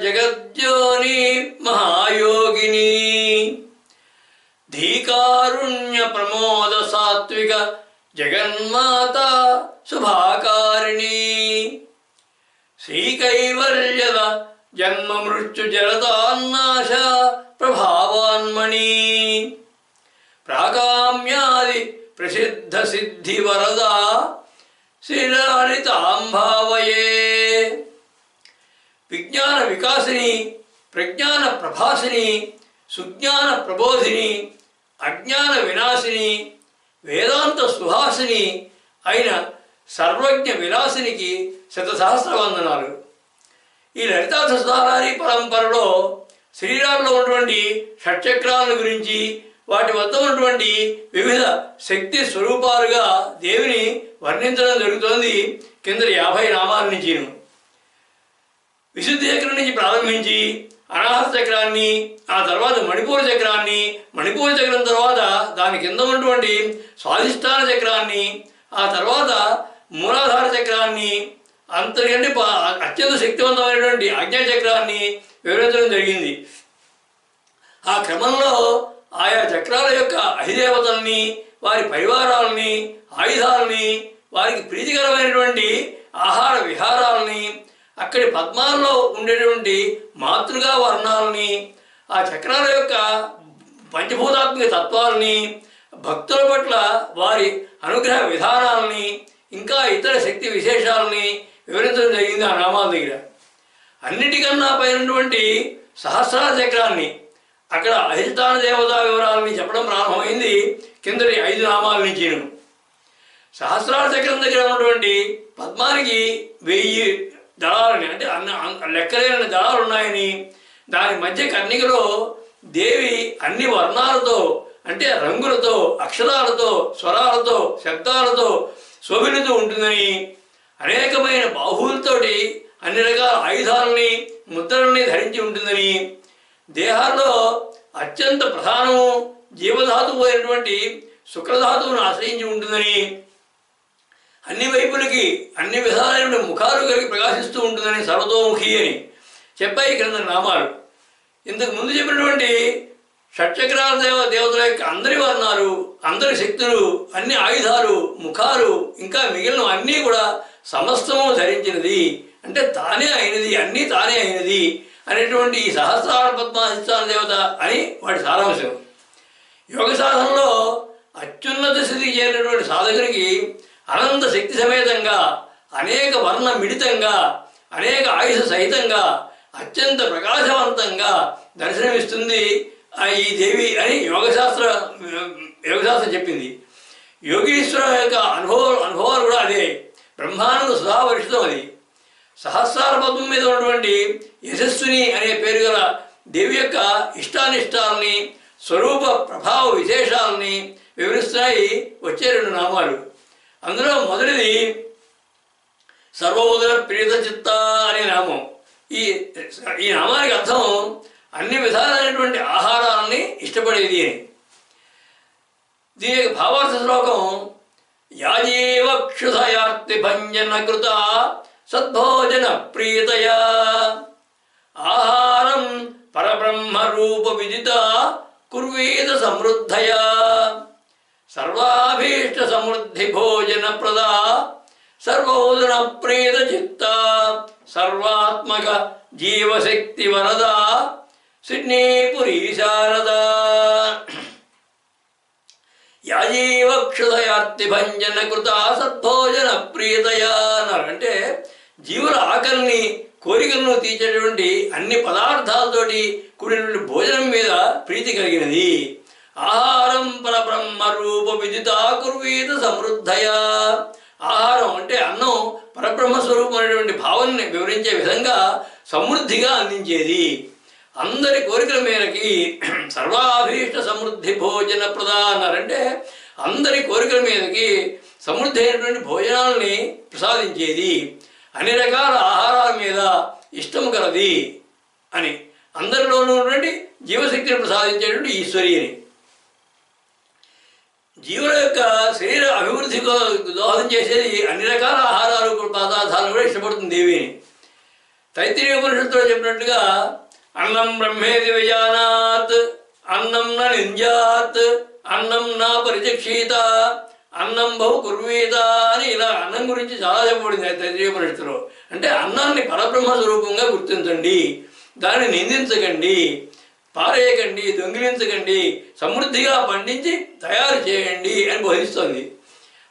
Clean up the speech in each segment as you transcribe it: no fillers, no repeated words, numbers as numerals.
जगज्योनि महायोगिनी धीकारुण्य प्रमोद सात्विक जगन्माता शुभाकारिणी श्रीकैवल्यद जन्म मृत्यु जलदान्नाश प्रभावान्मणि प्राकाम्यादि प्रसिद्ध सिद्धि वरदा श्रीललितां भावये विज्ञान विकासिनी प्रज्ञान प्रभासिनी सुज्ञान प्रबोधिनी अज्ञान विनाशिनी वेदांत सुहासिनी అయిన సర్వజ్ఞ విలాసినికి శతసహస్ర వందనాలు. ఈ లలితా సహస్రారి పరంపరలో శ్రీరాములో ఉన్నటువంటి షట్చక్రాల గురించి వాటి వద్ద ఉన్నటువంటి వివిధ శక్తి స్వరూపాలుగా దేవిని వర్ణించడం జరుగుతోంది. కింద 50 నామాల నుంచి విశుద్ధి చక్రం నుంచి ప్రారంభించి అనాహత చక్రాన్ని, ఆ తర్వాత మణిపూర చక్రాన్ని, మణిపూర చక్రం తర్వాత దాని కింద ఉన్నటువంటి స్వాధిష్టాన చక్రాన్ని, ఆ తర్వాత మూలాధార చక్రాన్ని, అంతకంటే అత్యంత శక్తివంతమైనటువంటి ఆజ్ఞా చక్రాన్ని వివరించడం జరిగింది. ఆ క్రమంలో ఆయా చక్రాల యొక్క అధిదేవతల్ని, వారి పరివారాలని, ఆయుధాలని, వారికి ప్రీతికరమైనటువంటి ఆహార విహారాలని, అక్కడి పద్మాల్లో ఉండేటువంటి మాతృగా వర్ణాలని, ఆ చక్రాల యొక్క పంచభూతాత్మిక తత్వాలని, భక్తుల పట్ల వారి అనుగ్రహ విధానాలని, ఇంకా ఇతర శక్తి విశేషాలని వివరించడం జరిగింది ఆ నామాల దగ్గర. అన్నిటికన్నా పైనటువంటి సహస్రార చక్రాన్ని, అక్కడ అధిష్టాన దేవతా వివరాలని చెప్పడం ప్రారంభమైంది కిందటి 5 నామాల నుంచి. సహస్రార చక్రం దగ్గర ఉన్నటువంటి పద్మానికి 1000 దళాలని, అంటే లెక్కలేని దళాలు ఉన్నాయని, దాని మధ్య కన్నికలో దేవి అన్ని వర్ణాలతో, అంటే రంగులతో, అక్షరాలతో, స్వరాలతో, శబ్దాలతో శోభిల్లుతూ ఉంటుందని, అనేకమైన బాహువులతోటి అన్ని రకాల ఆయుధాలని, ముద్రల్ని ధరించి ఉంటుందని, దేహాల్లో అత్యంత ప్రధానము జీవధాతువు అయినటువంటి శుక్రధాతువును ఆశ్రయించి ఉంటుందని, అన్ని వైపులకి అన్ని విధాలైన ముఖాలు కలిగి ప్రకాశిస్తూ ఉంటుందని, సర్వతోముఖి అని చెప్పాయి క్రింద నామాలు. ఇంతకు ముందు చెప్పినటువంటి షట్చక్రాల దేవతల యొక్క అందరి వర్ణాలు, అందరి శక్తులు, అన్ని ఆయుధాలు, ముఖాలు, ఇంకా మిగిలిన అన్నీ కూడా సమస్తము ధరించినది, అంటే తానే అయినది, అన్నీ తానే అయినది అనేటువంటి ఈ సహస్రార పద్మాధిష్టాన దేవత అని వాటి సారాంశం. యోగ సాధనలో అత్యున్నత స్థితికి చేరినటువంటి సాధకునికి అనంత శక్తి సమేతంగా, అనేక వర్ణ మిళితంగా, అనేక ఆయుధ సహితంగా, అత్యంత ప్రకాశవంతంగా దర్శనమిస్తుంది ఈ దేవి అని యోగశాస్త్రం చెప్పింది. యోగీశ్వర యొక్క అనుభవాలు కూడా అదే. బ్రహ్మానంద సుధావర్షితం అది. సహస్రార పద్మం మీద ఉన్నటువంటి యశస్విని అనే పేరు గల దేవి యొక్క ఇష్టానిష్టాలని, స్వరూప ప్రభావ విశేషాలని వివరిస్తున్నాయి వచ్చే 2 నామాలు. అందులో మొదటిది సర్వోదర ప్రీత చిత్త అనే నామం. ఈ నామానికి అర్థం అన్ని విధాలైనటువంటి ఆహారాలని ఇష్టపడేది అని. దీని యొక్క భావార్థ శ్లోకం యాజీవక్షుధయార్తి భంజన కృత సద్భోజన ప్రీతయా ఆహారం పరబ్రహ్మ రూప విదిత కుర్వీత సమృద్ధయా సర్వాభీష్ట సమృద్ధి భోజన ప్రదా సర్వోదన ప్రీత చిత్త సర్వాత్మక జీవశక్తి వరద సిడ్నీపురీ శారద. యాజీవక్షుధయార్తి భంజన కృత సద్భోజన ప్రీతయా అన్నారు. అంటే జీవుల ఆకలిని, కోరికలను తీర్చేటువంటి అన్ని పదార్థాలతోటి కూడినటువంటి భోజనం మీద ప్రీతి కలిగినది. ఆహారం పరబ్రహ్మ రూప విదిత కుర్వీత సమృద్ధయా. ఆహారం అంటే అన్నం పరబ్రహ్మ స్వరూపం అనేటువంటి భావనని వివరించే విధంగా సమృద్ధిగా అందించేది. అందరి కోరికల మేరకి సర్వాభీష్ట సమృద్ధి భోజన ప్రదా అన్నారంటే అందరి కోరికల మీదకి సమృద్ధి అయినటువంటి భోజనాలని ప్రసాదించేది, అన్ని రకాల ఆహారాల మీద ఇష్టము కలది అని, అందరిలోనూ ఉన్నటువంటి జీవశక్తిని ప్రసాదించేటువంటి ఈశ్వరి అని. జీవుల యొక్క శరీర అభివృద్ధికి దోహదం చేసేది అన్ని రకాల ఆహారాలు పదార్థాలను కూడా ఇష్టపడుతుంది దేవిని. తైత్తిరీయ ఉపనిషత్తులో చెప్పినట్టుగా అన్నం బ్రహ్మేది విజానాత్, అన్నం న నింజాత్, అన్నం నా పరిచక్షీత, అన్నం బహు కుర్వీత అని ఇలా అన్నం గురించి చాలా చెప్పబడింది తైత్తిరీయ ఉపనిషత్తులో. అంటే అన్నాన్ని పరబ్రహ్మ స్వరూపంగా గుర్తించండి, దాన్ని నిందించకండి, పారేయకండి, దొంగిలించకండి, సమృద్ధిగా పండించి తయారు చేయండి అని బోధిస్తోంది.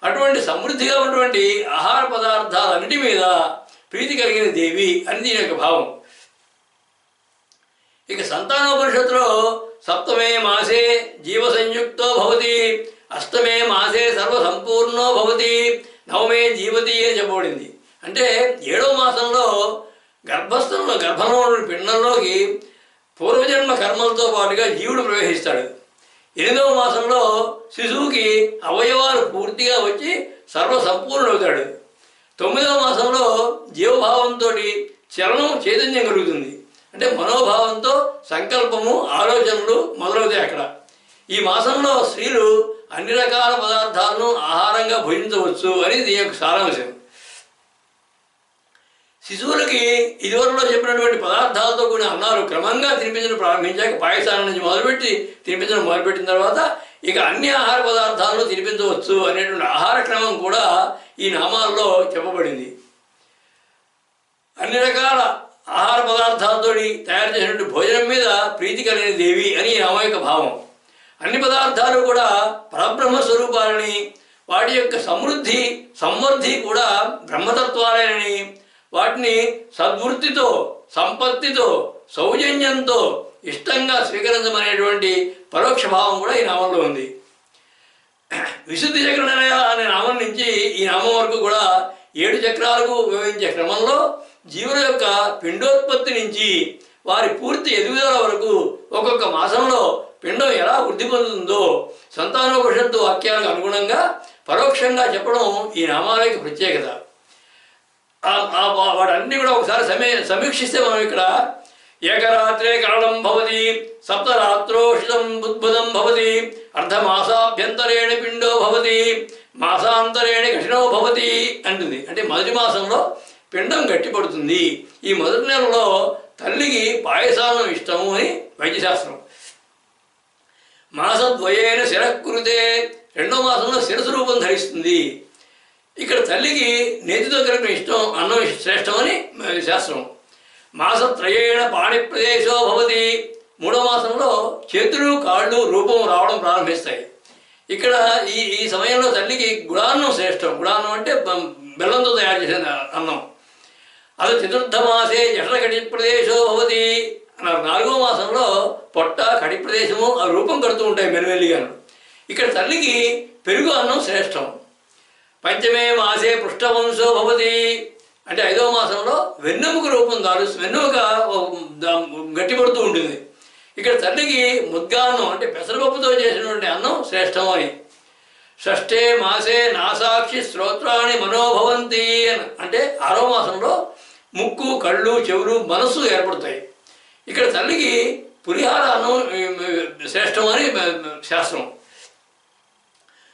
అటువంటి సమృద్ధిగా ఉన్నటువంటి ఆహార పదార్థాలన్నిటి మీద ప్రీతి కలిగిన దేవి అని దీని యొక్క భావం. ఇక సంతానోపనిషత్తులో సప్తమే మాసే జీవ సంయుక్తో భవతి, అష్టమే మాసే సర్వసంపూర్ణో భవతి, నవమే జీవతి అని చెప్పబడింది. అంటే 7వ మాసంలో గర్భంలో పిండంలోకి పూర్వజన్మ కర్మలతో పాటుగా జీవుడు ప్రవేశిస్తాడు. 8వ మాసంలో శిశువుకి అవయవాలు పూర్తిగా వచ్చి సర్వసంపూర్ణుడవుతాడు. 9వ మాసంలో జీవభావంతో చలనం చైతన్యం కలుగుతుంది. అంటే మనోభావంతో సంకల్పము ఆలోచనలు మొదలవుతాయి అక్కడ. ఈ మాసంలో స్త్రీలు అన్ని రకాల పదార్థాలను ఆహారంగా భుజించవచ్చు అని దీని యొక్క సారాంశం. శిశువులకి ఇదివరలో చెప్పినటువంటి పదార్థాలతో కూడిన అన్నాలు క్రమంగా తినిపించడం ప్రారంభించాక, పాయసాల నుంచి మొదలుపెట్టి తినిపించడం మొదలుపెట్టిన తర్వాత ఇక అన్ని ఆహార పదార్థాలను తినిపించవచ్చు అనేటువంటి ఆహార క్రమం కూడా ఈ నామాల్లో చెప్పబడింది. అన్ని రకాల ఆహార పదార్థాలతో తయారు చేసినటువంటి భోజనం మీద ప్రీతి కలిగిన దేవి అని ఈ నామం యొక్క భావం. అన్ని పదార్థాలు కూడా పరబ్రహ్మ స్వరూపాలని, వాటి యొక్క సమృద్ధి సమృద్ధి కూడా బ్రహ్మతత్వాలేనని, వాటిని సద్వృత్తితో, సంపత్తితో, సౌజన్యంతో ఇష్టంగా స్వీకరించమనేటువంటి పరోక్ష భావం కూడా ఈ నామంలో ఉంది. విశుద్ధి చక్రనయ అనే నామం నుంచి ఈ నామం వరకు కూడా 7 చక్రాలకు వివరించే క్రమంలో జీవుల యొక్క పిండోత్పత్తి నుంచి వారి పూర్తి ఎదుగుదల వరకు ఒక్కొక్క మాసంలో పిండం ఎలా వృద్ధి పొందుతుందో సంతానోపనిషత్తు వాక్యాలకు అనుగుణంగా పరోక్షంగా చెప్పడం ఈ నామాల యొక్క ప్రత్యేకత. వాటన్నీ కూడా ఒకసారి సమీక్షిస్తే మనం ఇక్కడ ఏకరాత్రే కరణం భవతి, సప్తరాత్రోషితం బుద్భుతం భవతి, అర్ధమాసాభ్యంతరేణ పిండో భవతి, మాసాంతరేణ కఠినో భవతి అంటుంది. అంటే మొదటి మాసంలో పిండం గట్టిపడుతుంది. ఈ మొదటి నెలలో తల్లికి పాయసానం ఇష్టము అని వైద్యశాస్త్రం. మాసద్వయేన శిరకృతే, 2వ మాసంలో శిరస్సు రూపం ధరిస్తుంది. ఇక్కడ తల్లికి నేతితో కలిపిన ఇష్టం, అన్నం శ్రేష్టం అని శాస్త్రం. మాసత్రయేణ పాణి ప్రదేశో భవతి, 3వ మాసంలో చేతులు కాళ్ళు రూపం రావడం ప్రారంభిస్తాయి. ఇక్కడ ఈ సమయంలో తల్లికి గుడాన్నం శ్రేష్టం. గుడాన్నం అంటే బెల్లంతో తయారు చేసిన అన్నం. అది 4వ మాసే జఠర కటి ప్రదేశో భవతి అన్నారు. 4వ మాసంలో పొట్ట కటి ప్రదేశము ఆ రూపం కడుతూ ఉంటాయి మెల్లిమెల్లిగాను. ఇక్కడ తల్లికి పెరుగు అన్నం శ్రేష్టం. 5మే మాసే పృష్ఠవంశో భవతి అంటే 5వ మాసంలో వెన్నెముక రూపం వెన్నెముక గట్టిపడుతూ ఉంటుంది. ఇక్కడ తల్లికి ముద్గాన్నం అంటే పెసరపప్పుతో చేసినటువంటి అన్నం శ్రేష్టం అని. 6ఠే మాసే నాసాక్షి శ్రోత్రాణి మనోభవంతి అంటే 6వ మాసంలో ముక్కు, కళ్ళు, చెవులు, మనస్సు ఏర్పడతాయి. ఇక్కడ తల్లికి పులిహార అన్నం శ్రేష్టం అని శాస్త్రం.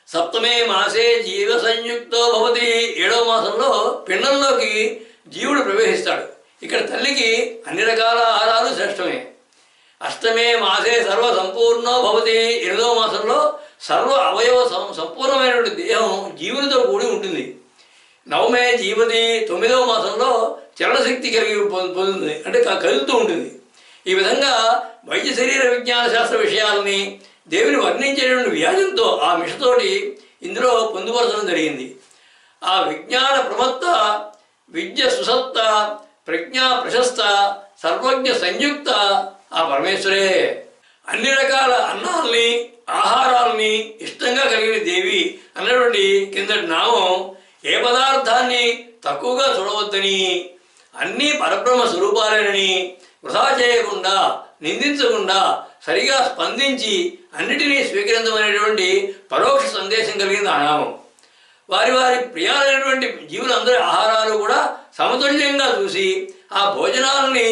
7మే మాసే జీవ సంయుక్తో భవతి 7వ మాసంలో పిండంలోకి జీవుడు ప్రవేశిస్తాడు. ఇక్కడ తల్లికి అన్ని రకాల ఆహారాలు శ్రేష్టమే. 8మే మాసే సర్వ సంపూర్ణో భవతి 8వ మాసంలో సర్వ అవయవ సంపూర్ణమైనటువంటి దేహం జీవునితో కూడి ఉంటుంది. 9మే జీవతి 9వ మాసంలో చలనశక్తి కలిగి పొందుతుంది అంటే కదులుతూ ఉంటుంది. ఈ విధంగా వైద్య శరీర విజ్ఞాన శాస్త్ర విషయాలని దేవుని వర్ణించేటువంటి వ్యాజంతో ఆ మిషతోటి ఇందులో పొందుపరచడం జరిగింది. ఆ విజ్ఞాన ప్రమత్త, విద్య సుసత్త, ప్రజ్ఞా ప్రశస్త, సర్వజ్ఞ సంయుక్త ఆ పరమేశ్వరే. అన్ని రకాల అన్నాల్ని, ఆహారాలని ఇష్టంగా కలిగిన దేవి అన్నటువంటి కిందటి నామం ఏ పదార్థాన్ని తక్కువగా చూడవద్దని, అన్నీ పరబ్రహ్మ స్వరూపాలేనని, వృధా చేయకుండా, నిందించకుండా సరిగా స్పందించి అన్నిటినీ స్వీకరించమనేటువంటి పరోక్ష సందేశం కలిగింది ఆ నామం. వారి వారి ప్రియాలైనటువంటి జీవులందరి ఆహారాలు కూడా సమతుల్యంగా చూసి ఆ భోజనాలని,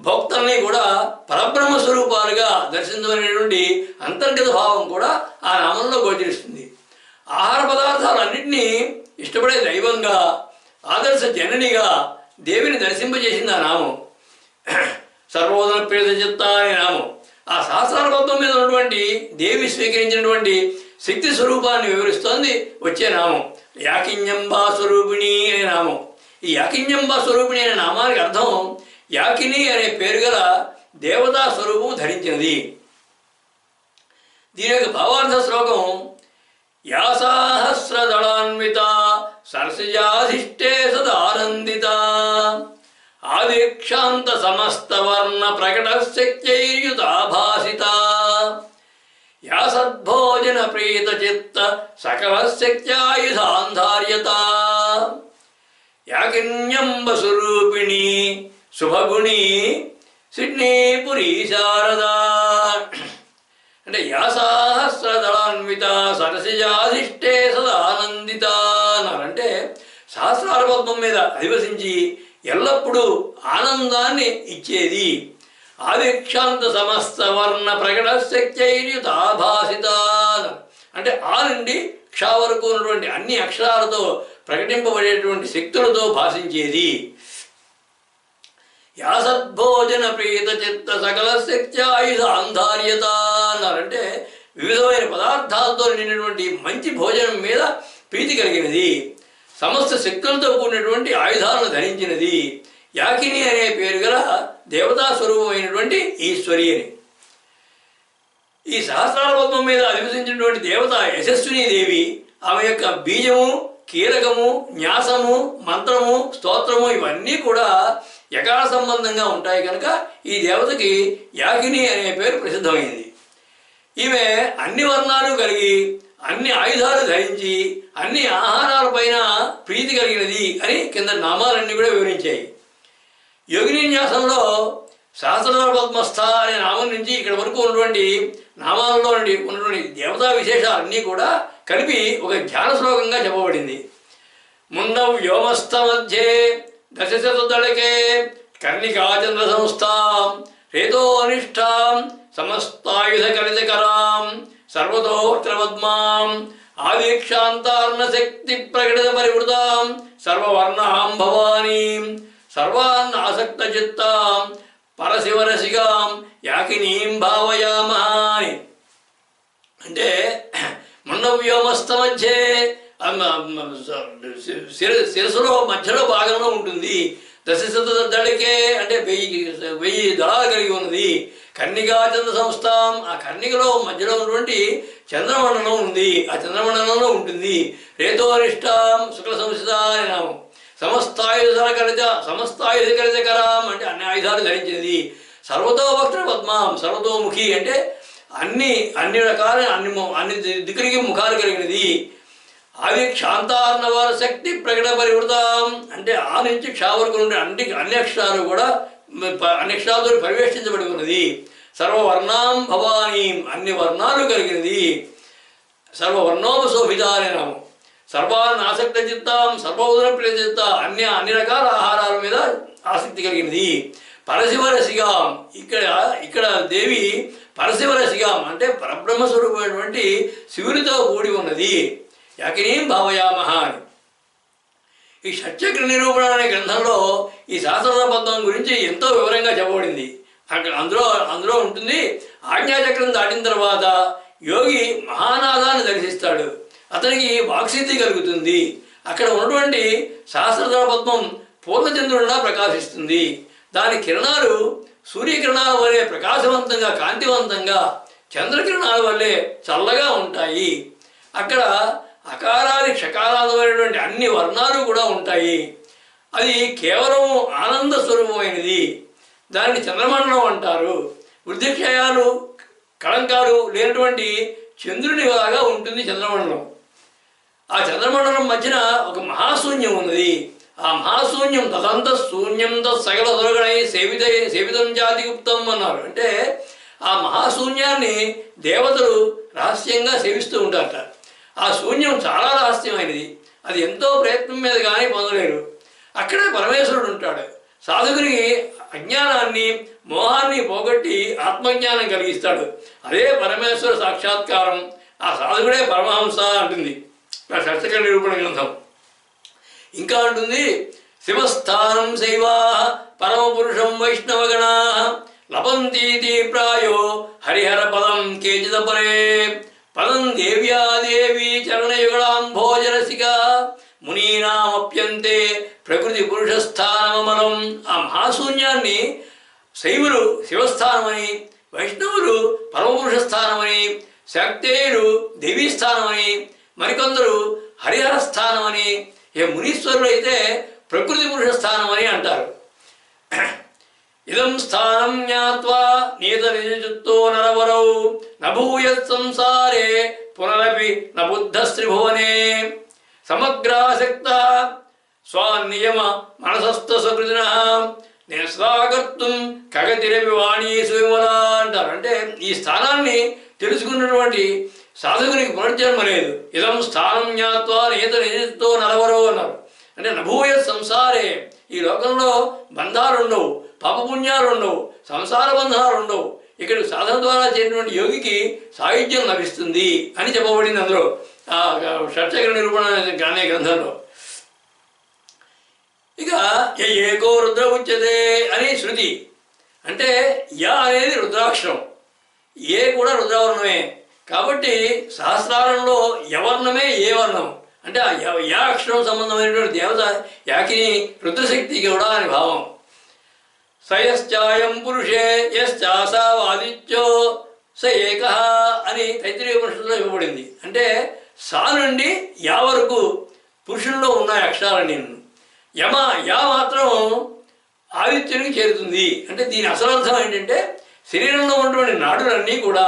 భోక్తల్ని కూడా పరబ్రహ్మ స్వరూపాలుగా దర్శించమనేటువంటి అంతర్గత భావం కూడా ఆ నామంలో గోచరిస్తుంది. ఆహార పదార్థాలన్నింటినీ ఇష్టపడే దైవంగా, ఆదర్శ జననిగా, దేవిని దర్శింపజేసింది ఆ నామం. సర్వోదన ప్రేత చిత్త అనే నామం ఆ సహస్రార పద్మం మీద ఉన్నటువంటి దేవి స్వీకరించినటువంటి శక్తి స్వరూపాన్ని వివరిస్తోంది వచ్చే నామం. యాకిన్యంబా స్వరూపిణి అనే నామం. ఈ యాకిన్యంబా స్వరూపిణి అనే నామానికి అర్థం యాకిని అనే పేరు గల దేవతా స్వరూపం ధరించినది. దీని యొక్క భావార్థ శ్లోకం యా సహస్రదళాన్విత సరసిజాధిష్టే సదానందిత ఆదిక్షాంత సమస్త వర్ణ ప్రకట శక్త్యైర్యుతా భాసిత యా సద్భోజన ప్రీత చిత్త సకల శక్త్యాయుధాంధార్యత యాకిన్యంబ స్వరూపిణి శుభగుణి సిడ్నీపురీ శారదా. అంటే యా సహస్రదళాన్విత సరసిజాధిష్టే సదానందిత అన్నారంటే సహస్రార పద్మం మీద అధివసించి ఎల్లప్పుడూ ఆనందాన్ని ఇచ్చేది. ఆదిక్షాంత సమస్త వర్ణ ప్రకట శక్త్యైర్యుతా భాసిత అంటే ఆ నుండి క్ష వరకు ఉన్నటువంటి అన్ని అక్షరాలతో ప్రకటింపబడేటువంటి శక్తులతో భాషించేది. యా సద్భోజన ప్రీత చిత్త సకల శక్త్యాయుధాంధార్యత అన్నారంటే వివిధమైన పదార్థాలతో నిండినటువంటి మంచి భోజనం మీద ప్రీతి కలిగినది, సమస్త శక్తులతో కూడినటువంటి ఆయుధాలను ధరించినది. యాకిని అనే పేరు గల దేవతా స్వరూపమైనటువంటి ఈశ్వరి అని. ఈ సహస్రార పద్మం మీద అధివసించినటువంటి దేవత యశస్విని దేవి. ఆమె యొక్క బీజము, కీలకము, న్యాసము, మంత్రము, స్తోత్రము ఇవన్నీ కూడా యకార సంబంధంగా ఉంటాయి కనుక ఈ దేవతకి యాకిని అనే పేరు ప్రసిద్ధమైంది. ఈమె అన్ని వర్ణాలు కలిగి అన్ని ఆయుధాలు ధరించి అన్ని ఆహారాలపైన ప్రీతి కలిగినది అని కింద నామాలన్నీ కూడా వివరించాయి. యోగిని న్యాసంలో సహస్రదళ పద్మస్థ అనే నామం నుంచి ఇక్కడ వరకు ఉన్నటువంటి నామాలలో ఉన్నటువంటి దేవతా విశేషాలన్నీ కూడా కలిపి ఒక ధ్యాన శ్లోకంగా చెప్పబడింది. ముండవ్ వ్యోమస్థ మధ్యే దశశతదళకే కర్ణికాచంద్ర సంస్థాం రేతో అనిష్టాం సమస్తాయుధ కలితకరాం సర్వతోత్రపద్మాం ఆదిక్షాంతార్ణ శక్తి ప్రకటిత పరివృతాం సర్వవర్ణాం భవానీం సర్వాన్ ఆసక్త చిత్తాం పరశివరసిగాం యాకినీం భావయామః. అంటే ముండవ్యోమస్థ మధ్యే శిరస్సులో మధ్యలో భాగంలో ఉంటుంది. దశశతదళికే అంటే 1000 దళాలు కలిగి ఉన్నది. కర్ణికాచంద్ర సంస్థాం ఆ కర్ణికలో మధ్యలో ఉన్నటువంటి చంద్రమండలం ఉంది, ఆ చంద్రమండలంలో ఉంటుంది. రేతో అనిష్టాం శుక్ల సంస్థ అనే నామం. సమస్తాయుధ కలితకరాం అంటే అన్ని ఆయుధాలు ధరించినది. సర్వతోభక్త పద్మాం సర్వతోముఖి అంటే అన్ని రకాల అన్ని దిక్కులకి ముఖాలు కలిగినది. ఆది క్షాంతార్ణవార శక్తి ప్రకట పరివృతాం అంటే ఆ నుంచి క్షా వరకు ఉండే అన్ని అక్షరాలు కూడా అన్ని అక్షరాలతో పరివేష్టించబడి ఉన్నది. సర్వవర్ణాం భవానీం అన్ని వర్ణాలు కలిగినది. సర్వవర్ణోపశోభిత అనే నామం. సర్వాన్ ఆసక్త చిత్తాం సర్వోదర ప్రియ చిత్త అన్ని రకాల ఆహారాల మీద ఆసక్తి కలిగినది. పరశివరసిగాం ఇక్కడ దేవి పరశివరసిగాం అంటే పరబ్రహ్మ స్వరూపమైనటువంటి శివునితో కూడి ఉన్నది. యాకినీం భావయామః. ఈ షట్చక్ర నిరూపణ అనే గ్రంథంలో ఈ సహస్రదళ పద్మం గురించి ఎంతో వివరంగా చెప్పబడింది. అక్కడ అందులో ఉంటుంది ఆజ్ఞాచక్రం దాటిన తర్వాత యోగి మహానాదాన్ని దర్శిస్తాడు, అతనికి వాక్సిద్ధి కలుగుతుంది. అక్కడ ఉన్నటువంటి సహస్రదళ పద్మం పూర్ణచంద్రుడిలా ప్రకాశిస్తుంది. దాని కిరణాలు సూర్యకిరణాల వలె ప్రకాశవంతంగా కాంతివంతంగా చంద్రకిరణాల వల్లే చల్లగా ఉంటాయి. అక్కడ అకారాది క్షకారాలమైనటువంటి అన్ని వర్ణాలు కూడా ఉంటాయి. అది కేవలం ఆనంద స్వరూపమైనది. దానిని చంద్రమండలం అంటారు. వృద్ధిక్షయాలు కళంకాలు లేనటువంటి చంద్రుని లాగా ఉంటుంది చంద్రమండలం. ఆ చంద్రమండలం మధ్యన ఒక మహాశూన్యం ఉన్నది. ఆ మహాశూన్యం తదంత శూన్యం సకల దొరగణై సేవితం జాతి గుప్తం అన్నారు. అంటే ఆ మహాశూన్యాన్ని దేవతలు రహస్యంగా సేవిస్తూ ఉంటారట. ఆ శూన్యం చాలా రహస్యమైనది. అది ఎంతో ప్రయత్నం మీద కానీ పొందలేరు. అక్కడే పరమేశ్వరుడు ఉంటాడు. సాధకునికి అజ్ఞానాన్ని మోహాన్ని పోగొట్టి ఆత్మజ్ఞానం కలిగిస్తాడు. అదే పరమేశ్వర సాక్షాత్కారం. ఆ సాధకుడే పరమహంస అంటుంది ఆ షట్చక్ర నిరూపణ గ్రంథం. ఇంకా అంటుంది శివస్థానం శైవా పరమపురుషం వైష్ణవగణా లభంతీతి ప్రాయో హరిహర పదం కేచిదపరే పదం దేవ్యా దేవి చరణయుగళాంభోజరసిక మునీనామప్యంతే ప్రకృతి పురుషస్థానమలం. ఆ మహాశూన్యాన్ని శైవులు శివస్థానమని, వైష్ణవులు పరమపురుష స్థానమని, శాక్తేయులు దేవీ స్థానమని, మరికొందరు హరిహర స్థానమని, మునీశ్వరులు అయితే ప్రకృతి పురుష స్థానమని అంటారు. ఇదం స్థానం జ్ఞాత్వా నీత నిజచుత్తో నరవరౌ నభూయత్ సంసారే పునరపి న బుద్ధస్త్రిభువనే సమగ్రాసక్త స్వానియమ మనసస్థ సకృతిన నిస్వాగర్తుం కగతిరపి వాణీసు విమల అంటారు. అంటే ఈ స్థానాన్ని తెలుసుకున్నటువంటి సాధకునికి పునర్జన్మ లేదు. ఇదం స్థానం జ్ఞాత్వా నీత నిజచుత్తో నరవరౌ అన్నారు. అంటే నభూయత్ సంసారే, ఈ లోకంలో బంధాలు ఉండవు, పాపపుణ్యాలు ఉండవు, సంసార బంధాలు ఉండవు. ఇక్కడ సాధన ద్వారా చేసినటువంటి యోగికి సాయుధ్యం లభిస్తుంది అని చెప్పబడింది అందులో షట్చక్ర నిరూపణ అనే గ్రంథంలో. ఇక ఏకో రుద్ర ఉచ్యతే అని శృతి. అంటే యా అనేది రుద్రాక్షరం, ఏ కూడా రుద్రవర్ణమే. కాబట్టి సహస్రారంలో యవర్ణమే ఏ వర్ణం. అంటే ఆ యా అక్షరం సంబంధమైనటువంటి దేవత యాకిని రుద్రశక్తి కూడా అని భావం. సయశ్చాయం పురుషే యశ్చాసావాదిత్యో స ఏక అని తైత్రీయ ఉపనిషత్తులో ఇవ్వబడింది. అంటే సా నుండి యా వరకు పురుషుల్లో ఉన్నాయి అక్షరాలన్నీ. యా మాత్రం ఆదిత్యునికి చేరుతుంది. అంటే దీని అసలర్థం ఏంటంటే శరీరంలో ఉన్నటువంటి నాడులన్నీ కూడా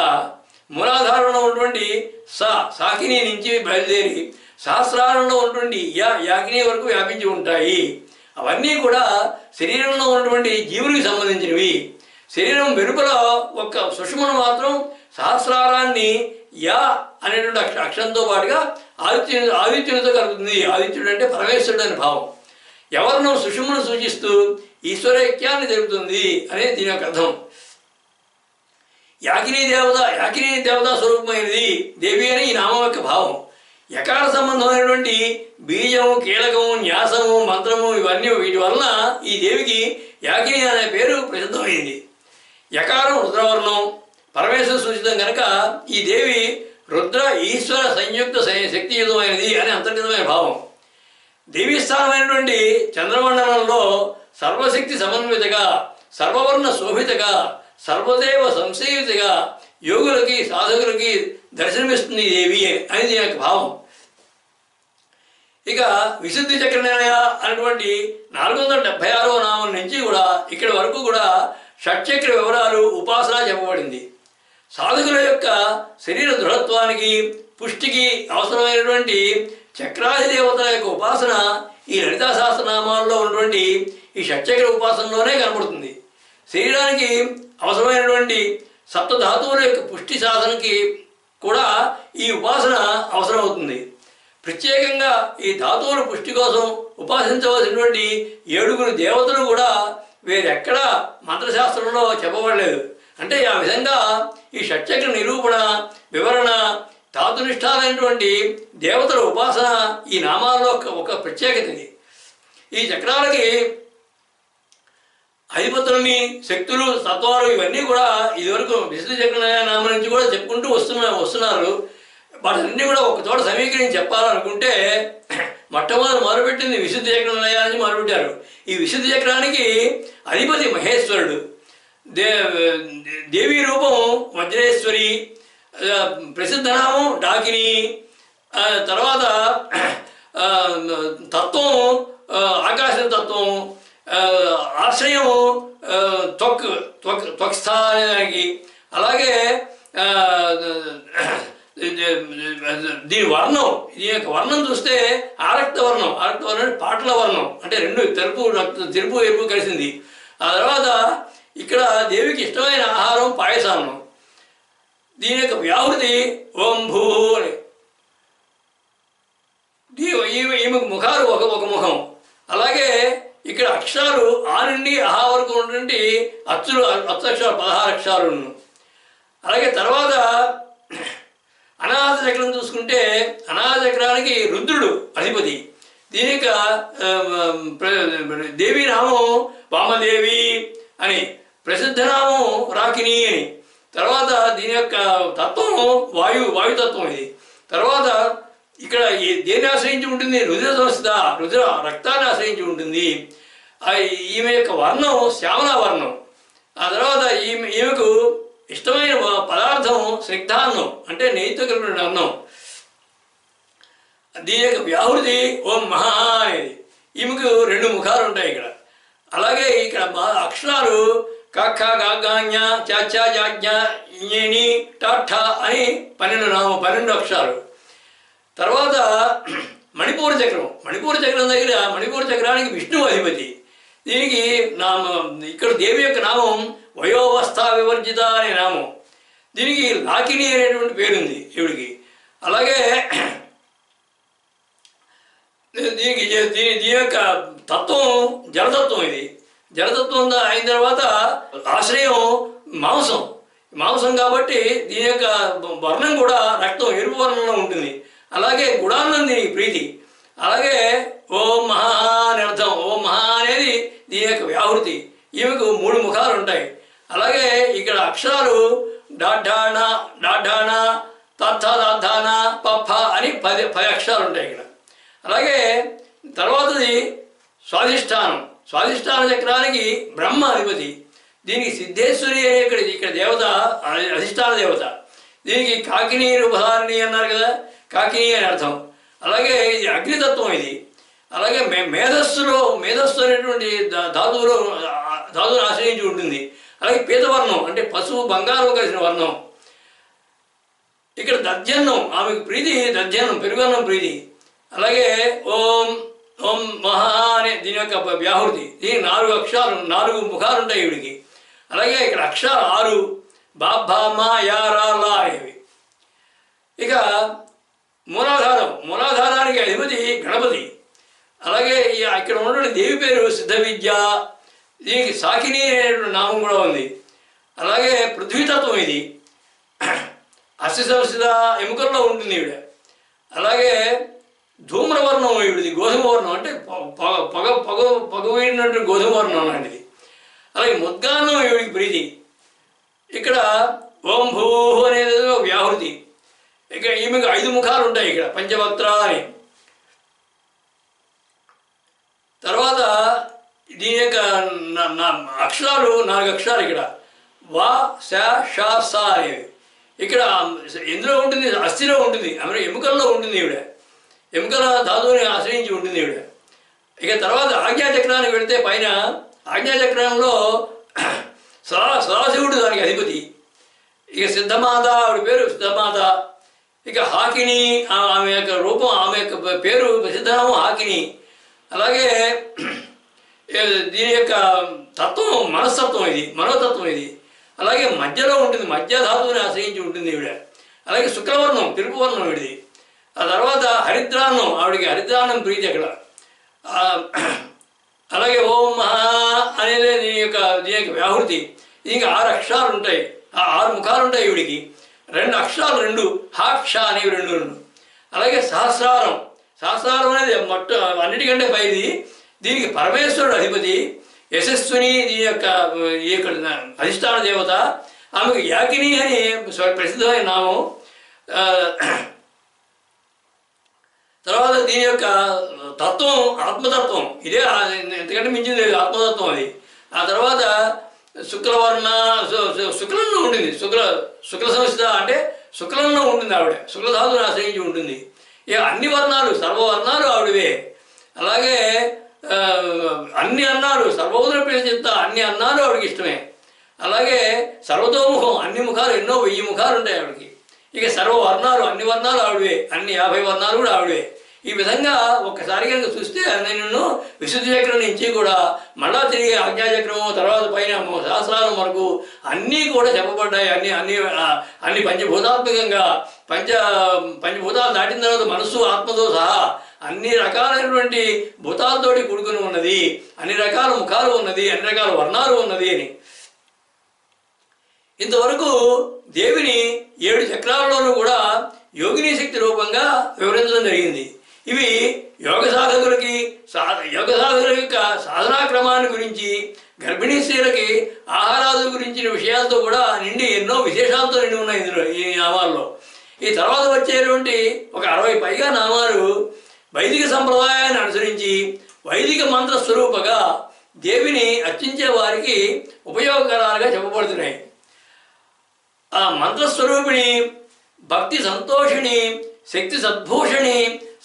మూలాధారంలో ఉన్నటువంటి సాకిని నుంచి బయలుదేరి సహస్రారంలో ఉన్నటువంటి యాకిని వరకు వ్యాపించి ఉంటాయి. అవన్నీ కూడా శరీరంలో ఉన్నటువంటి జీవునికి సంబంధించినవి. శరీరం వెలుపల ఒక సుషుమను మాత్రం సహస్రారాన్ని యా అనేటువంటి అక్షరంతో పాటుగా ఆదిత్యునితో కలుగుతుంది. ఆదిత్యుడు అంటే పరమేశ్వరుడు అని భావం. ఎవరినో సుషుమను సూచిస్తూ ఈశ్వరైక్యాన్ని తెలుపుతుంది అనేది దీని యొక్క అర్థం. యాకిని దేవతా స్వరూపమైనది దేవి అని ఈ నామం యొక్క భావం. యకార సంబంధమైనటువంటి బీజము, కీలకము, న్యాసము, మంత్రము ఇవన్నీ వీటి వలన ఈ దేవికి యాకిని అనే పేరు ప్రసిద్ధమైంది. యకారం రుద్రవర్ణం, పరమేశ్వర సూచితం కనుక ఈ దేవి రుద్ర ఈశ్వర సంయుక్త శక్తియుతమైనది అని అంతర్గతమైన భావం. దేవీ స్థానమైనటువంటి చంద్రమండలంలో సర్వశక్తి సమన్వితగా, సర్వవర్ణ శోభితగా, సర్వదేవ సంసేవితగా యోగులకి సాధకులకి దర్శనమిస్తుంది దేవి అని దీని యొక్క భావం. ఇక విశుద్ధి చక్ర నిలయ అనేటువంటి 476వ నామం నుంచి కూడా ఇక్కడి వరకు కూడా షట్చక్ర వివరాలు ఉపాసన చెప్పబడింది. సాధకుల యొక్క శరీర దృఢత్వానికి పుష్టికి అవసరమైనటువంటి చక్రాది దేవతల యొక్క ఉపాసన ఈ లలితా సహస్రనామాల్లో ఉన్నటువంటి ఈ షట్చక్ర ఉపాసనలోనే కనబడుతుంది. శరీరానికి అవసరమైనటువంటి సప్తధాతువుల యొక్క పుష్టి సాధనకి కూడా ఈ ఉపాసన అవసరమవుతుంది. ప్రత్యేకంగా ఈ ధాతువుల పుష్టి కోసం ఉపాసించవలసినటువంటి 7 దేవతలు కూడా వేరెక్కడా మంత్రశాస్త్రంలో చెప్పబడలేదు. అంటే ఆ విధంగా ఈ షట్చక్ర నిరూపణ, వివరణ, ధాతునిష్టాలైనటువంటి దేవతల ఉపాసన ఈ నామాల్లో ఒక ప్రత్యేకత ఇది. ఈ చక్రాలకి అధిపతులని, శక్తులు, తత్వాలు ఇవన్నీ కూడా ఇదివరకు విశుద్ధ చక్ర నామం నుంచి కూడా చెప్పుకుంటూ వస్తున్నారు. వాటన్నీ కూడా ఒక చోట సమీకరించి చెప్పాలనుకుంటే మొదలుపెట్టింది విశుద్ధ చక్ర నిలయాన్ని మొదలుపెట్టారు. ఈ విశుద్ధ చక్రానికి అధిపతి మహేశ్వరుడు, దేవీ రూపం వజ్రేశ్వరి, ప్రసిద్ధ నామం డాకిని, తర్వాత తత్వం ఆకాశ తత్వం, ఆశ్రయము త్వక్స్థానానికి, అలాగే దీని వర్ణం, దీని యొక్క వర్ణం చూస్తే ఆరక్త వర్ణం పాటల వర్ణం, అంటే 2 తెలుపు ఎరుపు కలిసింది. ఆ తర్వాత ఇక్కడ దేవికి ఇష్టమైన ఆహారం పాయసాన్నం. దీని యొక్క వ్యాహృతి ఓం భూ అని. ఈమెకు ముఖాలు ఒక ముఖం. అలాగే ఇక్కడ అక్షరాలు ఆ నుండి ఆహా వరకు ఉన్నటువంటి అక్షరాలు 16 అక్షరాలు. అలాగే తర్వాత అనాహత చక్రం చూసుకుంటే అనాహత చక్రానికి రుద్రుడు అధిపతి. దీని యొక్క దేవి నామం వామదేవి అని, ప్రసిద్ధ నామం రాకిని అని. తర్వాత దీని యొక్క తత్వం వాయుతత్వం ఇది. తర్వాత ఇక్కడ దేన్ని ఆశ్రయించి ఉంటుంది? రుద్ర సంస్థ, రుద్ర రక్తాన్ని ఆశ్రయించి ఉంటుంది. ఈమె యొక్క వర్ణం శ్యామల వర్ణం. ఆ తర్వాత ఈమెకు ఇష్టమైన పదార్థం స్నిగ్ధాన్నం, అంటే నెయ్యితో కలిపిన అన్నం. దీని యొక్క వ్యాహృతి ఓం మహా అనేది. ఈమెకు 2 ముఖాలు ఉంటాయి ఇక్కడ. అలాగే ఇక్కడ అక్షరాలు కఖ గాజ్ఞ చ జాజ్ఞ ఞ ట అని 12 అక్షరాలు. తర్వాత మణిపూర చక్రం. మణిపూర చక్రం దగ్గర మణిపూర చక్రానికి విష్ణువు అధిపతి. దీనికి ఇక్కడ దేవి యొక్క నామం వయోవస్థ వివర్జిత అనే నామం. దీనికి లాకిని అనేటువంటి పేరుంది ఈవిడికి. అలాగే దీని యొక్క తత్వం జలతత్వం. ఇది జలతత్వం అయిన తర్వాత ఆశ్రయం మాంసం కాబట్టి దీని యొక్క వర్ణం కూడా రక్తం, ఎరుపు వర్ణంలో ఉంటుంది. అలాగే గుడాన్నం దీనికి ప్రీతి. అలాగే ఓం మహా అని అర్థం. ఓం మహా అనేది దీని యొక్క వ్యాహృతి. ఈమెకు 3 ముఖాలు ఉంటాయి. అలాగే ఇక్కడ అక్షరాలు డాఢాణ డాఢాణ తత్థాధాన పఫ అని 10 అక్షరాలు ఉంటాయి ఇక్కడ. అలాగే తర్వాతది స్వాధిష్టాన చక్రానికి బ్రహ్మ అధిపతి. దీనికి సిద్ధేశ్వరి అనే ఇక్కడ దేవత, అధిష్టాన దేవత. దీనికి కాకిని రూపధారిణి అన్నారు కదా, కాకిని అని అర్థం. అలాగే ఇది అగ్నితత్వం ఇది. అలాగే మేధస్సు అనేటువంటి ధాతువును ఆశ్రయించి ఉంటుంది. అలాగే పీతవర్ణం అంటే పసుపు బంగారం కలిసిన వర్ణం. ఇక్కడ దధ్యన్నం, ఆమెకు ప్రీతి దధ్యన్నం, పెరుగన్నం ప్రీతి. అలాగే ఓం మహా అనే దీని యొక్క వ్యాహృతి. దీనికి 4 అక్షరాలు, 4 ముఖాలు ఉంటాయి ఈవిడికి. అలాగే ఇక్కడ అక్షరాలు 6 బాబ్బా యారా లా అనేవి. ఇక మూలాధారానికి అధిపతి గణపతి. అలాగే ఇక్కడ ఉన్నటువంటి దేవి పేరు సిద్ధ విద్య. దీనికి సాకిని అనేటువంటి నామం కూడా ఉంది. అలాగే పృథ్వీతత్వం ఇది. అస్థిసంస్థిత ఎముకల్లో ఉంటుంది ఈవిడ. అలాగే ధూమ్రవర్ణం ఈవిడిది, గోధుమ వర్ణం అంటే పగవైనటువంటి గోధుమ వర్ణం లాంటిది. అలాగే ముద్గాన్నం ఈవిడికి ప్రీతి. ఇక్కడ ఓం భూ అనేది వ్యాహృతి. ఇక్కడ ఈమెకు 5 ముఖాలు ఉంటాయి ఇక్కడ, పంచవక్త్ర అని. తర్వాత దీని యొక్క అక్షరాలు 4 అక్షరాలు ఇక్కడ వా శ ష స అనేవి. ఇక్కడ ఎందులో ఉంటుంది? అస్థిలో ఉంటుంది, ఆమె ఎముకల్లో ఉంటుంది ఈవిడ. ఎముకల ధాతువుని ఆశ్రయించి ఉంటుంది ఈవిడ. ఇక తర్వాత ఆజ్ఞాచక్రానికి వెళితే పైన ఆజ్ఞాచక్రంలో సదాశివుడు దానికి అధిపతి. ఇక సిద్ధమాత, ఆవిడ పేరు సిద్ధమాత. ఇక హాకిని, ఆమె యొక్క రూపం, ఆమె యొక్క పేరు సిద్ధనామం హాకిని. అలాగే దీని యొక్క తత్వం మనస్తత్వం ఇది, మనోతత్వం ఇది. అలాగే మధ్యలో ఉంటుంది, మధ్య ధాతువుని ఆశ్రయించి ఉంటుంది ఈవిడ. అలాగే శుక్రవర్ణం, తెలుపు వర్ణం వీడిది. ఆ తర్వాత హరిద్రాన్నం, ఆవిడికి హరిద్రాన్నం ప్రీతి అక్కడ. అలాగే ఓం మహా అనేది దీని యొక్క వ్యాహృతి. దీనికి 6 అక్షరాలు ఉంటాయి, 6 ముఖాలు ఉంటాయి ఈవిడికి. 2 అక్షరాలు 2 హాక్ష అనేవి 2. అలాగే సహస్రారం అనేది అన్నిటికంటే పైది. దీనికి పరమేశ్వరుడు అధిపతి. యశస్విని దీని యొక్క అధిష్టాన దేవత. ఆమెకు యాకిని అని ప్రసిద్ధమైన నామం. తర్వాత దీని యొక్క తత్వం ఆత్మతత్వం. ఇదే ఎంతకంటే మించింది లేదు, ఆత్మతత్వం అది. ఆ తర్వాత శుక్లంలో ఉంటుంది, శుక్ల సంస్థ అంటే శుక్లంలో ఉంటుంది ఆవిడ. శుక్లధాతుని ఆశ్రయించి ఉంటుంది. ఇక అన్ని వర్ణాలు, సర్వవర్ణాలు ఆవిడవే. అలాగే అన్ని అన్నాలు, సర్వోదర ప్రియచిత్త, అన్ని అన్నాలు ఆవిడకి ఇష్టమే. అలాగే సర్వతోముఖం, అన్ని ముఖాలు, ఎన్నో 1000 ముఖాలు ఉంటాయి ఆవిడకి. ఇక సర్వవర్ణాలు, అన్ని వర్ణాలు ఆవిడవే, అన్ని 50 వర్ణాలు కూడా ఆవిడవే. ఈ విధంగా ఒక్కసారి కనుక చూస్తే నేను విశుద్ధి చక్రం నుంచి కూడా మళ్ళా తిరిగి ఆజ్ఞాచక్రము, తర్వాత పైన సహస్రాలం వరకు అన్నీ కూడా చెప్పబడ్డాయి. అన్ని పంచభూతాత్మకంగా, పంచభూతాలు దాటిన తర్వాత మనస్సు, ఆత్మతో సహా అన్ని రకాలైనటువంటి భూతాలతోటి కూడుకుని ఉన్నది, అన్ని రకాల ముఖాలు ఉన్నది, అన్ని రకాల వర్ణాలు ఉన్నది అని. ఇంతవరకు దేవిని 7 చక్రాలలోనూ కూడా యోగిని శక్తి రూపంగా వివరించడం జరిగింది. ఇవి యోగ సాధకుల యొక్క సాధనా క్రమాన్ని గురించి, గర్భిణీ స్త్రీలకి ఆహారాదుల గురించిన విషయాలతో కూడా నిండి ఎన్నో విశేషాలతో నిండి ఉన్నాయి ఇందులో ఈ నామాల్లో. ఈ తర్వాత వచ్చేటువంటి ఒక 60 పైగా నామాలు వైదిక సంప్రదాయాన్ని అనుసరించి వైదిక మంత్ర స్వరూపగా దేవిని అర్చించే వారికి ఉపయోగకరాలుగా చెప్పబడుతున్నాయి. ఆ మంత్రస్వరూపిణి, భక్తి సంతోషిణి, శక్తి సద్భూషణి,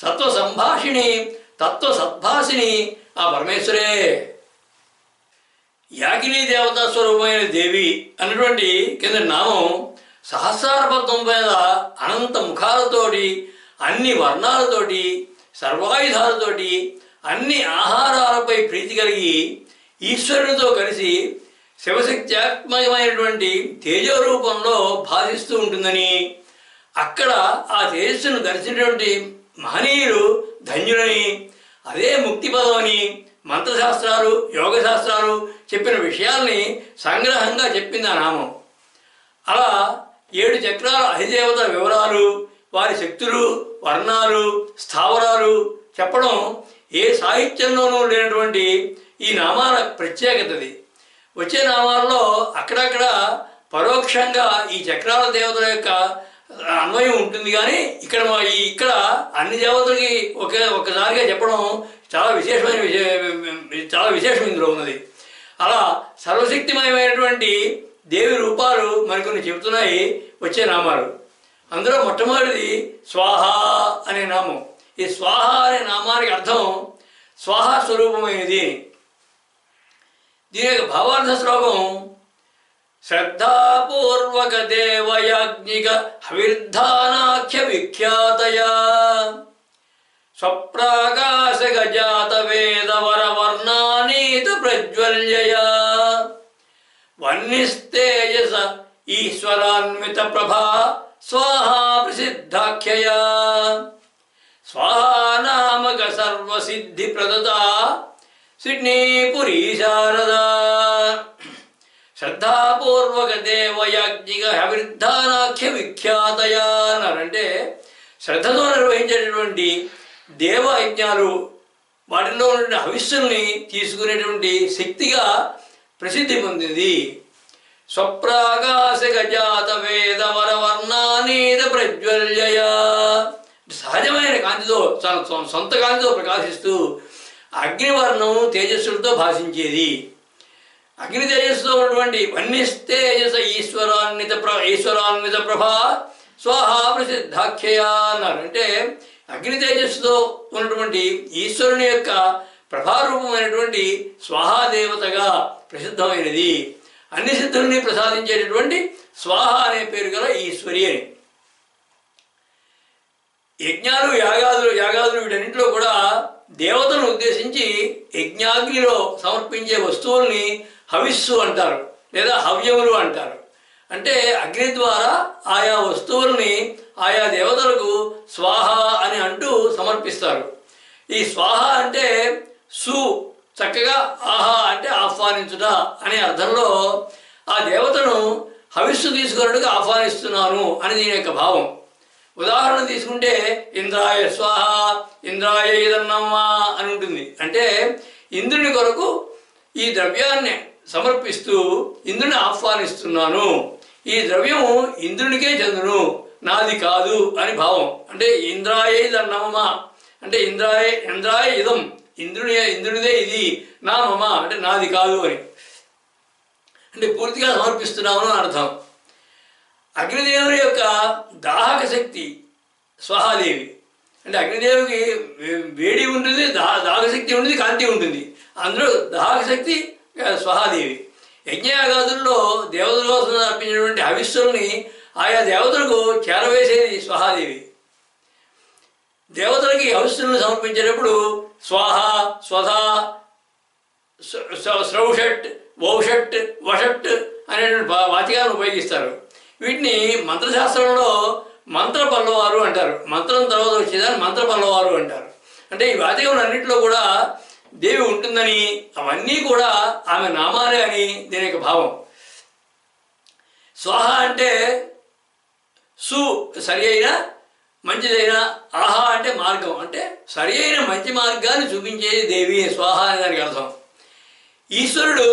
సత్వ సంభాషిణి, తత్వ సద్భాసిని ఆ పరమేశ్వరే. యాగిని దేవతా స్వరూపమైన దేవి అన్నటువంటి కింద నామం సహస్రార పద్మం మీద అనంత ముఖాలతోటి, అన్ని వర్ణాలతోటి, సర్వాయుధాలతోటి, అన్ని ఆహారాలపై ప్రీతి కలిగి ఈశ్వరునితో కలిసి శివశక్త్యాత్మకమైనటువంటి తేజోరూపంలో భాషిస్తూ ఉంటుందని, అక్కడ ఆ తేజస్సును దర్శించినటువంటి మహనీయులు ధన్యులని, అదే ముక్తిపదం అని మంత్రశాస్త్రాలు, యోగశాస్త్రాలు చెప్పిన విషయాల్ని సంగ్రహంగా చెప్పింది ఆ నామం. అలా 7 చక్రాల అధిదేవతల వివరాలు, వారి శక్తులు, వర్ణాలు, స్థావరాలు చెప్పడం ఏ సాహిత్యంలోనూ లేనటువంటి ఈ నామాల ప్రత్యేకతది. వచ్చే నామాల్లో అక్కడక్కడ పరోక్షంగా ఈ చక్రాల దేవతల యొక్క అన్వయం ఉంటుంది, కానీ ఇక్కడ అన్ని దేవతలకి ఒక్కసారిగా చెప్పడం చాలా విశేషం ఇందులో ఉన్నది. అలా సర్వశక్తిమయమైనటువంటి దేవి రూపాలు మరికొన్ని చెబుతున్నాయి వచ్చే నామాలు. అందులో మొట్టమొదటిది స్వాహ అనే నామం. ఈ స్వాహ అనే నామానికి అర్థం స్వాహ స్వరూపమైనది. దీని యొక్క భావార్థ శ్లోకం శ్రద్ధాపూర్వక దేవయాజ్ఞిక హవిర్ధానాఖ్య విఖ్యాతయా స్వప్రాకాశ గజాత వేదవర వర్ణానీత ప్రజ్వల్యయా వన్నిస్తేజస ఈశ్వరాన్విత ప్రభా స్వాహా ప్రసిద్ధాఖ్యయా స్వాహా నామక సర్వసిద్ధి ప్రదతా సిడ్నీపురీ శారదా. శ్రద్ధాపూర్వక దేవయాజ్ఞిక హవిర్ధానాఖ్య విఖ్యాతయా అన్నారంటే శ్రద్ధతో నిర్వహించేటటువంటి దేవయజ్ఞాలు, వాటిలో ఉన్న హవిస్సుల్ని తీసుకునేటువంటి శక్తిగా ప్రసిద్ధి పొందింది. స్వప్రాకాశ గజాత వేద వర వర్ణానీత ప్రజ్వల్యయా, సహజమైన కాంతితో, సొంత కాంతితో ప్రకాశిస్తూ అగ్నివర్ణం తేజస్సులతో భాషించేది. అగ్ని తేజస్సుతో ఉన్నటువంటి వన్నిస్తేజస ఈశ్వరాన్విత ప్రభా స్వాహా ప్రసిద్ధాఖ్యయా అన్నారు. అంటే అగ్ని తేజస్సుతో ఉన్నటువంటి ఈశ్వరుని యొక్క ప్రభారూపమైనటువంటి స్వాహాదేవతగా ప్రసిద్ధమైనది. అన్ని సిద్ధుల్ని ప్రసాదించేటటువంటి స్వాహ అనే పేరు గల ఈశ్వరి అని. యజ్ఞాలు, యాగాదులు వీటన్నింటిలో కూడా దేవతను ఉద్దేశించి యజ్ఞాగ్నిలో సమర్పించే వస్తువుల్ని హవిస్సు అంటారు, లేదా హవ్యములు అంటారు. అంటే అగ్ని ద్వారా ఆయా వస్తువుల్ని ఆయా దేవతలకు స్వాహ అని అంటూ సమర్పిస్తారు. ఈ స్వాహ అంటే చక్కగా, ఆహా అంటే ఆహ్వానించుట అనే అర్థంలో ఆ దేవతను హవిస్సు తీసుకున్నట్టుగా ఆహ్వానిస్తున్నాను అని దీని యొక్క భావం. ఉదాహరణ తీసుకుంటే ఇంద్రాయ స్వాహ, ఇంద్రాయ ఇదన్నమ్మా అని ఉంటుంది. అంటే ఇంద్రుని కొరకు ఈ ద్రవ్యాన్ని సమర్పిస్తూ ఇంద్రుని ఆహ్వానిస్తున్నాను, ఈ ద్రవ్యం ఇంద్రునికే చెందును, నాది కాదు అని భావం. అంటే ఇంద్రాయ ఇదన్నమ్మా అంటే ఇంద్రాయ ఇదం, ఇంద్రునిదే ఇది, నా మమ అంటే నాది కాదు అని, అంటే పూర్తిగా సమర్పిస్తున్నాము అని అర్థం. అగ్నిదేవుని యొక్క దాహక శక్తి స్వహాదేవి. అంటే అగ్నిదేవుకి వేడి ఉంటుంది, దాహశక్తి ఉంటుంది, కాంతి ఉంటుంది. అందులో దాహక శక్తి స్వహాదేవి. యజ్ఞయాగాదుల్లో దేవతల కోసం అర్పించినటువంటి హవిస్సుల్ని ఆయా దేవతలకు చేరవేసేది స్వహాదేవి. దేవతలకి హవిస్సులను సమర్పించేటప్పుడు స్వాహ, స్వధ, స్రౌషట్, వౌషట్, వషట్ అనేటువంటి వాచికాలను ఉపయోగిస్తారు. వీటిని మంత్రశాస్త్రంలో మంత్ర పల్లవారు అంటారు. మంత్రం తర్వాత వచ్చేదాన్ని మంత్ర పల్లవారు అంటారు. అంటే ఈ వాచికములన్నింటిలో కూడా దేవి ఉంటుందని, అవన్నీ కూడా ఆమె నామాలే అని దీని యొక్క భావం. స్వాహ అంటే సరి అయిన మంచిదైన, ఆహా అంటే మార్గం, అంటే సరి అయిన మంచి మార్గాన్ని చూపించేది దేవి స్వాహ అనే దానికి అర్థం. ఈశ్వరుడు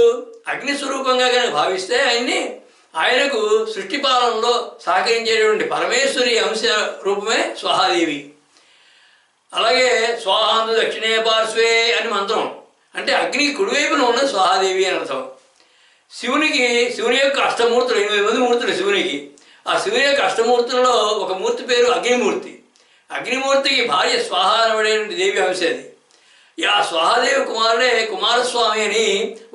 అగ్నిస్వరూపంగా కనుక భావిస్తే ఆయనకు సృష్టి పాలనలో సహకరించేటువంటి పరమేశ్వరి అంశ రూపమే స్వాహాదేవి. అలాగే స్వాహాందు దక్షిణే పార్శ్వే అని మంత్రం, అంటే అగ్నికి కుడివైపున ఉన్న స్వాహాదేవి అని అర్థం. శివుని యొక్క అష్టమూర్తులు 8 మంది మూర్తులు శివునికి. ఆ శివుని యొక్క అష్టమూర్తులలో ఒక మూర్తి పేరు అగ్నిమూర్తి. అగ్నిమూర్తికి భార్య స్వాహ అనబడేటువంటి దేవి అంశ అది. ఆ స్వాహాదేవి కుమారుడే కుమారస్వామి అని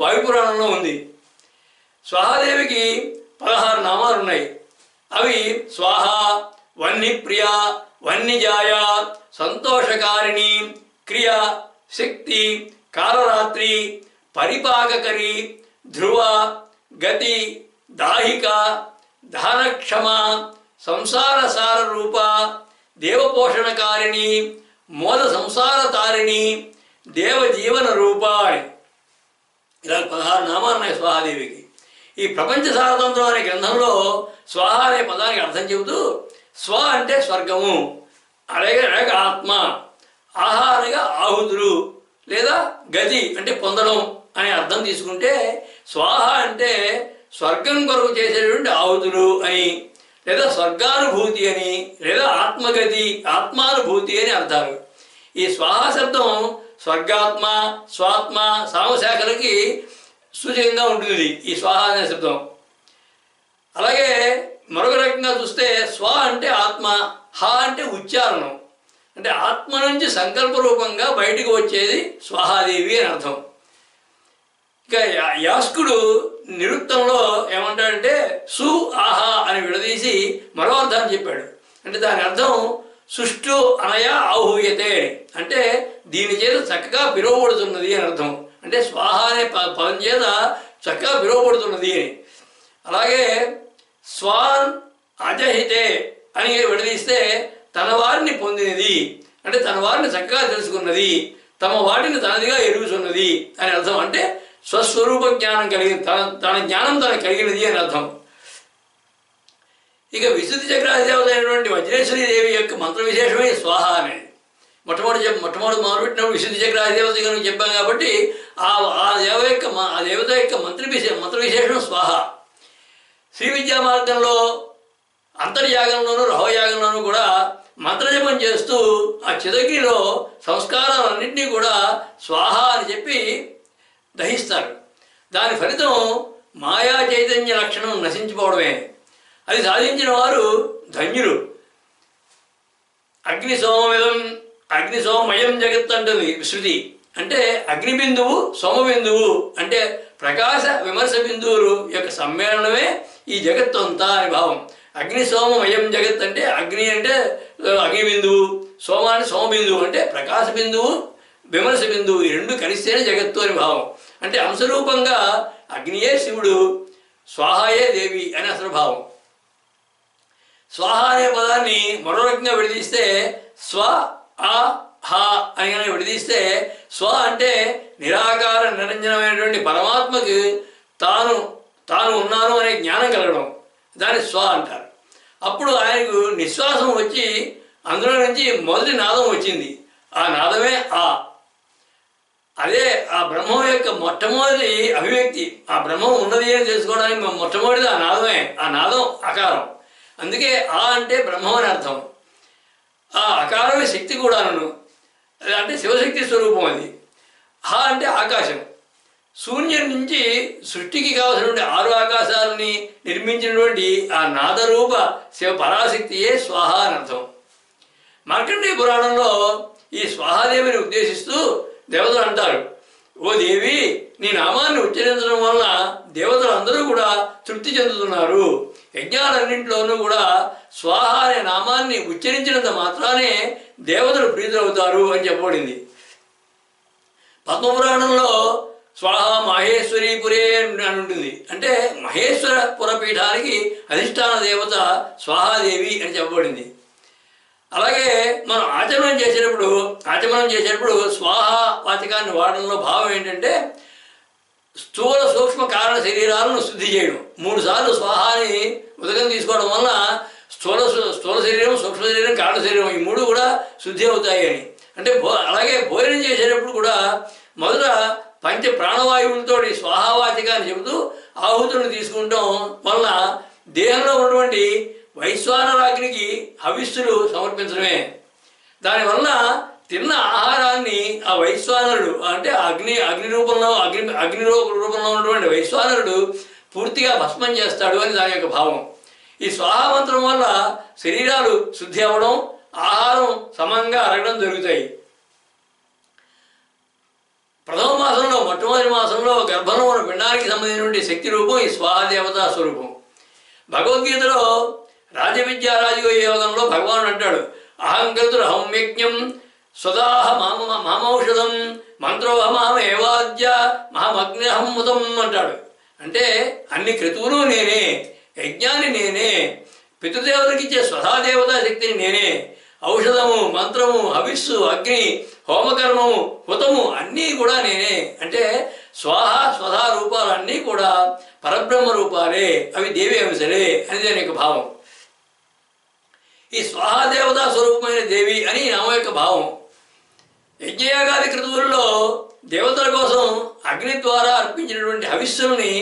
వాయుపురాణంలో ఉంది. స్వాహాదేవికి 16 నామాలు ఉన్నాయి. అవి స్వాహ, వన్నిప్రియ, వన్నిజాయ, సంతోషకారిణి, క్రియ, శక్తి, కాలరాత్రి, పరిపాకకరి, ధ్రువ, గతి, దాహిక, దానక్షమ, సంసారసార రూప, దేవపోషణకారిణి, మోద సంసారతారిణి, దేవజీవన రూప అని ఇలా 16 నామాలు ఉన్నాయి స్వాహాదేవికి. ఈ ప్రపంచ సారతంత్రం అనే గ్రంథంలో స్వాహ అనే పదానికి అర్థం చెబుతూ స్వ అంటే స్వర్గము, అలాగే ఆత్మ, ఆహా అనగా ఆహుతులు లేదా గతి అంటే పొందడం అనే అర్థం తీసుకుంటే స్వాహ అంటే స్వర్గం కొరకు చేసేటువంటి ఆహుతులు అని, లేదా స్వర్గానుభూతి అని, లేదా ఆత్మగతి ఆత్మానుభూతి అని అర్థాలు. ఈ స్వాహ శబ్దం స్వర్గాత్మ, స్వాత్మ, సామశాఖలకి సూచకంగా ఉంటుంది ఈ స్వాహ అనే శబ్దం. అలాగే మరొక రకంగా చూస్తే స్వ అంటే ఆత్మ, హ అంటే ఉచ్చారణం, అంటే ఆత్మ నుంచి సంకల్ప రూపంగా బయటకు వచ్చేది స్వాహాదేవి అని అర్థం. ఇక యాస్కుడు నిరుక్తంలో ఏమంటాడంటే సు ఆహా అని విడదీసి మరో అర్థాన్ని చెప్పాడు. అంటే దాని అర్థం సుష్టు అనయా ఆహూయతే, అంటే దీని చేత చక్కగా పిలువబడుతున్నది అని అర్థం. అంటే స్వాహ అనే పదం చేత చక్కగా పిలువబడుతున్నది అని. అలాగే స్వాన్ అజహితే అని విడదీస్తే తన వారిని పొందినది, అంటే తన వారిని చక్కగా తెలుసుకున్నది, తమ వాటిని తనదిగా ఎరుగుతున్నది అని అర్థం. అంటే స్వస్వరూప జ్ఞానం కలిగి తన జ్ఞానం తనకు కలిగినది అని అర్థం. ఇక విశుద్ధి చక్రాధిదేవత అయినటువంటి వజ్రేశ్వరి దేవి యొక్క మంత్ర విశేషమే స్వాహ అనేది. మొట్టమొదటి మొదలుపెట్టినప్పుడు విశుద్ధి చక్రాధిదేవత కనుక చెప్పాం కాబట్టి ఆ దేవత యొక్క మంత్ర విశేషం స్వాహ. శ్రీ విద్యా మార్గంలో అంతర్యాగంలోనూ రహోయాగంలోనూ కూడా మంత్రజపం చేస్తూ ఆ చిదగ్నిలో సంస్కారాలన్నింటినీ కూడా స్వాహ అని చెప్పి దహిస్తారు. దాని ఫలితం మాయా చైతన్య లక్షణం నశించిపోవడమే. అది సాధించిన వారు ధన్యులు. అగ్నిసోమయం జగత్ అంటుంది శృతి. అంటే అగ్నిబిందువు, సోమబిందువు అంటే ప్రకాశ విమర్శ బిందువులు యొక్క సమ్మేళనమే ఈ జగత్తు అంతా అని భావం. అగ్నిసోమమయం జగత్ అంటే అగ్ని అంటే అగ్నిబిందువు, సోమ అంటే సోమబిందువు అంటే ప్రకాశ బిందువు, విమర్శ బిందువు, ఈ రెండు కలిస్తేనే జగత్తు అని భావం. అంటే అంశరూపంగా అగ్నియే శివుడు, స్వాహాయే దేవి అని అసలు భావం. స్వాహ అనే పదాన్ని మరో రకంగా విడదీస్తే స్వ ఆ హ అని కనుక విడదీస్తే స్వ అంటే నిరాకార నిరంజనమైనటువంటి పరమాత్మకి తాను ఉన్నాను అనే జ్ఞానం కలగడం, దాన్ని స్వ అంటారు. అప్పుడు ఆయనకు నిశ్వాసం వచ్చి అందులో నుంచి మొదటి నాదం వచ్చింది. ఆ నాదమే ఆ. అదే ఆ బ్రహ్మం యొక్క మొట్టమొదటి అభివ్యక్తి. ఆ బ్రహ్మం ఉన్నది అని తెలుసుకోవడానికి మొట్టమొదటిది ఆ నాదమే. ఆ నాదం అకారం. అందుకే ఆ అంటే బ్రహ్మం అని అర్థం. ఆ అకారమే శక్తి కూడాను, అంటే శివశక్తి స్వరూపం అది. హ అంటే ఆకాశం. శూన్యం నుంచి సృష్టికి కావాల్సినటువంటి 6 ఆకాశాలని నిర్మించినటువంటి ఆ నాదరూప శివ పరాశక్తియే స్వాహ అని అర్థం. మార్కండేయ పురాణంలో ఈ స్వాహాదేవిని ఉద్దేశిస్తూ దేవతలు అంటారు, ఓ దేవి, నీ నామాన్ని ఉచ్చరించడం వలన దేవతలు అందరూ కూడా తృప్తి చెందుతున్నారు. యజ్ఞాలన్నింటిలోనూ కూడా స్వాహ అనే నామాన్ని ఉచ్చరించినంత మాత్రానే దేవతలు ప్రీతులవుతారు అని చెప్పబడింది. పద్మపురాణంలో స్వాహ మహేశ్వరీపురే అని ఉంటుంది. అంటే మహేశ్వర పురపీఠానికి అధిష్టాన దేవత స్వాహాదేవి అని చెప్పబడింది. అలాగే మనం ఆచమనం చేసేటప్పుడు స్వాహ వాచకాన్ని వాడడంలో భావం ఏంటంటే స్థూల సూక్ష్మ కారణ శరీరాలను శుద్ధి చేయడం. 3 సార్లు స్వాహాని ఉదకం తీసుకోవడం వల్ల స్థూల శరీరం, సూక్ష్మ శరీరం, కారణ శరీరం ఈ మూడు కూడా శుద్ధి అవుతాయి అని. అంటే అలాగే భోజనం చేసేటప్పుడు కూడా మొదట పంచ ప్రాణవాయువులతో స్వాహావాచిక అని చెబుతూ ఆహుతులను తీసుకుంటాం వలన దేహంలో ఉన్నటువంటి వైశ్వానరాగ్నికి హవిస్సులు సమర్పించడమే. దానివల్ల తిన్న ఆహారాన్ని ఆ వైశ్వానరుడు అంటే అగ్ని రూపంలో ఉన్నటువంటి వైశ్వానరుడు పూర్తిగా భస్మం చేస్తాడు అని దాని యొక్క భావం. ఈ స్వాహా మంత్రం వల్ల శరీరాలు శుద్ధి అవ్వడం, ఆహారం సమంగా అరగడం జరుగుతాయి. ప్రథమ మాసంలో, మొట్టమొదటి మాసంలో గర్భంలో ఉన్న పిండానికి సంబంధించినటువంటి శక్తి రూపం ఈ స్వాహాదేవతా స్వరూపం. భగవద్గీతలో రాజవిద్యా రాజయోగ యోగంలో భగవానుడు అంటాడు, అహంకృతుడు అహం యజ్ఞం స్వదాహ మామౌషధం మంత్రోహమహమేవాద్య మహమగ్నిహముతం అంటాడు. అంటే అన్ని క్రతువులు నేనే, యజ్ఞాన్ని నేనే, పితృదేవతలకు ఇచ్చే స్వధాదేవతా శక్తిని నేనే, ఔషధము, మంత్రము, హవిస్సు, అగ్ని, హోమకర్మము, హుతము అన్నీ కూడా నేనే. అంటే స్వధా రూపాలన్నీ కూడా పరబ్రహ్మ రూపాలే, అవి దేవి అంశలే అని దాని యొక్క భావం. ఈ స్వాహాదేవతా స్వరూపమైన దేవి అని నామం యొక్క భావం. యజ్ఞయాగాది క్రతువుల్లో దేవతల కోసం అగ్ని ద్వారా అర్పించినటువంటి హవిస్సుల్ని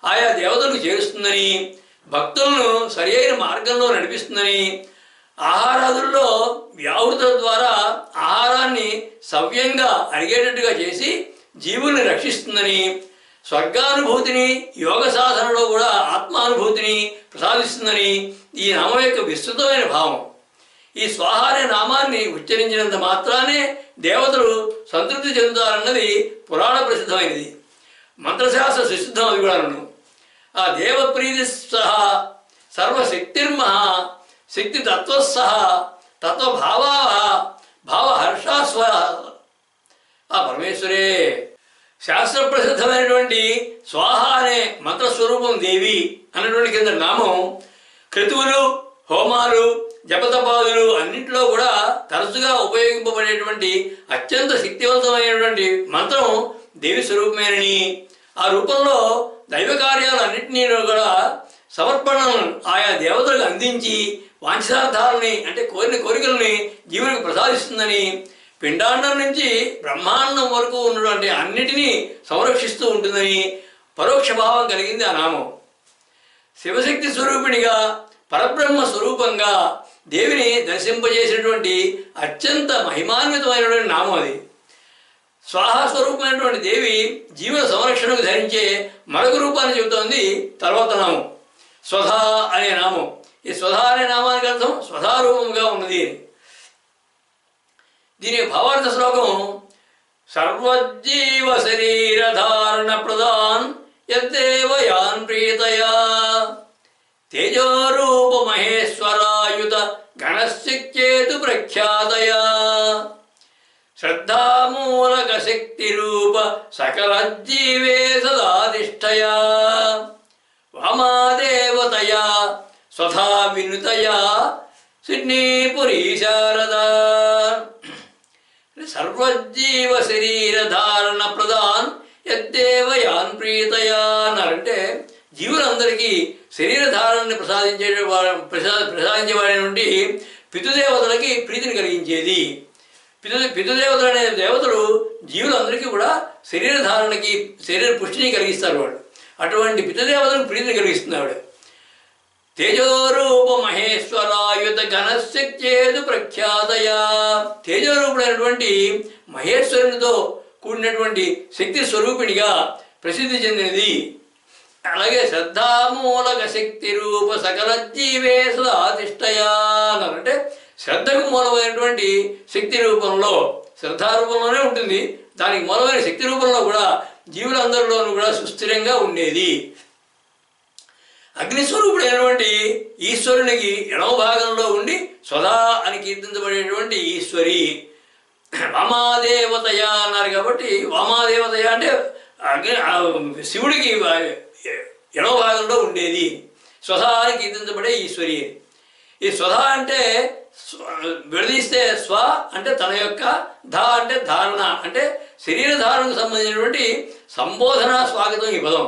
ఆయా దేవతలకు చేరుస్తుందని, భక్తులను సరి అయిన మార్గంలో నడిపిస్తుందని, ఆహారాదుల్లో వ్యాహృతుల ద్వారా ఆహారాన్ని సవ్యంగా అడిగేటట్టుగా చేసి జీవుల్ని రక్షిస్తుందని, స్వర్గానుభూతిని యోగ సాధనలో కూడా ఆత్మానుభూతిని ప్రసాదిస్తుందని ఈ నామం యొక్క విస్తృతమైన భావం. ఈ స్వాహ అనే నామాన్ని ఉచ్చరించినంత మాత్రానే దేవతలు సంతృప్తి చెందుతారన్నది పురాణ ప్రసిద్ధమైనది. మంత్రశాస్త్ర సుసిద్ధం అది కూడాను. ఆ దేవప్రీతి సహా సర్వశక్తిర్మహా శక్తి తత్వసహ తత్వభావా భావహర్షాస్వ ఆ పరమేశ్వరే. శాస్త్ర ప్రసిద్ధమైనటువంటి స్వాహ అనే మంత్రస్వరూపం దేవి అన్నటువంటి కింద నామం క్రతువులు, హోమాలు, జపతపాదులు అన్నింటిలో కూడా తరచుగా ఉపయోగింపబడేటువంటి అత్యంత శక్తివంతమైనటువంటి మంత్రం దేవి స్వరూపమేనని, ఆ రూపంలో దైవ కార్యాలన్నింటినీ కూడా సమర్పణను ఆయా దేవతలకు అందించి వాంఛార్థాలని అంటే కోరిన కోరికలని జీవులకు ప్రసాదిస్తుందని, పిండాండం నుంచి బ్రహ్మాండం వరకు ఉన్నటువంటి అన్నిటినీ సంరక్షిస్తూ ఉంటుందని పరోక్ష భావం కలిగింది ఆ నామం. శివశక్తి స్వరూపిణిగా పరబ్రహ్మ స్వరూపంగా దేవిని దర్శింపజేసినటువంటి అత్యంత మహిమాన్వితమైనటువంటి నామం అది. స్వాహా స్వరూపమైనటువంటి దేవి జీవుల సంరక్షణకు ధరించే మరొక రూపాన్ని చెబుతోంది తర్వాత నామం స్వధా అనే నామం. ఈ స్వధా అనే నామానికి అర్థం స్వధారూపముగా ఉన్నది. దీని భావార్థ శ్లోకం సర్వజీవ శరీర ధారణ ప్రదాన్ యద్దేవయాన్ ప్రీతయా తేజోరూప మహేశ్వరాయుత గణశక్చేతు ప్రఖ్యాతయా శ్రద్ధామూలక శక్తి రూప సకల జీవే సదాధిష్ఠయా వామాదేవతయా స్వధా వినుతయా సిడ్నీపురీ శారదా. సర్వజీవ శరీర ధారణ ప్రదాన్ యద్దేవయాన్ ప్రీతయా అన్నారంటే జీవులందరికీ శరీర ధారణని ప్రసాదించేవాడి నుండి పితృదేవతలకి ప్రీతిని కలిగించేది. పితృదేవతలు అనే దేవతలు జీవులందరికీ కూడా శరీర ధారణకి శరీర పుష్టిని కలిగిస్తారు. వాళ్ళు అటువంటి పితృదేవతలకు ప్రీతిని కలిగిస్తుంది ఆవిడ. తేజోరూప మహేశ్వరాయుత ఘనశక్చేతు ప్రఖ్యాతయా తేజోరూపుడైనటువంటి మహేశ్వరునితో కూడినటువంటి శక్తి స్వరూపిణిగా ప్రసిద్ధి చెందినది. అలాగే శ్రద్ధామూలక శక్తి రూప సకల జీవే సదాధిష్ఠయా అంటే శ్రద్ధకు మూలమైనటువంటి శక్తి రూపంలో, శ్రద్ధారూపంలోనే ఉంటుంది, దానికి మూలమైన శక్తి రూపంలో కూడా జీవులందరిలోనూ కూడా సుస్థిరంగా ఉండేది. అగ్నిస్వరూపుడైనటువంటి ఈశ్వరునికి ఎడమ భాగంలో ఉండి స్వదా అని కీర్తించబడేటువంటి ఈశ్వరి. వామాదేవతయ అన్నారు కాబట్టి వామాదేవతయ అంటే శివుడికి ఎడమ భాగంలో ఉండేది. స్వధా అని కీర్తించబడే ఈశ్వరి. ఈ స్వధా అంటే విడదీస్తే స్వ అంటే తన యొక్క, ధ అంటే ధారణ అంటే శరీర ధారణకు సంబంధించినటువంటి సంబోధన స్వాగతం ఈ పదం.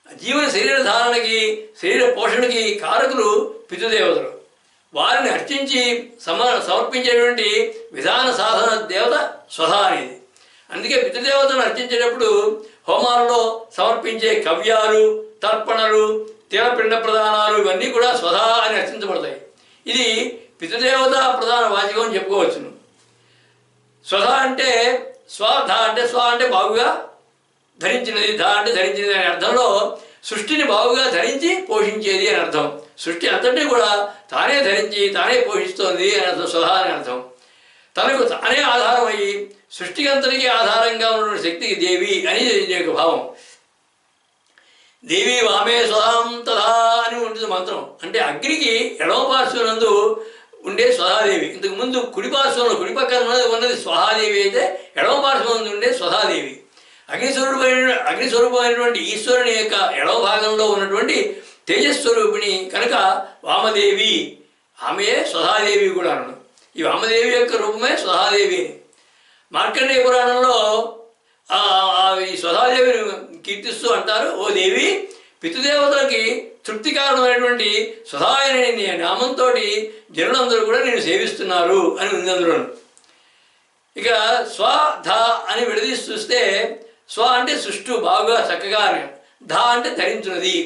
జీవుని శరీర ధారణకి శరీర పోషణకి కారకులు పితృదేవతలు. వారిని అర్చించి సమర్పించేటువంటి విధాన సాధన దేవత స్వధా అనేది. అందుకే పితృదేవతను అర్చించేటప్పుడు హోమాలలో సమర్పించే కవ్యాలు, తర్పణలు, తిలపిండ ప్రదానాలు ఇవన్నీ కూడా స్వధా అని అర్చించబడతాయి. ఇది పితృదేవత ప్రధాన వాచకం అని చెప్పుకోవచ్చును. స్వధ అంటే స్వధ అంటే స్వ అంటే బాగుగా ధరించినది, ధ అంటే ధరించినది అనే అర్థంలో సృష్టిని బాగుగా ధరించి పోషించేది అని అర్థం. సృష్టి అంతటి కూడా తానే ధరించి తానే పోషిస్తోంది అని అర్థం స్వధ అని అర్థం. తనకు తానే ఆధారం అయ్యి సృష్టికి అంతటికీ ఆధారంగా ఉన్న శక్తికి దేవి అని యొక్క భావం. దేవి వామే స్వధాం తథా అని ఉంటుంది మంత్రం. అంటే అగ్నికి ఎడమ పార్శ్వనందు ఉండే స్వధాదేవి. ఇంతకు ముందు కుడి పక్కన ఉన్నది స్వహాదేవి అయితే ఎడమ పార్శ్వనందు ఉండే స్వధాదేవి. అగ్నిస్వరూపమైనటువంటి ఈశ్వరుని యొక్క ఎడవ భాగంలో ఉన్నటువంటి తేజస్వరూపిణి కనుక వామదేవి, ఆమెయే స్వధాదేవి కూడా అన్నాడు. ఈ వామదేవి యొక్క రూపమే స్వధాదేవి. మార్కండేయ పురాణంలో ఈ స్వధాదేవిని కీర్తిస్తూ అంటారు, ఓ దేవి, పితృదేవతలకి తృప్తి కారణమైనటువంటి స్వధాయని నామంతో జనులందరూ కూడా నేను సేవిస్తున్నారు అని ఉంది అందులో. ఇక స్వధ అని విడదీసి చూస్తే స్వ అంటే సృష్టి బాగా చక్కగా, ధ అంటే ధరించున్నది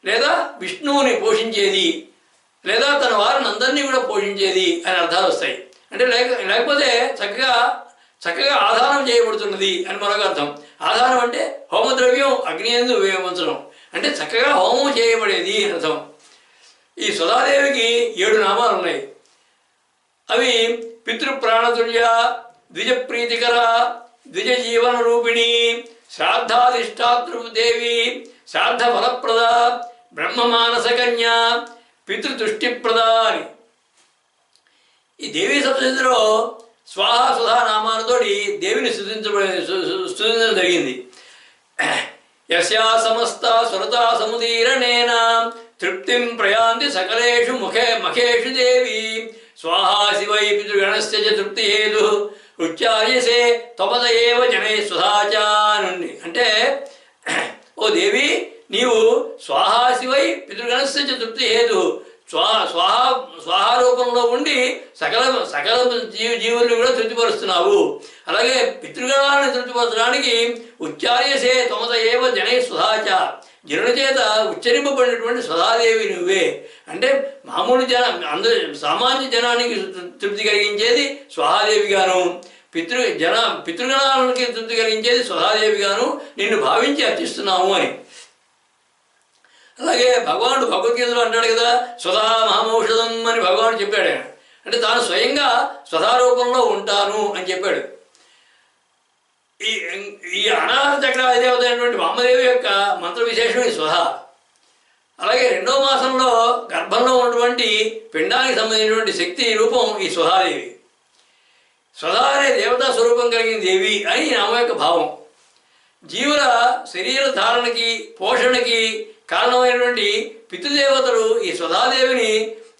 లేదా విష్ణువుని పోషించేది లేదా తన వారిని అందరినీ కూడా పోషించేది అని అర్థాలు వస్తాయి. అంటే లేకపోతే చక్కగా ఆధారం చేయబడుతున్నది అని మరొక అర్థం. ఆధారం అంటే హోమద్రవ్యం అగ్ని యందు ఉంచడం అంటే చక్కగా హోమం చేయబడేది అని అర్థం. ఈ స్వధాదేవికి 7 నామాలు ఉన్నాయి. అవి పితృప్రాణతుల్య, ద్విజప్రీతికర, ద్విజ జీవన రూపిణి, శ్రాద్ధాధిష్టాతృదేవి, శ్రాద్ధ ఫలప్రద, బ్రహ్మమానసకన్య, పితృతుష్టిప్రద అని. ఈ దేవీ సప్తశతిలో స్వాహ సుధా నామాలతోటి దేవిని స్తుతించడం జరిగింది. యస్యా సమస్త సురతా సముదీరణేన తృప్తిం ప్రయాంతి సకలేషు మఖేషు దేవి స్వాహా శివై పితృగణస్య చ తృప్తి హేతు ఉచ్చార్యసే త్వపద ఏవ జనై సుధాచానుండి. అంటే ఓ దేవి, నీవు స్వాహా శివై పితృగణస్య చ తృప్తి హేతు స్వాహా రూపంలో ఉండి సకల జీవుల్ని కూడా తృప్తిపరుస్తున్నావు. అలాగే పితృగణాలను తృప్తిపరచడానికి ఉచ్చార్యసే త్వమత ఏవ జనై సుధాచ, జనుల చేత ఉచ్చరింపబడినటువంటి స్వధాదేవి నువ్వే. అంటే మామూలు సామాన్య జనానికి తృప్తి కలిగించేది స్వహాదేవిగాను, పితృగణాలకి తృప్తి కలిగించేది స్వధాదేవిగాను నిన్ను భావించి అర్చిస్తున్నాము అని. అలాగే భగవానుడు భగవద్గీతలో అంటాడు కదా, స్వధా మహామౌషధం అని భగవానుడు చెప్పాడు. ఆయన అంటే తాను స్వయంగా స్వధారూపంలో ఉంటాను అని చెప్పాడు. ఈ అనాహత చక్రాధిదేవత అయినటువంటి వామదేవి యొక్క మంత్ర విశేషం ఈ స్వధ. అలాగే 2వ మాసంలో గర్భంలో ఉన్నటువంటి పిండానికి సంబంధించినటువంటి శక్తి రూపం ఈ స్వధాదేవి. స్వధ అనే దేవతా స్వరూపం కలిగిన దేవి అని ఈ నామం యొక్క భావం. జీవుల శరీర ధారణకి పోషణకి కారణమైనటువంటి పితృదేవతలు ఈ స్వధాదేవిని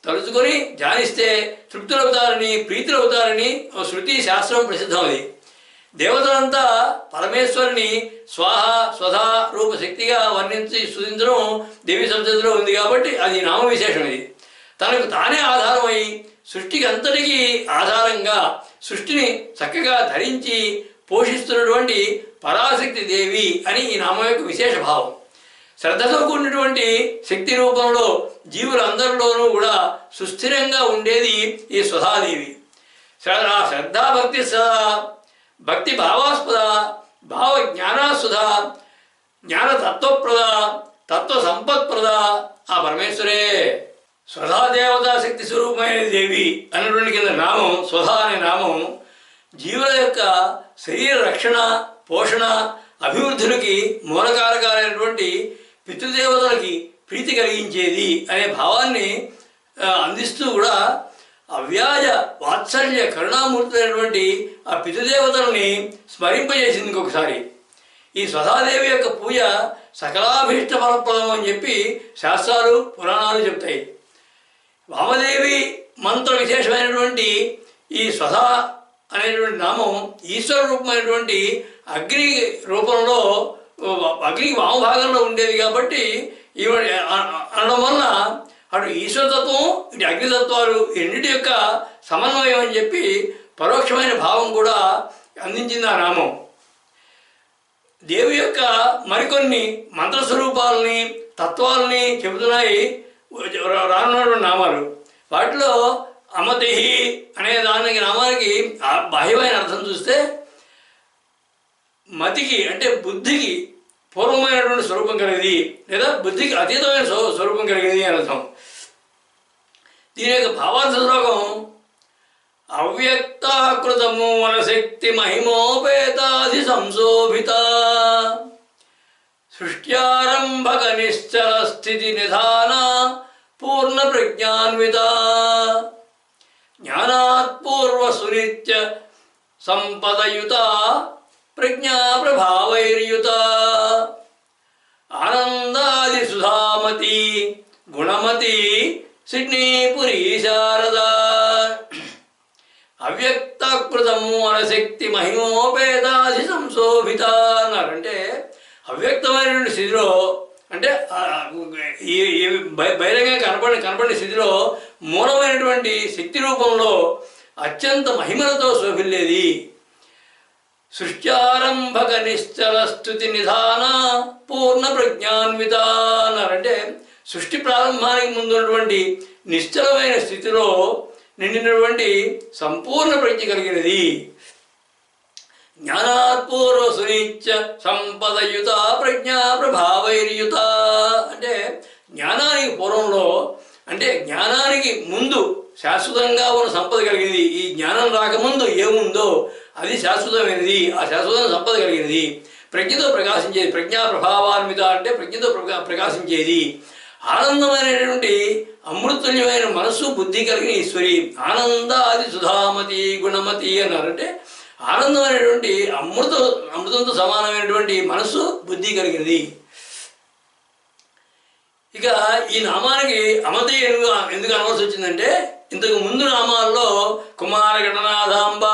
తలుచుకొని ధ్యానిస్తే తృప్తులవుతారని, ప్రీతులవుతారని శృతి శాస్త్రం ప్రసిద్ధమది. దేవతలంతా పరమేశ్వరుని స్వాహ స్వధా రూప శక్తిగా వర్ణించి స్తుతించడం దేవి సంస్కృతిలో ఉంది కాబట్టి అది నామ విశేషం. ఇది తనకు తానే ఆధారమై సృష్టికి అంతటికీ ఆధారంగా సృష్టిని చక్కగా ధరించి పోషిస్తున్నటువంటి పరాశక్తి దేవి అని ఈ నామం యొక్క విశేష భావం. శ్రద్ధతో కూడినటువంటి శక్తి రూపంలో జీవులందరిలోనూ కూడా సుస్థిరంగా ఉండేది ఈ స్వధాదేవి. శ్రద్ధాభక్తి సదా, భక్తి భావాస్పద, భావ జ్ఞానాసుధ, జ్ఞానతత్వప్రద, తత్వ సంపత్ప్రద ఆ పరమేశ్వరే. స్వధాదేవతా శక్తి స్వరూపమైన దేవి అన్నటువంటి కింద నామం స్వధా అనే నామం జీవుల యొక్క శరీర రక్షణ, పోషణ, అభివృద్ధులకి మూలకారకాలైనటువంటి పితృదేవతలకి ప్రీతి కలిగించేది అనే భావాన్ని అందిస్తూ కూడా అవ్యాజ వాత్సల్య కరుణామూర్తులైనటువంటి ఆ పితృదేవతలని స్మరింపజేసింది ఇంకొకసారి. ఈ స్వధాదేవి యొక్క పూజ సకలాభీష్ట ఫలప్రదం అని చెప్పి శాస్త్రాలు పురాణాలు చెప్తాయి. వామదేవి మంత్ర విశేషమైనటువంటి ఈ స్వధా అనేటువంటి నామం ఈశ్వర రూపమైనటువంటి అగ్ని రూపంలో, అగ్నికి వామభాగంలో ఉండేది కాబట్టి అనడం వలన అటు ఈశ్వరతత్వం ఇటు అగ్నితత్వాలు రెండింటి యొక్క సమన్వయం అని చెప్పి పరోక్షమైన భావం కూడా అందించింది ఆ నామం. దేవి యొక్క మరికొన్ని మంత్రస్వరూపాలని తత్వాలని చెబుతున్నాయి రానున్నటువంటి నామాలు. వాటిలో అమతి అనే దానికి నామానికి బాహ్యమైన అర్థం చూస్తే మతికి అంటే బుద్ధికి పూర్వమైనటువంటి స్వరూపం కలిగింది లేదా బుద్ధికి అతీతమైన స్వరూపం కలిగింది అని అర్థం. దీని యొక్క భావార్థ శ్లోకం అవ్యక్తాకృతము మనశక్తి మహిమోపేతాది సంశోభిత సృష్ట్యారంభక నిశ్చల స్థితి నిధాన పూర్ణ ప్రజ్ఞాన్విత జ్ఞానాత్పూర్వ సునిత్య సంపదయుత ప్రజ్ఞా ప్రభావైర్యుత ఆనందాది సుధామతి గుణమతి సిడ్నీపురీ శారద. అవ్యక్తకృతము అనశక్తి మహిమోపేతాది సంశోభిత అన్నారంటే అవ్యక్తమైనటువంటి స్థితిలో అంటే బహిరంగంగా కనపడిన స్థితిలో మూలమైనటువంటి శక్తి రూపంలో అత్యంత మహిమలతో శోభిల్లేది. సృష్ట్యారంభక నిశ్చల స్థుతి నిధాన పూర్ణ ప్రజ్ఞాన్విత అన్నారంటే సృష్టి ప్రారంభానికి ముందున్నటువంటి నిశ్చలమైన స్థితిలో నిండినటువంటి సంపూర్ణ ప్రజ్ఞ కలిగినది. జ్ఞానాత్పూర్వ సునిత్య సంపదయుత ప్రజ్ఞా ప్రభావైర్యుత అంటే జ్ఞానానికి పూర్వంలో అంటే జ్ఞానానికి ముందు శాశ్వతంగా ఉన్న సంపద కలిగింది. ఈ జ్ఞానం రాకముందు ఏముందో అది శాశ్వతమైనది, ఆ శాశ్వతమైన సంపద కలిగినది. ప్రజ్ఞతో ప్రకాశించేది, ప్రజ్ఞా ప్రభావాన్విత అంటే ప్రజ్ఞతో ప్రకాశించేది. ఆనందమైనటువంటి అమృతుల్యమైన మనస్సు బుద్ధి కలిగిన ఈశ్వరి. ఆనందాది సుధామతి గుణమతి అన్నారంటే ఆనందమైనటువంటి అమృతంతో సమానమైనటువంటి మనస్సు బుద్ధి కలిగినది. ఇక ఈ నామానికి అమతి ఎందుకు అనవలసి వచ్చిందంటే ఇంతకు ముందు నామాల్లో కుమార గణనాథాంబ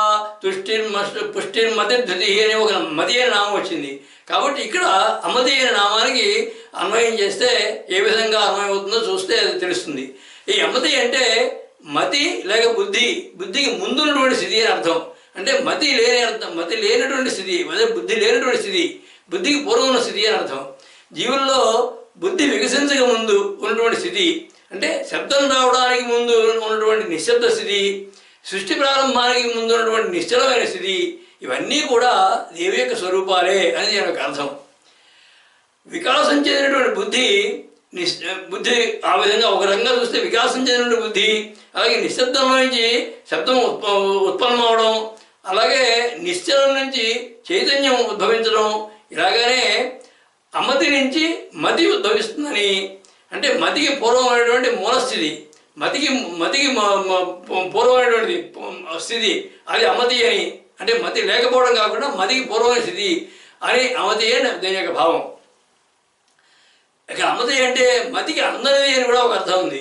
పుష్టిర్మతి ధృతి అనే ఒక మతి అనే నామం వచ్చింది. కాబట్టి ఇక్కడ అమతి అనే నామానికి అన్వయం చేస్తే ఏ విధంగా అన్వయం అవుతుందో చూస్తే అది తెలుస్తుంది. ఈ అమతి అంటే మతి లేక బుద్ధికి ముందున్నటువంటి స్థితి అని అర్థం. అంటే మతి లేనటువంటి స్థితి, అదే బుద్ధి లేనటువంటి స్థితి, బుద్ధికి పూర్వం ఉన్న స్థితి అని అర్థం. జీవుల్లో బుద్ధి వికసించక ముందు ఉన్నటువంటి స్థితి అంటే శబ్దం రావడానికి ముందు ఉన్నటువంటి నిశ్శబ్ద స్థితి, సృష్టి ప్రారంభానికి ముందు ఉన్నటువంటి నిశ్చలమైన స్థితి, ఇవన్నీ కూడా దేవి యొక్క స్వరూపాలే అని దీని యొక్క అర్థం. వికాసం చెందినటువంటి బుద్ధి ఆ విధంగా ఒక రకంగా చూస్తే వికాసం చెందినటువంటి బుద్ధి, అలాగే నిశ్శబ్దంలో నుంచి శబ్దం ఉత్పన్నం అవడం, అలాగే నిశ్చలం నుంచి చైతన్యం ఉద్భవించడం, ఇలాగనే అమతి నుంచి మతి ఉద్భవిస్తుందని అంటే మతికి పూర్వమైనటువంటి మూలస్థితి, మతికి పూర్వమైనటువంటి స్థితి అది అమతి అని అంటే మతి లేకపోవడం కాకుండా మతికి పూర్వమైన స్థితి అని అమతి అని దీని యొక్క భావం. ఇక అమతి అంటే మతికి అందనిది అని కూడా ఒక అర్థం ఉంది.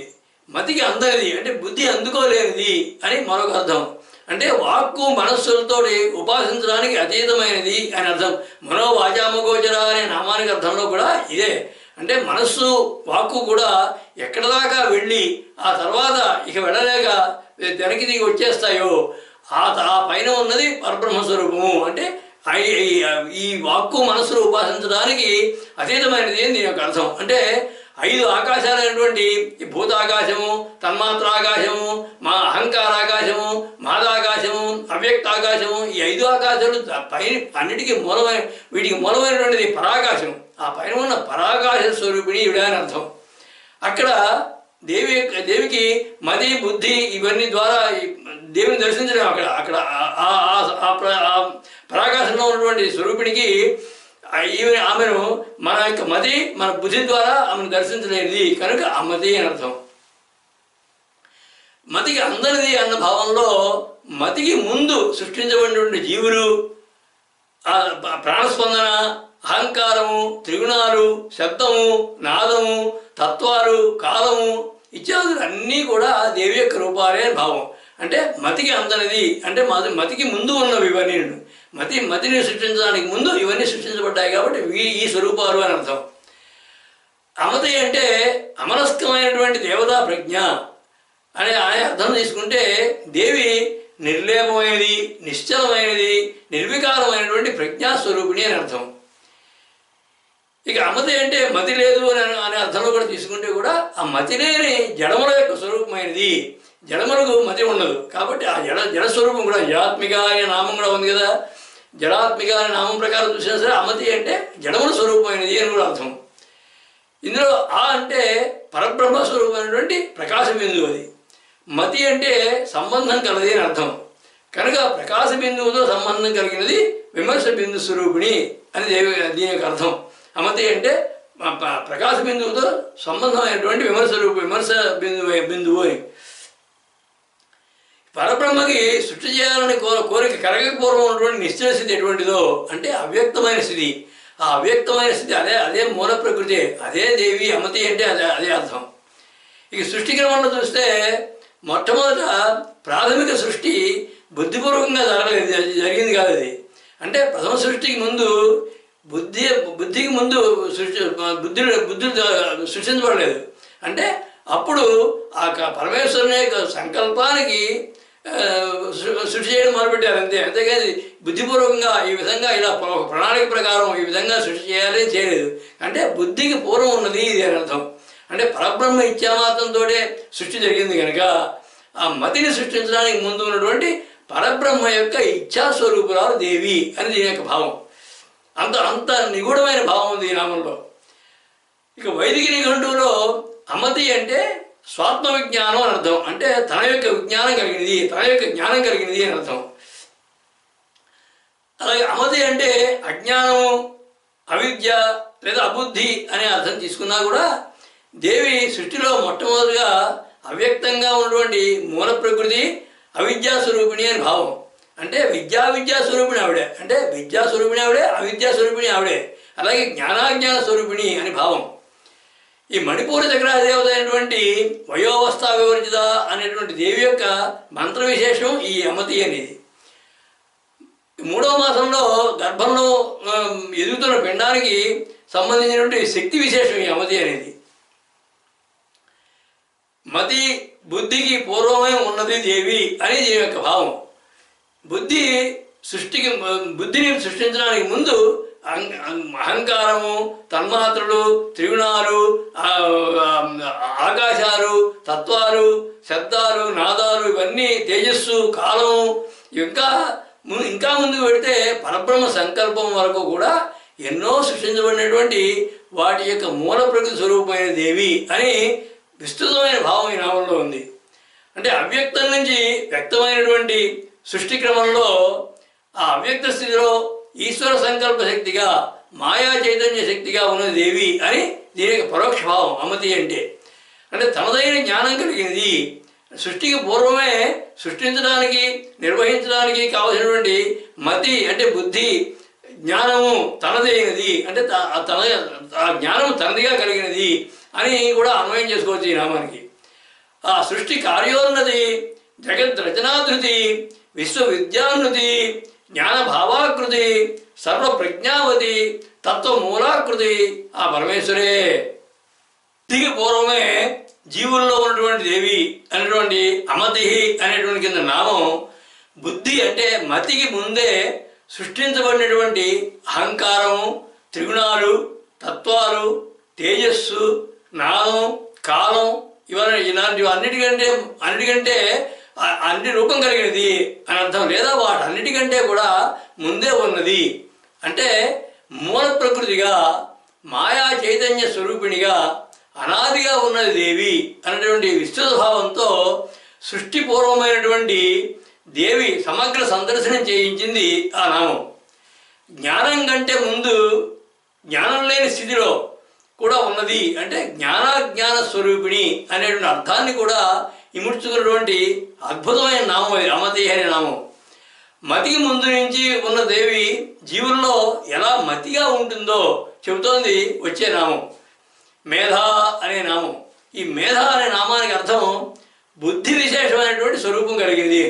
మతికి అందనిది అంటే బుద్ధి అందుకోలేనిది అని మరొక అర్థం. అంటే వాక్కు మనస్సులతో ఉపాసించడానికి అతీతమైనది అని అర్థం. మనోవాచామగోచర అనే నామానికి అర్థంలో కూడా ఇదే. అంటే మనస్సు వాక్కు కూడా ఎక్కడ దాకా వెళ్ళి ఆ తర్వాత ఇక వెళ్ళలేక వెనక్కి దిగి వచ్చేస్తాయో ఆ పైన ఉన్నది పరబ్రహ్మస్వరూపము. అంటే ఈ వాక్కు మనస్సును ఉపాసించడానికి అతీతమైనది అని దీని యొక్క అర్థం. అంటే 5 ఆకాశాలైనటువంటి ఈ భూతాకాశము, తన్మాత్రాకాశము, మా అహంకారాకాశము, మాదాకాశము, అవ్యక్తాకాశము, ఈ 5 ఆకాశాలు పైన అన్నిటికీ వీటికి మూలమైనటువంటిది పరాకాశం. ఆ పైన ఉన్న పరాకాశ స్వరూపిణి ఇవిడ అని అర్థం. అక్కడ దేవికి మది బుద్ధి ఇవన్నీ ద్వారా దేవుని దర్శించడం అక్కడ పరాకాశంలో ఉన్నటువంటి స్వరూపిణికి ఆమెను మన యొక్క మతి మన బుద్ధి ద్వారా ఆమెను దర్శించలేనిది కనుక అమతి అని అర్థం. మతికి అందరిది అన్న భావంలో మతికి ముందు సృష్టించబడినటువంటి జీవులు, ప్రాణస్పందన, అహంకారము, త్రిగుణాలు, శబ్దము, నాదము, తత్వాలు, కాలము ఇత్యాదులు అన్నీ కూడా దేవి యొక్క రూపాలే అని భావం. అంటే మతికి అందనిది అంటే మతికి ముందు ఉన్నవి ఇవన్నీ. మతిని సృష్టించడానికి ముందు ఇవన్నీ సృష్టించబడ్డాయి కాబట్టి ఈ స్వరూపాలు అని అర్థం. అమతి అంటే అమనస్కమైనటువంటి దేవతా ప్రజ్ఞ అనే అర్థం తీసుకుంటే దేవి నిర్లేపమైనది, నిశ్చలమైనది, నిర్వికారమైనటువంటి ప్రజ్ఞాస్వరూపిణి అని అర్థం. ఇక అమతి అంటే మతి లేదు అనే అర్థంలో కూడా తీసుకుంటే కూడా ఆ మతి లేని జడముల యొక్క స్వరూపమైనది. జడములకు మతి ఉండదు కాబట్టి ఆ జడస్వరూపం కూడా జడాత్మిక అనే నామం కూడా ఉంది కదా. జడాత్మిక అనే నామం ప్రకారం చూసినా సరే అమతి అంటే జడముల స్వరూపమైనది అని కూడా అర్థం. ఇందులో ఆ అంటే పరబ్రహ్మ స్వరూపమైనటువంటి ప్రకాశ బిందువు అది. మతి అంటే సంబంధం కలది అని అర్థం. కనుక ప్రకాశ బిందువుతో సంబంధం కలిగినది విమర్శ బిందు స్వరూపిణి అని దీని యొక్క అర్థం. అమతి అంటే ప్రకాశ బిందువుతో సంబంధమైనటువంటి విమర్శ బిందువు అని. పరబ్రహ్మకి సృష్టి చేయాలని కోరిక కరగపూర్వం ఉన్నటువంటి నిశ్చల స్థితి ఎటువంటిదో అంటే అవ్యక్తమైన స్థితి. ఆ అవ్యక్తమైన స్థితి అదే మూల ప్రకృతి, అదే దేవి. అమతి అంటే అదే అర్థం. ఇక సృష్టి క్రమంలో చూస్తే మొట్టమొదట ప్రాథమిక సృష్టి బుద్ధిపూర్వకంగా జరిగింది కాదు అది. అంటే ప్రథమ సృష్టికి ముందు బుద్ధికి ముందు బుద్ధి సృష్టించబడలేదు. అంటే అప్పుడు ఆ పరమేశ్వరుని యొక్క సంకల్పానికి సృష్టి చేయడం మొదలుపెట్టారు అంతే. అంతేకాదు బుద్ధిపూర్వకంగా ఈ విధంగా ఇలా ప్రణాళిక ప్రకారం ఈ విధంగా సృష్టి చేయాలని చేయలేదు. అంటే బుద్ధికి పూర్వం ఉన్నది ఇది అని అర్థం. అంటే పరబ్రహ్మ ఇచ్చామాత్రంతో సృష్టి జరిగింది కనుక ఆ మతిని సృష్టించడానికి ముందు ఉన్నటువంటి పరబ్రహ్మ యొక్క ఇచ్ఛాస్వరూపురాలు దేవి అని దీని యొక్క భావం. అంత నిగూఢమైన భావం ఉంది ఈ నామంలో. ఇక వైదిక నిఘంటువులో అమతి అంటే స్వాత్మ విజ్ఞానం అని అర్థం. అంటే తన యొక్క విజ్ఞానం కలిగినది, తన యొక్క జ్ఞానం కలిగినది అని అర్థం. అలాగే అమతి అంటే అజ్ఞానము, అవిద్య లేదా అబుద్ధి అనే అర్థం తీసుకున్నా కూడా దేవి సృష్టిలో మొట్టమొదటిగా అవ్యక్తంగా ఉన్నటువంటి మూల ప్రకృతి అవిద్యాస్వరూపిణి అని భావం. అంటే విద్యా స్వరూపిణి ఆవిడే. అంటే విద్యాస్వరూపిణి ఆవిడే, అవిద్యాస్వరూపిణి ఆవిడే. అలాగే జ్ఞానాజ్ఞాన స్వరూపిణి అని భావం. ఈ మణిపూర చక్రాదేవత అయినటువంటి వయోవస్థ వివర్జిత అనేటువంటి దేవి యొక్క మంత్ర విశేషం ఈ అమతి అనేది. 3వ మాసంలో గర్భంలో ఎదుగుతున్న పిండానికి సంబంధించినటువంటి శక్తి విశేషం ఈ అమతి అనేది. మతి బుద్ధికి పూర్వమే ఉన్నది దేవి అని దీని యొక్క భావం. బుద్ధిని సృష్టించడానికి ముందు అహంకారము, తన్మాత్రలు, త్రిగుణాలు, ఆకాశాలు, తత్వాలు, శబ్దాలు, నాదాలు, ఇవన్నీ తేజస్సు, కాలము, ఇంకా ముందుకు పెడితే పరబ్రహ్మ సంకల్పం వరకు కూడా ఎన్నో సృష్టించబడినటువంటి వాటి యొక్క మూల ప్రకృతి స్వరూపమైన దేవి అని విస్తృతమైన భావం ఈ నామంలో ఉంది. అంటే అవ్యక్తం నుంచి వ్యక్తమైనటువంటి సృష్టి క్రమంలో ఆ అవ్యక్త స్థితిలో ఈశ్వర సంకల్ప శక్తిగా, మాయా చైతన్య శక్తిగా ఉన్నది దేవి అని దీనికి పరోక్ష భావం అమతి అంటే. అంటే తనదైన జ్ఞానం కలిగినది. సృష్టికి పూర్వమే సృష్టించడానికి, నిర్వహించడానికి కావలసినటువంటి మతి అంటే బుద్ధి, జ్ఞానము తనదైనది. అంటే ఆ జ్ఞానము తనదిగా కలిగినది అని కూడా అన్వయం చేసుకోవచ్చు ఈ నామానికి. ఆ సృష్టి కార్యోన్నతి, జగత్ రచనాధృతి, విశ్వవిద్యాన్నతి, జ్ఞానభావాకృతి, సర్వప్రజ్ఞావతి, తత్వమూలాకృతి ఆ పరమేశ్వరే. బుద్ధికి పూర్వమే జీవుల్లో ఉన్నటువంటి దేవి అనేటువంటి అమతి అనేటువంటి కింద నామం. బుద్ధి అంటే మతికి ముందే సృష్టించబడినటువంటి అహంకారము, త్రిగుణాలు, తత్వాలు, తేజస్సు, నాదం, కాలం, ఇలాంటివి అన్నిటికంటే అన్ని రూపం కలిగినది అని అర్థం. లేదా వాటన్నిటికంటే కూడా ముందే ఉన్నది. అంటే మూల ప్రకృతిగా, మాయా చైతన్య స్వరూపిణిగా, అనాదిగా ఉన్నది దేవి అనేటువంటి విస్తృత భావంతో సృష్టిపూర్వమైనటువంటి దేవి సమగ్ర సందర్శనం చేయించింది ఆ నామం. జ్ఞానం కంటే ముందు జ్ఞానం లేని స్థితిలో కూడా ఉన్నది. అంటే జ్ఞానాజ్ఞాన స్వరూపిణి అనేటువంటి అర్థాన్ని కూడా ఇముడ్చుకున్నటువంటి అద్భుతమైన నామం అది అమతి అనే నామం. మతికి ముందు నుంచి ఉన్న దేవి జీవుల్లో ఎలా మతిగా ఉంటుందో చెబుతోంది వచ్చే నామం మేధ అనే నామం. ఈ మేధ అనే నామానికి అర్థం బుద్ధి విశేషమైనటువంటి స్వరూపం కలిగింది.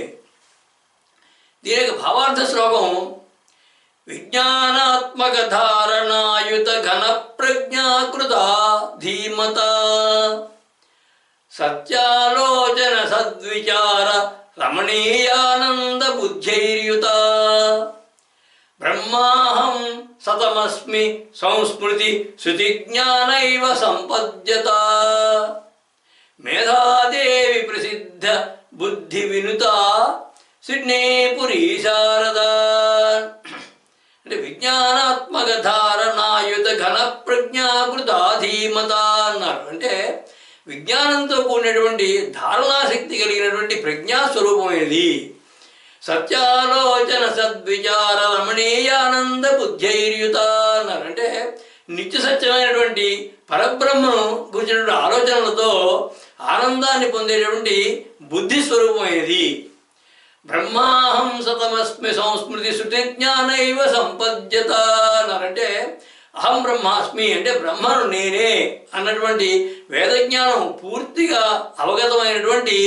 దీని యొక్క భావార్థ శ్లోకం విజ్ఞానాత్మక ధారణాయుత ఘన ప్రజ్ఞాకృత ధీమత సత్యాలోచన సద్విచార రమణీయానంద బుద్ధ్యైర్యుత బ్రహ్మాహం సతమస్మి సంస్మృతి శృతిజ్ఞానైవ సంపద్యత మేధాదేవి ప్రసిద్ధ బుద్ధి వినుత సిడ్నేపురీ శారద. అంటే విజ్ఞానాత్మక ధారణాయుత ఘన ప్రజ్ఞాకృతాధీమత అన్నారు. అంటే విజ్ఞానంతో కూడినటువంటి ధారణాశక్తి కలిగినటువంటి ప్రజ్ఞాస్వరూపమైనది. సత్యాలోచన సద్విచార రమణీయానంద బుద్ధ్యైర్యుత అన్నారు. అంటే నిత్య సత్యమైనటువంటి పరబ్రహ్మను గురించినటువంటి ఆలోచనలతో ఆనందాన్ని పొందేటువంటి బుద్ధి స్వరూపమైనది. బ్రహ్మాహం సతమస్మి సంస్మృతి శృతి జ్ఞానైవ సంపద్యత అన్నారంటే అహం బ్రహ్మాస్మి అంటే బ్రహ్మను నేనే అన్నటువంటి వేదజ్ఞానం పూర్తిగా అవగతమైనటువంటి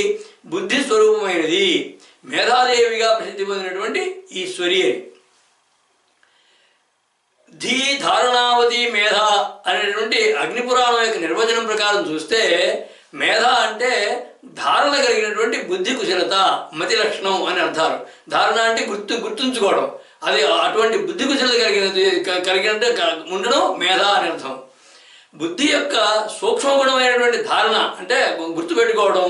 బుద్ధి స్వరూపమైనది. మేధాదేవిగా ప్రసిద్ధి పొందినటువంటి ఈశ్వరి అని. ధీ ధారణావతి మేధ అనేటువంటి అగ్నిపురాణం యొక్క నిర్వచనం ప్రకారం చూస్తే మేధ అంటే ధారణ కలిగినటువంటి బుద్ధి కుశలత, మతి లక్షణం అని అర్థాలు. ధారణ అంటే గుర్తుంచుకోవడం, అది అటువంటి బుద్ధి కుశలత కలిగినట్టు ఉండడం మేధ అని అర్థం. బుద్ధి యొక్క సూక్ష్మ గుణమైనటువంటి ధారణ అంటే గుర్తుపెట్టుకోవడం,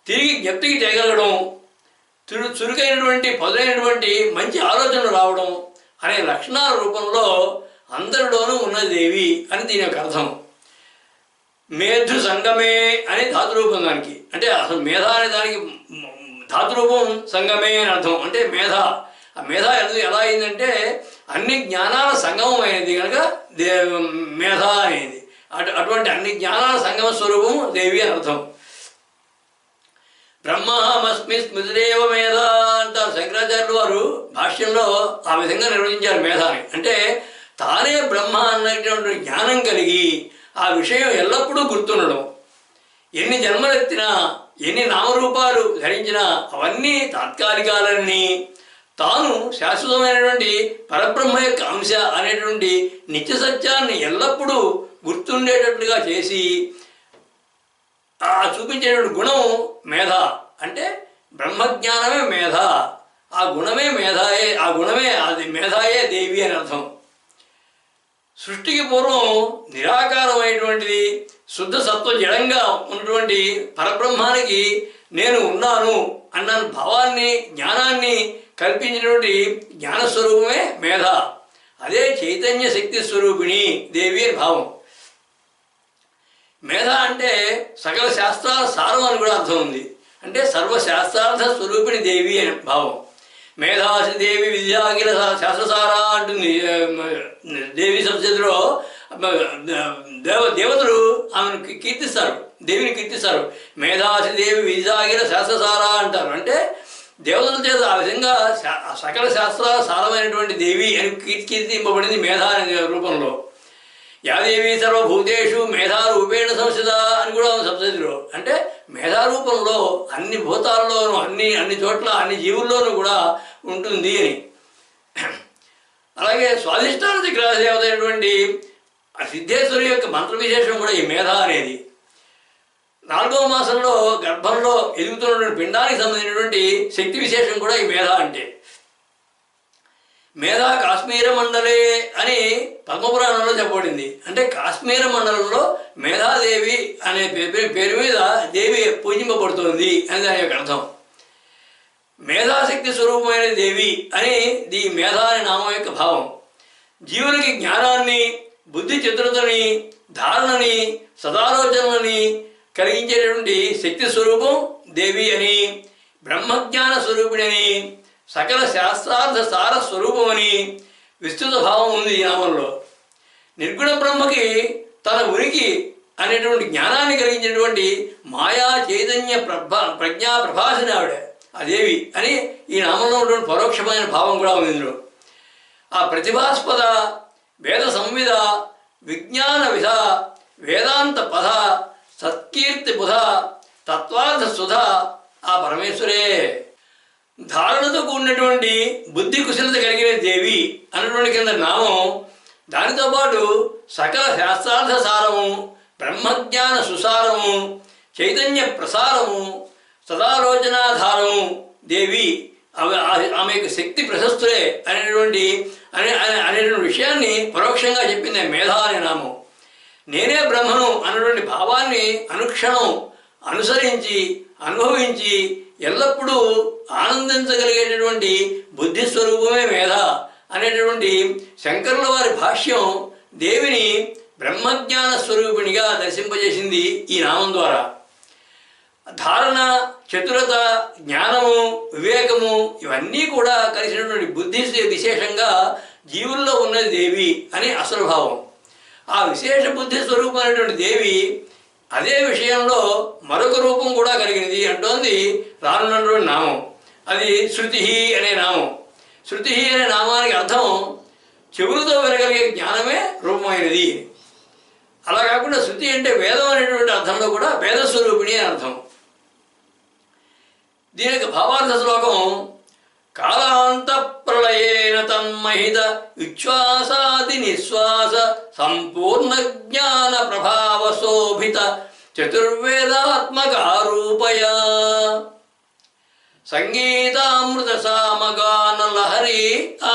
తిరిగి జ్ఞప్తికి చేయగలగడం, చురుకైనటువంటి పదులైనటువంటి మంచి ఆలోచనలు రావడం అనే లక్షణాల రూపంలో అందరిలోనూ ఉన్నది దేవి అని దీని యొక్క అర్థం. మేధు సంగమే అని ధాతురూపం దానికి. అంటే అసలు మేధ అనే దానికి ధాతురూపం సంగమే అని అర్థం. అంటే మేధ, ఆ మేధ ఎలా అయిందంటే అన్ని జ్ఞానాల సంగమం అయినది కనుక మేధ అనేది. అటువంటి అన్ని జ్ఞానాల సంగమ స్వరూపం దేవి అని అర్థం. బ్రహ్మమస్మి స్మృతిరేవ మేధ అంటారు శంకరాచార్యులు వారు భాష్యంలో ఆ విధంగా నిర్వచించారు మేధాని. అంటే తానే బ్రహ్మ అన్నటువంటి జ్ఞానం కలిగి ఆ విషయం ఎల్లప్పుడూ గుర్తుండడం. ఎన్ని జన్మలెత్తినా, ఎన్ని నామరూపాలు ధరించినా అవన్నీ తాత్కాలికాలని, తాను శాశ్వతమైనటువంటి పరబ్రహ్మ యొక్క అంశ అనేటువంటి నిత్య సత్యాన్ని ఎల్లప్పుడూ గుర్తుండేటట్లుగా చేసి ఆ చూపించేటువంటి గుణం మేధ. అంటే బ్రహ్మజ్ఞానమే మేధ, ఆ గుణమే మేధాయే, ఆ గుణమే అది మేధాయే దేవి అని అర్థం. సృష్టికి పూర్వం నిరాకారమైనటువంటిది శుద్ధ సత్వ జడంగా ఉన్నటువంటి పరబ్రహ్మానికి నేను ఉన్నాను అన్న భావాన్ని, జ్ఞానాన్ని కల్పించినటువంటి జ్ఞానస్వరూపమే మేధ. అదే చైతన్య శక్తి స్వరూపిణి దేవి అని భావం. మేధ అంటే సకల శాస్త్రాల సారం అని కూడా అర్థం ఉంది. అంటే సర్వశాస్త్రార్థ స్వరూపిణి దేవి అని భావం. మేధాసి దేవి విద్యాగిల శాస్త్రసార అంటుంది దేవి సప్తశతిలో. దేవతలు ఆమెను కీర్తిస్తారు, దేవిని కీర్తిస్తారు. మేధాసి దేవి విద్యాగిల శాస్త్రసార అంటారు. అంటే దేవతల చేత ఆ విధంగా సకల శాస్త్రాల సారమైనటువంటి దేవి అని కీర్తింపబడింది మేధ అనే రూపంలో. యాదేవి సర్వభూతేషు మేధారూపేణ సంస్థిత అని కూడా సప్తశతిలో. అంటే మేధారూపంలో అన్ని భూతాల్లోనూ, అన్ని చోట్ల, అన్ని జీవుల్లోనూ కూడా ఉంటుంది అని. అలాగే స్వాధిష్టాన విగ్రహదేవత అయినటువంటి సిద్ధేశ్వరి యొక్క మంత్ర విశేషం కూడా ఈ మేధ అనేది. 4వ మాసంలో గర్భంలో ఎదుగుతున్నటువంటి పిండానికి సంబంధించినటువంటి శక్తి విశేషం కూడా ఈ మేధ అంటే. మేధా కాశ్మీర మండలే అని పద్మపురాణంలో చెప్పబడింది. అంటే కాశ్మీర మండలంలో మేధాదేవి అనే పేరు మీద దేవి పూజింపబడుతుంది అని దాని యొక్క అర్థం. మేధాశక్తి స్వరూపమైన దేవి అని ఈ మేధా అనే నామం యొక్క భావం. జీవునికి జ్ఞానాన్ని, బుద్ధి చతురతని, ధారణని, సదాలోచనని కలిగించేటువంటి శక్తి స్వరూపం దేవి అని, బ్రహ్మజ్ఞాన స్వరూపిణి, సకల శాస్త్రార్థ సార స్వరూపమని విస్తృత భావం ఉంది ఈ నామంలో. నిర్గుణ బ్రహ్మకి తన ఉనికి అనేటువంటి జ్ఞానాన్ని కలిగించినటువంటి మాయా చైతన్య ప్రజ్ఞా ప్రభాసిని ఆవిడ అదేవి అని ఈ నామంలో ఉన్నటువంటి పరోక్షమైన భావం కూడా ఉంది ఇందులో. ఆ ప్రతిభాస్పద, వేద సంవిధ, విజ్ఞాన విధ, వేదాంత పద, సత్కీర్తి బుధ, తత్వార్థ సుధ ఆ పరమేశ్వరే. ధారణతో కూడినటువంటి బుద్ధి కుశలత కలిగిన దేవి అన్నటువంటి కింద నామం. దానితో పాటు సకల శాస్త్రార్థ సారము, బ్రహ్మజ్ఞాన సుసారము, చైతన్య ప్రసారము, సదాలోచనాధారము దేవి, ఆమె యొక్క శక్తి ప్రశస్తులే అనేటువంటి విషయాన్ని పరోక్షంగా చెప్పింది మేధా అనే నామం. నేనే బ్రహ్మను అన్నటువంటి భావాన్ని అనుక్షణం అనుసరించి అనుభవించి ఎల్లప్పుడూ ఆనందించగలిగేటటువంటి బుద్ధి స్వరూపమే మేధ అనేటటువంటి శంకరుల వారి భాష్యం దేవిని బ్రహ్మజ్ఞాన స్వరూపిణిగా దర్శింపజేసింది ఈ నామం ద్వారా. ధారణ, చతురత, జ్ఞానము, వివేకము ఇవన్నీ కూడా కలిసినటువంటి బుద్ధి విశేషంగా జీవుల్లో ఉన్నది దేవి అని అసలు భావం. ఆ విశేష బుద్ధి స్వరూపమైనటువంటి దేవి అదే విషయంలో మరొక రూపం కూడా కలిగినది అంటోంది రానున్నటువంటి నామం. అది శృతి అనే నామం. శృతి అనే నామానికి అర్థం చెవులతో వినగలిగే జ్ఞానమే రూపమైనది. అలా కాకుండా శృతి అంటే వేదం అనేటువంటి అర్థంలో కూడా వేదస్వరూపిణి అని అర్థం. దీని యొక్క భావార్థ శ్లోకం కాలాంత ప్రళయేన తన్మహిత విశ్వాసాది నిశ్వాస సంపూర్ణ జ్ఞాన ప్రభావ శోభిత చతుర్వేదాత్మకారూపయా సంగీతామృత సామగాన లహరి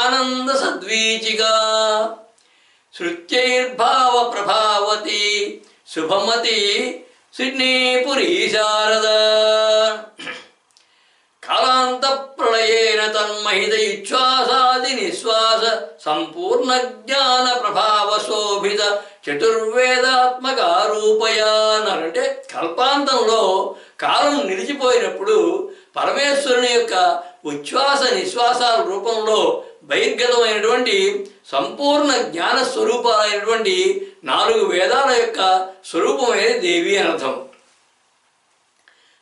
ఆనంద సద్వీచిగా శృత్యైర్భావ ప్రభావతి శుభమతి సిడ్నీపురీ శారద. కాలాంత ప్రళయేన తన్మహిత విశ్వాసాది నిశ్వాస సంపూర్ణ జ్ఞాన ప్రభావ శోభిత చతుర్వేదాత్మక రూపయా అన్నారంటే కల్పాంతంలో కాలం నిలిచిపోయినప్పుడు పరమేశ్వరుని యొక్క ఉచ్ఛ్వాస నిశ్వాసాల రూపంలో బహిర్గతమైనటువంటి సంపూర్ణ జ్ఞాన స్వరూపాలైనటువంటి 4 వేదాల యొక్క స్వరూపమైన దేవి అని అర్థం.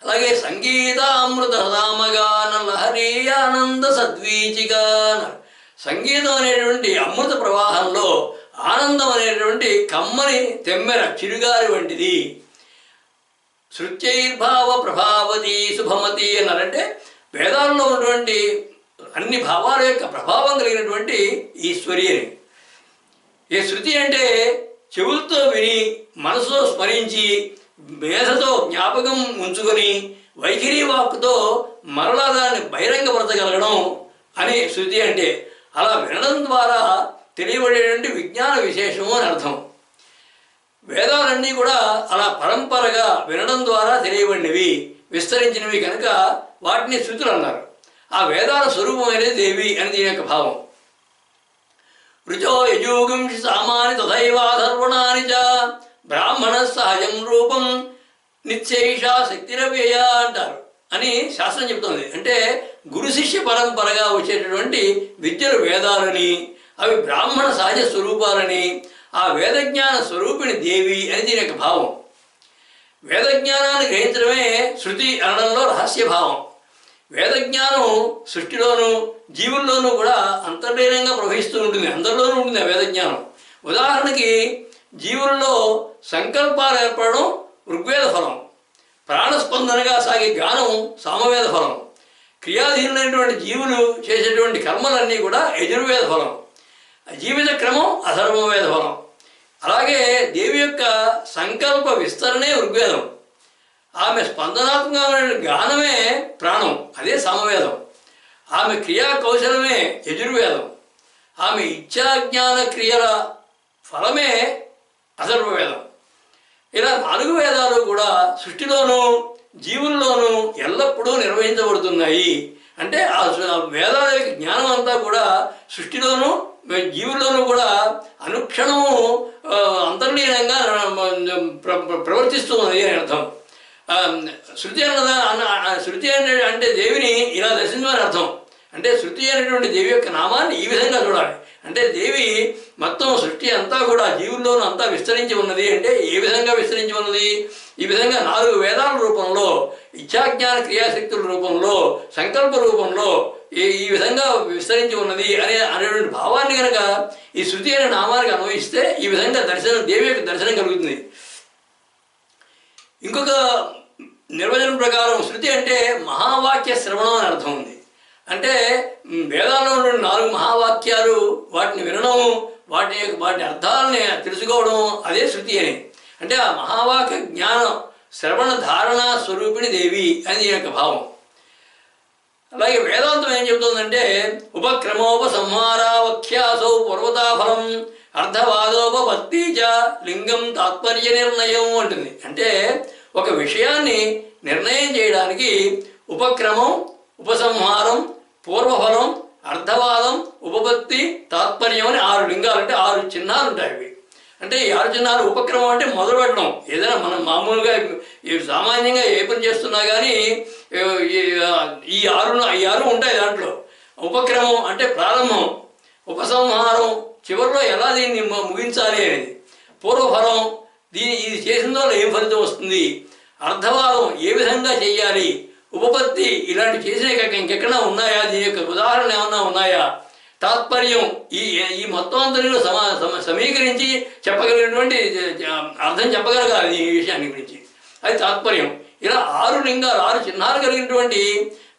అలాగే సంగీతామృత సామగాన లహరి ఆనంద సద్వీచిగా. సంగీతం అనేటువంటి అమృత ప్రవాహంలో ఆనందం అనేటువంటి కమ్మని తెమ్మెర చిరుగారి వంటిది. శృత్యైర్భావ ప్రభావతి శుభమతి అన్నారంటే వేదాల్లో ఉన్నటువంటి అన్ని భావాల యొక్క ప్రభావం కలిగినటువంటి ఈశ్వరి అని. ఈ శృతి అంటే చెవులతో విని మనసుతో స్మరించి మేధతో జ్ఞాపకం ఉంచుకొని వైఖరి వాక్కుతో మరలా దాన్ని బహిరంగపరచగలగడం అని శృతి అంటే. అలా వినడం ద్వారా తెలియబడేటువంటి విజ్ఞాన విశేషము అని అర్థం. వేదాలన్నీ కూడా అలా పరంపరగా వినడం ద్వారా తెలియబడినవి, విస్తరించినవి కనుక వాటిని శృతులు అన్నారు. ఆ వేదాల స్వరూపమైనది దేవి అని దీని యొక్క భావం. రుచో యజూగుంషి సామాని తథైవాధర్వణాని చ బ్రాహ్మణ సహజం రూపం నిత్యైషా శక్తిరవ్యయ అంటారు అని శాస్త్రం చెప్తుంది. అంటే గురు శిష్య పరంపరగా వచ్చేటటువంటి విద్యలు వేదాలని, అవి బ్రాహ్మణ సహజ స్వరూపాలని, ఆ వేదజ్ఞాన స్వరూపిణి దేవి అని దీని యొక్క భావం. వేదజ్ఞానాన్ని గ్రహించడమే శృతి అనడంలో రహస్యభావం. వేదజ్ఞానం సృష్టిలోనూ జీవుల్లోనూ కూడా అంతర్లీనంగా ప్రవహిస్తూ ఉంటుంది, అందరిలోనూ ఉంటుంది ఆ వేదజ్ఞానం. ఉదాహరణకి జీవుల్లో సంకల్పాలు ఏర్పడడం ఋగ్వేద ఫలం, ప్రాణస్పందనగా సాగే గానం సామవేద ఫలం, క్రియాధీనులైనటువంటి జీవులు చేసేటువంటి కర్మలన్నీ కూడా యజుర్వేద ఫలం, జీవిత క్రమం అధర్వవేద ఫలం. అలాగే దేవి యొక్క సంకల్ప విస్తరణే ఋగ్వేదం, ఆమె స్పందనాత్మకమైన గానమే ప్రాణం, అదే సామవేదం, ఆమె క్రియా కౌశలమే యజుర్వేదం, ఆమె ఇచ్ఛాజ్ఞాన క్రియల ఫలమే అథర్వవేదం. ఇలా 4 వేదాలు కూడా సృష్టిలోనూ జీవుల్లోనూ ఎల్లప్పుడూ నిర్వహించబడుతున్నాయి. అంటే ఆ వేదాల యొక్క జ్ఞానం అంతా కూడా సృష్టిలోనూ జీవుల్లోనూ కూడా అనుక్షణము అంతర్లీనంగా ప్రవర్తిస్తున్నది అని అర్థం. శృతి శృతి అంటే దేవిని ఇలా దర్శించమని అర్థం. అంటే శృతి అనేటువంటి దేవి యొక్క నామాన్ని ఈ విధంగా చూడాలి. అంటే దేవి మొత్తం సృష్టి అంతా కూడా జీవుల్లోనూ అంతా విస్తరించి ఉన్నది. అంటే ఏ విధంగా విస్తరించి ఉన్నది? ఈ విధంగా 4 వేదాల రూపంలో, ఇచ్ఛాజ్ఞాన క్రియాశక్తుల రూపంలో, సంకల్ప రూపంలో ఈ విధంగా విస్తరించి ఉన్నది అనేటువంటి భావాన్ని కనుక ఈ శృతి అనే నామానికి అన్వయిస్తే ఈ విధంగా దేవి యొక్క దర్శనం కలుగుతుంది. ఇంకొక నిర్వచనం ప్రకారం శృతి అంటే మహావాక్య శ్రవణం అని అర్థం ఉంది. అంటే వేదాల్లో ఉన్న 4 మహావాక్యాలు వాటిని వినడం, వాటి అర్థాలని తెలుసుకోవడం, అదే శృతి అని. అంటే ఆ మహావాక్య జ్ఞానం శ్రవణ ధారణ స్వరూపిణి దేవి అని దీని యొక్క భావం. అలాగే వేదాంతం ఏం చెబుతుందంటే ఉపక్రమోపసంహారావఖ్యాసౌ పూర్వతాఫలం అర్థవాదోపపత్తీచ లింగం తాత్పర్య నిర్ణయం అంటుంది. అంటే ఒక విషయాన్ని నిర్ణయం చేయడానికి ఉపక్రమం, ఉపసంహారం, పూర్వఫలం, అర్థవాదం, ఉపపత్తి, తాత్పర్యం అని 6 లింగాలు, అంటే 6 చిహ్నాలు ఉంటాయి. అవి అంటే ఈ 6 చిహ్నాలు. ఉపక్రమం అంటే మొదలు పెట్టడం. ఏదైనా మనం మామూలుగా సామాన్యంగా ఏ పని చేస్తున్నా కానీ ఈ 6 ఉంటాయి దాంట్లో. ఉపక్రమం అంటే ప్రారంభం, ఉపసంహారం చివరిలో ఎలా దీన్ని ముగించాలి అనేది, పూర్వఫలం ఇది చేసిన వల్ల ఏం ఫలితం వస్తుంది, అర్థవాదం ఏ విధంగా చేయాలి, ఉపపత్తి ఇలాంటి చేసిన ఇంకెక్కడా ఉన్నాయా, దీని యొక్క ఉదాహరణలు ఏమన్నా ఉన్నాయా, తాత్పర్యం ఈ మొత్తం అంతలో సమీకరించి చెప్పగలిగినటువంటి అర్థం చెప్పగలగాలి ఈ విషయాన్ని గురించి, అది తాత్పర్యం. ఇలా 6 లింగాలు 6 చిహ్నాలు కలిగినటువంటి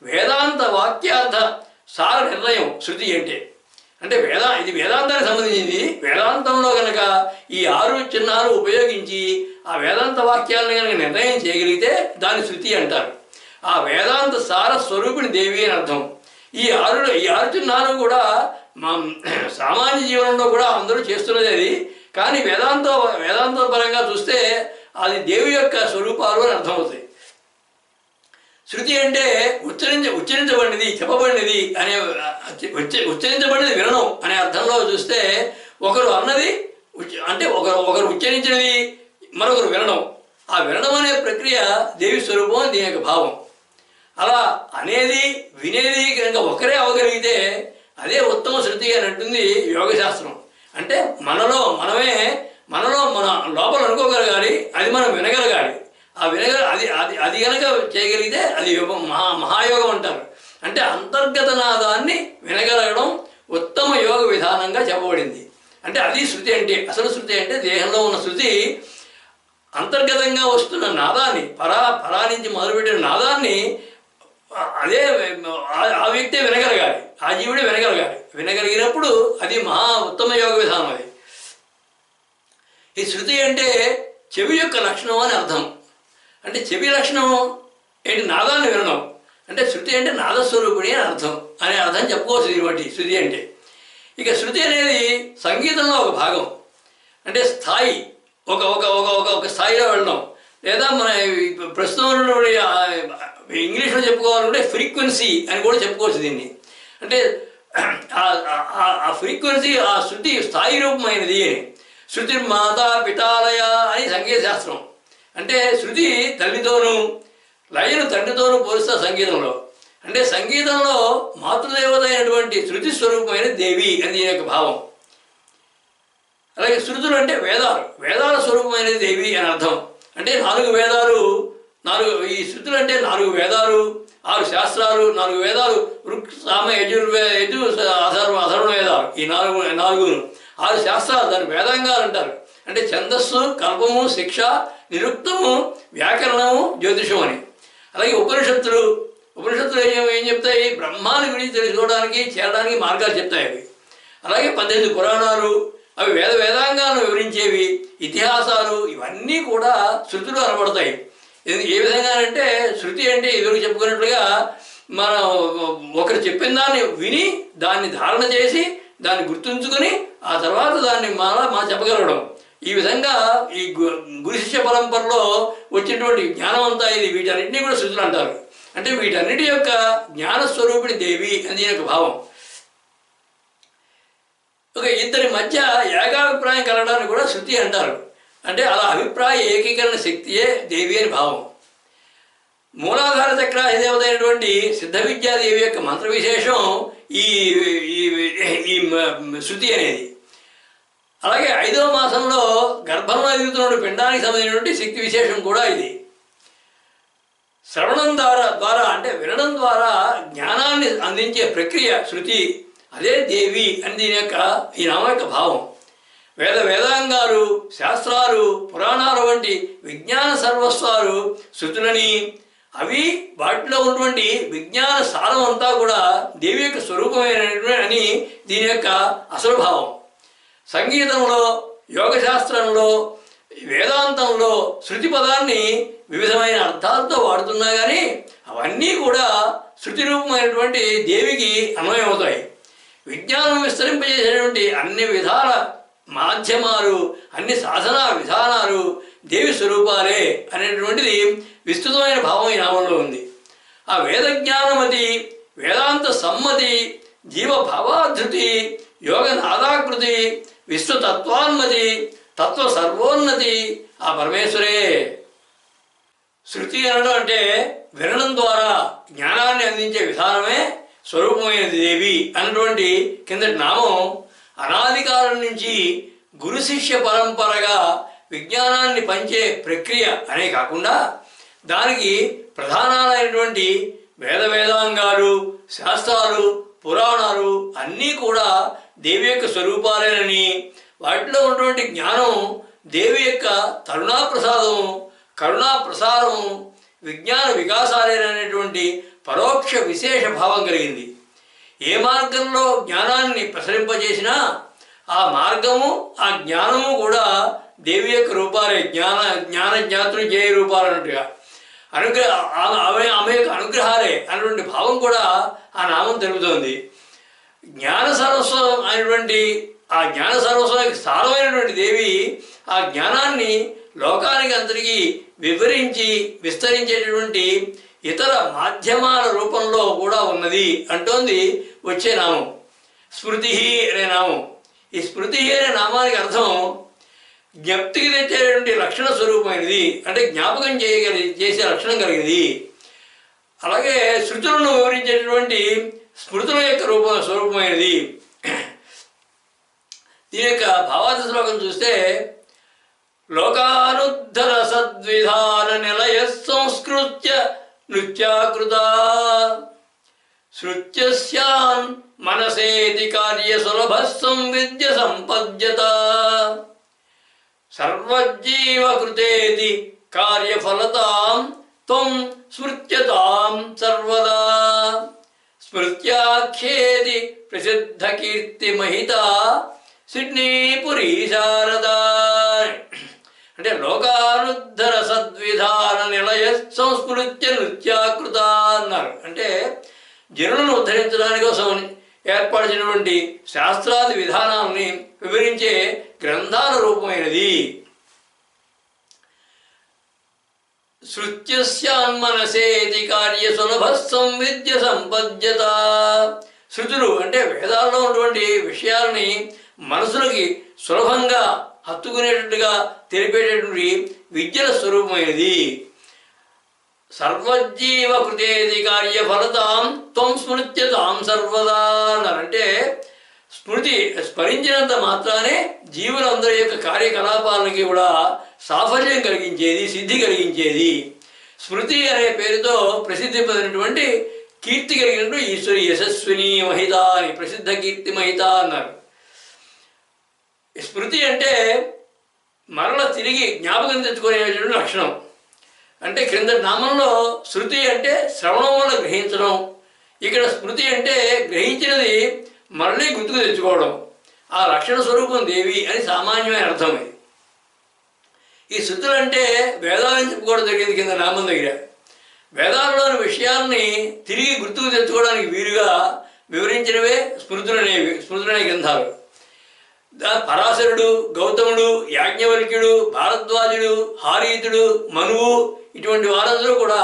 వేదాంత వాక్యార్థ సార నిర్ణయం శృతి అంటే ఇది వేదాంతానికి సంబంధించింది. వేదాంతంలో కనుక ఈ 6 చిహ్నాలు ఉపయోగించి ఆ వేదాంత వాక్యాలను కనుక నిర్ణయం చేయగలిగితే దాన్ని శృతి అంటారు. ఆ వేదాంత సార స్వరూపిణి దేవి అని అర్థం. ఈ 6 చిహ్నాలు కూడా సామాన్య జీవనంలో కూడా అందరూ చేస్తున్నది అది. కానీ వేదాంత పరంగా చూస్తే అది దేవి యొక్క స్వరూపాలు అని అర్థమవుతాయి. శృతి అంటే ఉచ్చరించబడినది, చెప్పబడినది అనే ఉచ్చరించబడినది వినడం అనే అర్థంలో చూస్తే ఒకరు అన్నది అంటే ఒకరు ఉచ్చరించినది మరొకరు వినడం. ఆ వినడం అనే ప్రక్రియ దేవి స్వరూపం, దీని యొక్క భావం. అలా అనేది వినేది కనుక ఒకరే అవ్వగలిగితే అదే ఉత్తమ శృతి అని అంటుంది యోగశాస్త్రం. అంటే మనలో మన లోపల అనుకోగలగాలి, అది మనం వినగలగాలి. అది కనుక చేయగలిగితే అది మహాయోగం అంటారు. అంటే అంతర్గత నాదాన్ని వినగలగడం ఉత్తమ యోగ విధానంగా చెప్పబడింది. అంటే అది శృతి అంటే. అసలు శృతి అంటే దేహంలో ఉన్న శృతి అంతర్గతంగా వస్తున్న నాదాన్ని, పరా నుంచి మొదలుపెట్టిన నాదాన్ని అదే ఆ వ్యక్తే వినగలగాలి, ఆ జీవుడే వినగలగాలి. వినగలిగినప్పుడు అది ఉత్తమ యోగ విధానం. అది ఈ శృతి అంటే చెవి యొక్క లక్షణం అని అర్థం. అంటే చెవి లక్షణం ఏంటి, నాదాన్ని వినడం. అంటే శృతి అంటే నాదస్వరూపిణి అని అర్థం చెప్పుకోవచ్చు దీన్ని బట్టి శృతి అంటే. ఇక శృతి అనేది సంగీతంలో ఒక భాగం. అంటే స్థాయి, ఒక స్థాయిలో వెళ్ళడం. లేదా మన ప్రస్తుతం ఇంగ్లీష్లో చెప్పుకోవాలంటే ఫ్రీక్వెన్సీ అని కూడా చెప్పుకోవచ్చు దీన్ని. అంటే ఆ ఫ్రీక్వెన్సీ, ఆ శృతి స్థాయి రూపమైనది అని. శృతి మాతా పితాలయ అని సంగీత శాస్త్రం. అంటే శృతి తల్లితోనూ, లయను తండ్రితోనూ పోలుస్తా సంగీతంలో. అంటే సంగీతంలో మాతృదేవత అయినటువంటి శృతి స్వరూపమైన దేవి అని దీని యొక్క భావం. అలాగే శృతులు అంటే వేదాల స్వరూపమైనది దేవి అని అర్థం. అంటే 4 వేదాలు, ఈ శృతులు అంటే 4 వేదాలు, 6 శాస్త్రాలు. 4 వేదాలు ఋక్, సామ, యజు, అథర్వ వేదాలు. ఈ 4 6 శాస్త్రాలు దాని వేదాంగాలు అంటారు. అంటే ఛందస్సు, కల్పము, శిక్ష, నిరుక్తము, వ్యాకరణము, జ్యోతిషం అని. అలాగే ఉపనిషత్తులు ఏం చెప్తాయి, బ్రహ్మాన్ని గురించి తెలుసుకోవడానికి చేరడానికి మార్గాలు చెప్తాయి అవి. అలాగే 18 పురాణాలు, అవి వేదాంగాలను వివరించేవి. ఇతిహాసాలు, ఇవన్నీ కూడా శృతులు అనబడతాయి. ఏ విధంగా అంటే శృతి అంటే ఎదురు చెప్పుకున్నట్లుగా మనం ఒకరు చెప్పిన దాన్ని విని దాన్ని ధారణ చేసి దాన్ని గుర్తుంచుకొని ఆ తర్వాత దాన్ని మనం చెప్పగలగడం. ఈ విధంగా ఈ గురు శిష్య పరంపరలో వచ్చినటువంటి జ్ఞానం అంతా ఇది. వీటన్నిటినీ కూడా శృతులు అంటారు. అంటే వీటన్నిటి యొక్క జ్ఞానస్వరూపిణి దేవి అని యొక్క భావం. ఒక ఇద్దరి మధ్య ఏకాభిప్రాయం కలగడానికి కూడా శృతి అంటారు. అంటే అలా అభిప్రాయ ఏకీకరణ శక్తియే దేవి అని భావం. మూలాధార చక్ర దేవత అయినటువంటి సిద్ధ విద్యాదేవి యొక్క మంత్ర విశేషం ఈ శృతి అనేది. అలాగే 5వ మాసంలో గర్భంలో ఎదుగుతున్న పిండానికి సంబంధించినటువంటి శక్తి విశేషం కూడా ఇది. శ్రవణం ద్వారా అంటే వినడం ద్వారా జ్ఞానాన్ని అందించే ప్రక్రియ శృతి, అదే దేవి అని దీని యొక్క ఈ నామ యొక్క భావం. వేదాంగాలు, శాస్త్రాలు, పురాణాలు వంటి విజ్ఞాన సర్వస్వాలు శృతులని, అవి వాటిలో ఉన్నటువంటి విజ్ఞాన సారం అంతా కూడా దేవి యొక్క స్వరూపమైన అని దీని యొక్క అసలు భావం. సంగీతంలో, యోగశాస్త్రంలో, వేదాంతంలో శృతి పదాన్ని వివిధమైన అర్థాలతో వాడుతున్నా కానీ అవన్నీ కూడా శృతి రూపమైనటువంటి దేవికి అన్వయమవుతాయి. విజ్ఞానం విస్తరింపజేసేటువంటి అన్ని విధాల మాధ్యమాలు, అన్ని సాధనా విధానాలు దేవి స్వరూపాలే అనేటువంటిది విస్తృతమైన భావం ఈ నామంలో ఉంది. ఆ వేద జ్ఞానమతి, వేదాంత సమ్మతి, జీవభావాధృతి, యోగ నాదాకృతి, విశ్వతత్వాన్మతి, తత్వ సర్వోన్నతి ఆ పరమేశ్వరే. శృతి అనడం అంటే వినడం ద్వారా జ్ఞానాన్ని అందించే విధానమే స్వరూపమైన దేవి అన్నటువంటి కిందటి నామం అనాది కాలం నుంచి గురు శిష్య పరంపరగా విజ్ఞానాన్ని పంచే ప్రక్రియ అనే కాకుండా దానికి ప్రధానాలైనటువంటి వేదాంగాలు, శాస్త్రాలు, పురాణాలు అన్నీ కూడా దేవి యొక్క స్వరూపాలేనని, వాటిలో ఉన్నటువంటి జ్ఞానం దేవి యొక్క కరుణా ప్రసారం విజ్ఞాన వికాసాలేనటువంటి పరోక్ష విశేష భావం కలిగింది. ఏ మార్గంలో జ్ఞానాన్ని ప్రసరింపజేసినా ఆ మార్గము ఆ జ్ఞానము కూడా దేవి యొక్క రూపాలే. జ్ఞాతృ జయ రూపాలు అన్నట్టుగా ఆమె యొక్క అనుగ్రహాలే అన్నటువంటి భావం కూడా ఆ నామం తెలుపుతోంది. జ్ఞాన సరస్వం అయినటువంటి ఆ జ్ఞాన సర్వస్వానికి సారమైనటువంటి దేవి ఆ జ్ఞానాన్ని లోకానికి అందరికీ వివరించి విస్తరించేటటువంటి ఇతర మాధ్యమాల రూపంలో కూడా ఉన్నది అంటోంది వచ్చే నామం స్మృతి అనే నామం. ఈ స్మృతి అనే నామానికి అర్థం జ్ఞప్తికి తెచ్చేటువంటి లక్షణ స్వరూపమైనది, అంటే జ్ఞాపకం చేసే లక్షణం కలిగింది. అలాగే శృతులను వివరించేటటువంటి స్మృతుల యొక్క స్వరూపమైనది. దీని యొక్క భావార్థ శ్లోకం చూస్తే లోకానుద్ధర సద్విధాన నిలయ సంస్కృత్య నృత్యాకృత శృత్యస్యాన్ మనసేతి కార్య సులభ సంవిద్య సంపద్యత సర్వజీవకృతేతి కార్యఫలతాం త్వం స్మృత్యతాం సర్వదా స్మృత్యాఖ్యేతి ప్రసిద్ధ కీర్తి మహిత సిడ్నీపురీ శారదా. అంటే లోకానుద్ధర సద్విధాన నిలయ సంస్మృత్య నృత్యాకృత అన్నారు. అంటే జనులను ఉద్ధరించడానికి కోసం ఏర్పరిచినటువంటి శాస్త్రాది విధానాన్ని వివరించే గ్రంథాల రూపమైనది. శృత్యస్యాన్మనసేతి కార్య సులభ సంవిద్య సంపద్యత. శృతులు అంటే వేదాల్లో ఉన్నటువంటి విషయాలని మనసులకి సులభంగా హత్తుకునేటట్టుగా తెలిపేటటువంటి విద్యల స్వరూపమైనది. సర్వజీవకృతేది కార్య ఫలతాం త్వం స్మృత్యతాం సర్వదా అన్నారంటే స్మరించినంత మాత్రానే జీవులందరి యొక్క కార్యకలాపాలకి కూడా సాఫల్యం కలిగించేది, సిద్ధి కలిగించేది. స్మృతి అనే పేరుతో ప్రసిద్ధి పొందినటువంటి కీర్తి కలిగినటువంటి ఈశ్వరి యశస్విని మహిత అని ప్రసిద్ధ కీర్తి మహిత అన్నారు. స్మృతి అంటే మరల తిరిగి జ్ఞాపకం తెచ్చుకునేటువంటి లక్షణం. అంటే క్రింద నామంలో శృతి అంటే శ్రవణం వల్ల గ్రహించడం, ఇక్కడ స్మృతి అంటే గ్రహించినది మళ్ళీ గుర్తుకు తెచ్చుకోవడం. ఆ లక్షణ స్వరూపం దేవి అని సామాన్యమైన అర్థం ఇది. ఈ శృతులు అంటే వేదాలను చెప్పుకోవడం జరిగింది కింద నామం దగ్గర. వేదాల్లోని విషయాల్ని తిరిగి గుర్తుకు తెచ్చుకోవడానికి వీలుగా వివరించినవే స్మృతులనే గ్రంథాలు. పరాశరుడు, గౌతముడు, యాజ్ఞవల్క్యుడు, భారద్వాజుడు, హారీతుడు, మనువు ఇటువంటి వారందరూ కూడా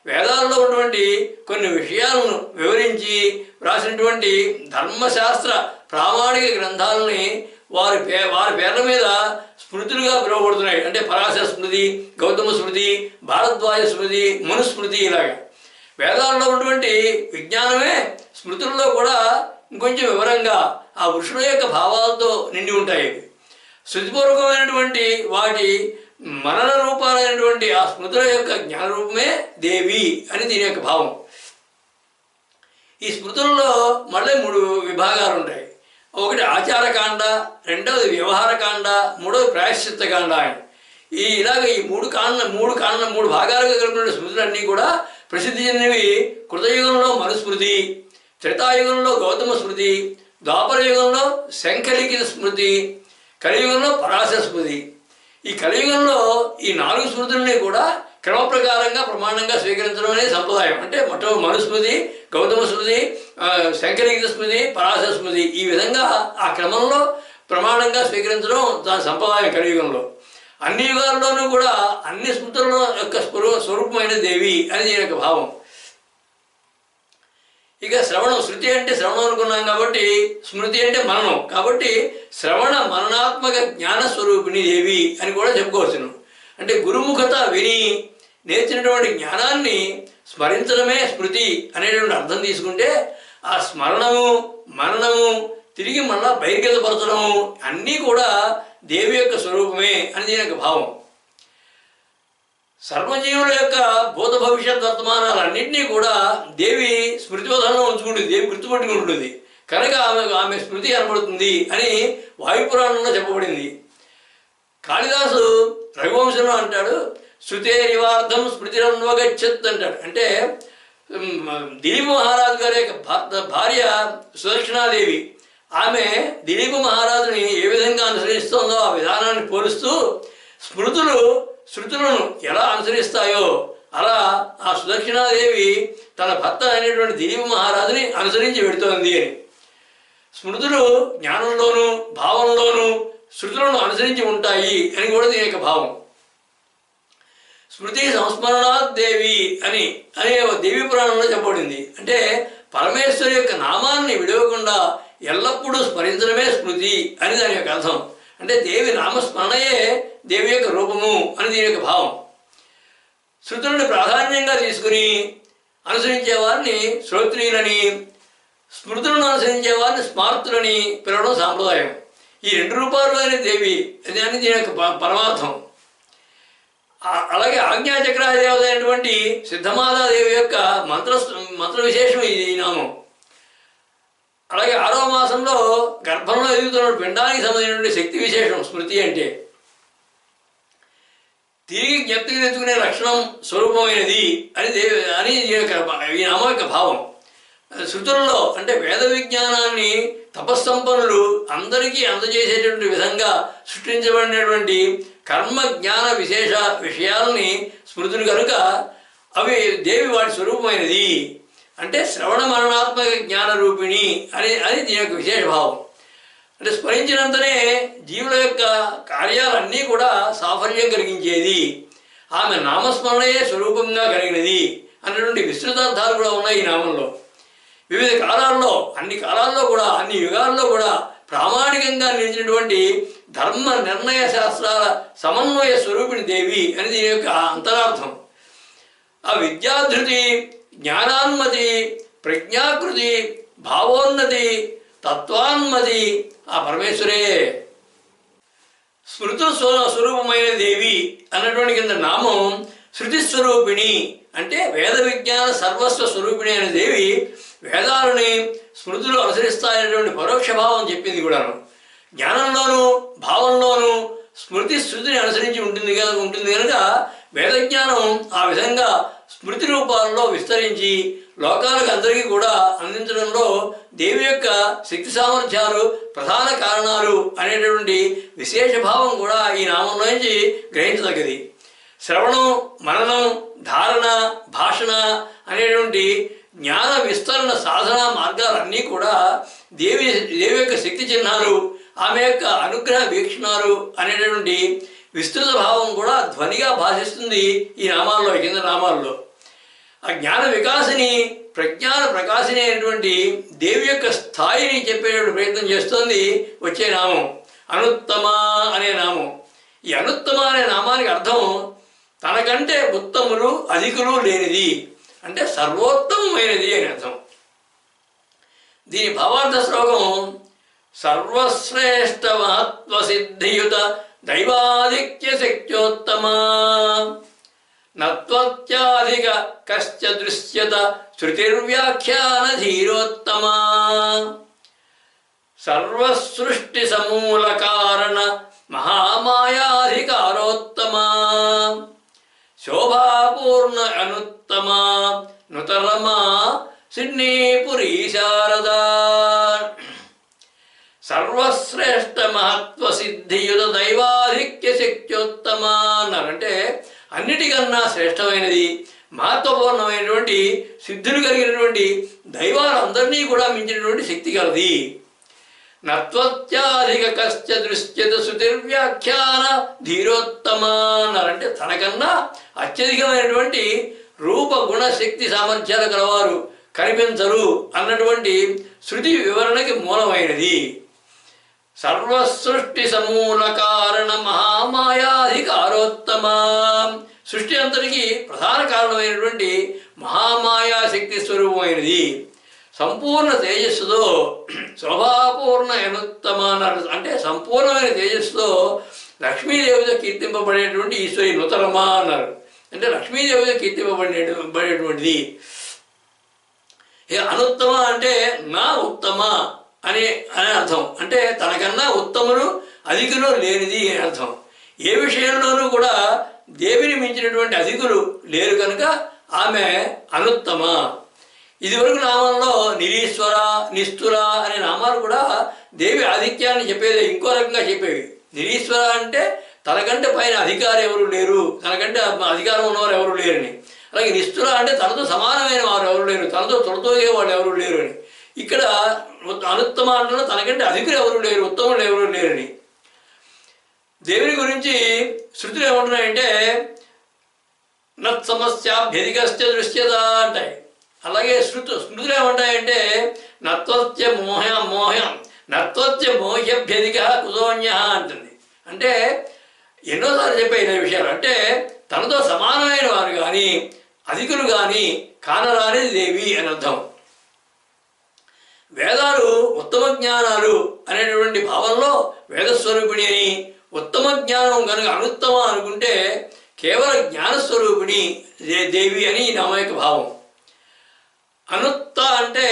వేదాల్లో ఉన్నటువంటి కొన్ని విషయాలను వివరించి వ్రాసినటువంటి ధర్మశాస్త్ర ప్రామాణిక గ్రంథాలని వారి పేర్ల మీద స్మృతులుగా పిలువబడుతున్నాయి. అంటే పరాశర స్మృతి, గౌతమ స్మృతి, భారద్వాజ స్మృతి, మనుస్మృతి ఇలాగా. వేదాల్లో ఉన్నటువంటి విజ్ఞానమే స్మృతుల్లో కూడా ఇంకొంచెం వివరంగా ఆ పురుషుల యొక్క భావాలతో నిండి ఉంటాయి. శృతిపూర్వకమైనటువంటి వాటి మనన రూపాలైనటువంటి ఆ స్మృతుల యొక్క జ్ఞాన రూపమే దేవి అని దీని యొక్క భావం. ఈ స్మృతుల్లో మళ్ళీ 3 విభాగాలు ఉంటాయి. ఒకటి ఆచారకాండ, రెండవది వ్యవహారకాండ, మూడవది ప్రాయశ్చిత్తకాండ అని. ఇలాగ ఈ మూడు భాగాలుగా కలిగిన స్మృతులన్నీ కూడా ప్రసిద్ధి చెందినవి. కృతయుగంలో మనుస్మృతి, త్రేతాయుగంలో గౌతమ స్మృతి, ద్వాపర యుగంలో శంఖలిఖిత స్మృతి, కలియుగంలో పరాశర స్మృతి. ఈ కలియుగంలో ఈ 4 స్మృతుల్ని కూడా క్రమ ప్రకారంగా ప్రమాణంగా స్వీకరించడం అనేది సంప్రదాయం. అంటే మనుస్మృతి, గౌతమ స్మృతి, శంకరీకృత స్మృతి, పరాశర స్మృతి, ఈ విధంగా ఆ క్రమంలో ప్రమాణంగా స్వీకరించడం దాని సంప్రదాయం కలియుగంలో. అన్ని యుగాల్లోనూ కూడా అన్ని స్మృతుల్లో యొక్క స్వరూపమైన దేవి అని దీని యొక్క భావం. ఇక శ్రవణం, శృతి అంటే శ్రవణం అనుకున్నాం కాబట్టి, స్మృతి అంటే మననం కాబట్టి శ్రవణ మననాత్మక జ్ఞాన స్వరూపిణి దేవి అని కూడా చెప్పుకోవచ్చును. అంటే గురుముఖత విని నేర్చినటువంటి జ్ఞానాన్ని స్మరించడమే స్మృతి అనేటువంటి అర్థం తీసుకుంటే, ఆ స్మరణము మననము తిరిగి మళ్ళా బహిర్గతపరచడము అన్నీ కూడా దేవి యొక్క స్వరూపమే అని దీని యొక్క భావం. సర్వజీవుల యొక్క భూత భవిష్యత్ వర్తమానాలన్నింటినీ కూడా దేవి స్మృతివధంలో ఉంచుకుంటుంది, దేవి గుర్తుపట్టుకుంటుంది కనుక ఆమె స్మృతి కనబడుతుంది అని వాయుపురాణంలో చెప్పబడింది. కాళిదాసు రఘువంశంలో అంటాడు, శృతేరివార్థం స్మృతిరన్వగచ్చత్ అంటాడు. అంటే దిలీప్ మహారాజు గారి యొక్క భార్య సుదక్షిణాదేవి, ఆమె దిలీప్ మహారాజుని ఏ విధంగా అనుసరిస్తుందో ఆ విధానాన్ని పోలుస్తూ శృతులను ఎలా అనుసరిస్తాయో అలా ఆ సుదక్షిణాదేవి తన భర్త అనేటువంటి దిలీప్ మహారాజుని అనుసరించి వెడుతోంది అని. స్మృతులు జ్ఞానంలోనూ భావంలోనూ శృతులను అనుసరించి ఉంటాయి అని కూడా దీని యొక్క భావం. స్మృతి సంస్మరణాత్ దేవి అని దేవి పురాణంలో చెప్పబడింది. అంటే పరమేశ్వరి యొక్క నామాన్ని విడవకుండా ఎల్లప్పుడూ స్మరించడమే స్మృతి అని దాని యొక్క అర్థం. అంటే దేవి నామస్మరణయే దేవి యొక్క రూపము అని దీని యొక్క భావం. శృతులను ప్రాధాన్యంగా తీసుకుని అనుసరించే వారిని శ్రోత్రియులని, స్మృతులను అనుసరించే వారిని స్మార్తులని పిలవడం సాంప్రదాయం. ఈ 2 రూపాలు అయిన దేవి అని దీని యొక్క పరమార్థం. అలాగే ఆజ్ఞాచక్ర దేవత అయినటువంటి సిద్ధమాతాదేవి యొక్క మంత్ర విశేషం ఈ నామం. అలాగే 6వ మాసంలో గర్భంలో ఎదుగుతున్న పిండానికి సంబంధించినటువంటి శక్తి విశేషం స్మృతి అంటే. తిరిగి జ్ఞప్తికి తెచ్చుకునే లక్షణం స్వరూపమైనది అని ఈ నామం యొక్క భావం. శృతులలో అంటే వేద విజ్ఞానాన్ని తపస్సంపన్నులు అందరికీ అందజేసేటువంటి విధంగా సృష్టించబడినటువంటి కర్మ జ్ఞాన విషయాలని స్మృతులు కనుక అవి దేవి వాటి స్వరూపమైనది. అంటే శ్రవణ మరణాత్మక జ్ఞాన రూపిణి అని దీని యొక్క విశేష భావం. అంటే స్మరించినంతనే జీవుల యొక్క కార్యాలన్నీ కూడా సాఫల్యం కలిగించేది, ఆమె నామస్మరణయే స్వరూపంగా కలిగినది అన్నటువంటి విస్తృతార్థాలు కూడా ఉన్నాయి ఈ నామంలో. వివిధ కాలాల్లో, అన్ని కాలాల్లో కూడా, అన్ని యుగాల్లో కూడా ప్రామాణికంగా నిలిచినటువంటి ధర్మ నిర్ణయ శాస్త్రాల సమన్వయ స్వరూపిణి దేవి అని దీని యొక్క అంతరార్థం. ఆ విద్యాధృతి, జ్ఞానాన్మతి, ప్రజ్ఞాకృతి, భావోన్నతి, తత్వాన్మతి ఆ పరమేశ్వరే. స్మృతు స్వరూపమైన దేవి అన్నటువంటి కింద నామం శృతిస్వరూపిణి అంటే వేద విజ్ఞాన సర్వస్వ స్వరూపిణి అనే దేవి వేదాలని స్మృతులు అనుసరిస్తాయనేటువంటి పరోక్ష భావం చెప్పింది కూడాను. జ్ఞానంలోనూ భావంలోనూ స్మృతి శృతిని అనుసరించి ఉంటుంది కనుక వేదజ్ఞానం ఆ విధంగా స్మృతి రూపాలలో విస్తరించి లోకాలకు అందరికీ కూడా అందించడంలో దేవి యొక్క శక్తి సామర్థ్యాలు ప్రధాన కారణాలు అనేటటువంటి విశేష భావం కూడా ఈ నామంలో నుంచి గ్రహించదగ్గది. శ్రవణం, మననం, ధారణ, భాషణ అనేటువంటి జ్ఞాన విస్తరణ సాధన మార్గాలన్నీ కూడా దేవి యొక్క శక్తి చిహ్నాలు, ఆమె యొక్క అనుగ్రహ వీక్షణాలు అనేటటువంటి విస్తృత భావం కూడా ధ్వనిగా భాషిస్తుంది ఈ నామాల్లో, కింద నామాల్లో. ఆ జ్ఞాన వికాసిని, ప్రజ్ఞాన ప్రకాశిని అయినటువంటి దేవి యొక్క స్థాయిని చెప్పేటువంటి ప్రయత్నం చేస్తోంది వచ్చే నామం అనుత్తమ అనే నామం. ఈ అనుత్తమ అనే నామానికి అర్థం తనకంటే ఉత్తములు అధికులు లేనిది, అంటే సర్వోత్తమైనది అని అర్థం. దీని భావార్థ శ్లోకం సర్వశ్రేష్ఠ మహత్వ సిద్ధియుత దైవాధిక్య శక్త్యోత్తమా నత్వత్యాధిక కశ్చ దృశ్యత శృతిర్వ్యాఖ్యాన ధీరోత్తమా సర్వసృష్టి సమూల కారణ మహామాయాధికారోత్తమా శోభాపూర్ణ అనుత్తమా నుతరమా సిడ్నీపురీ శారదా సర్వశ్రేష్ఠ మహత్వ సిద్ధియుత దైవాధిక్య శక్త్యోత్తమ అన్నారు. అంటే అన్నిటికన్నా శ్రేష్టమైనది, మహత్వపూర్ణమైనటువంటి సిద్ధులు కలిగినటువంటి దైవాలందరినీ కూడా మించినటువంటి శక్తి కలది. నత్వత్యాధిక కశ్చ దృశ్యత శృతిర్వ్యాఖ్యాన ధీరోత్తమ అన్నారంటే తనకన్నా అత్యధికమైనటువంటి రూప గుణ శక్తి సామర్థ్యాలు గలవారు కనిపించరు అన్నటువంటి శృతి వివరణకి మూలమైనది. సర్వసృష్టి సమూల కారణ మహామాయాధికారోత్తమ, సృష్టి అంతటికి ప్రధాన కారణమైనటువంటి మహామాయా శక్తి స్వరూపమైనది. సంపూర్ణ తేజస్సుతో శోభాపూర్ణ అనుత్తమ అన్నారు. అంటే సంపూర్ణమైన తేజస్సుతో లక్ష్మీదేవితో కీర్తింపబడేటువంటి ఈశ్వరి నూతనమా అన్నారు. అంటే లక్ష్మీదేవితో కీర్తింపబడేటువంటిది. అనుత్తమ అంటే నా ఉత్తమ అనే అర్థం. అంటే తనకన్నా ఉత్తములు అధికులు లేనిది అని అర్థం. ఏ విషయంలోనూ కూడా దేవిని మించినటువంటి అధికులు లేరు కనుక ఆమె అనుత్తమ. ఇదివరకు నామంలో నిరీశ్వర, నిస్తుల అనే నామాలు కూడా దేవి ఆధిక్యాన్ని చెప్పేది ఇంకో రకంగా చెప్పేవి. నిరీశ్వర అంటే తనకంటే పైన అధికారం ఎవరు లేరు, తనకంటే అధికారం ఉన్నవారు ఎవరు లేరని. అలాగే నిస్తుల అంటే తనతో సమానమైన వారు ఎవరు లేరు, తనతో తొలతోగే వాళ్ళు ఎవరు లేరు అని. ఇక్కడ అనుత్తమ అంటే తనకంటే అధికులు ఎవరు లేరు, ఉత్తములు ఎవరు లేరని. దేవుని గురించి శృతులు ఏమంటున్నాయంటే నత్సమస్యాభ్యధికస్య దృశ్యత అంటాయి. అలాగే స్మృతులు ఏమంటాయంటే నత్వత్య మోహ్యభ్యధిక కుతోన్య అంటుంది. అంటే ఎన్నోసార్లు చెప్పే ఇదే విషయాలు. అంటే తనతో సమానమైన వారు కానీ అధికులు కానీ కానరానిది దేవి అని అర్థం. వేదాలు ఉత్తమ జ్ఞానాలు అనేటువంటి భావంలో వేదస్వరూపిణి అని, ఉత్తమ జ్ఞానం కనుక అనుత్తమ అనుకుంటే కేవల జ్ఞానస్వరూపిణి దేవి అని ఈ నామ యొక్క భావం. అనుత్త అంటే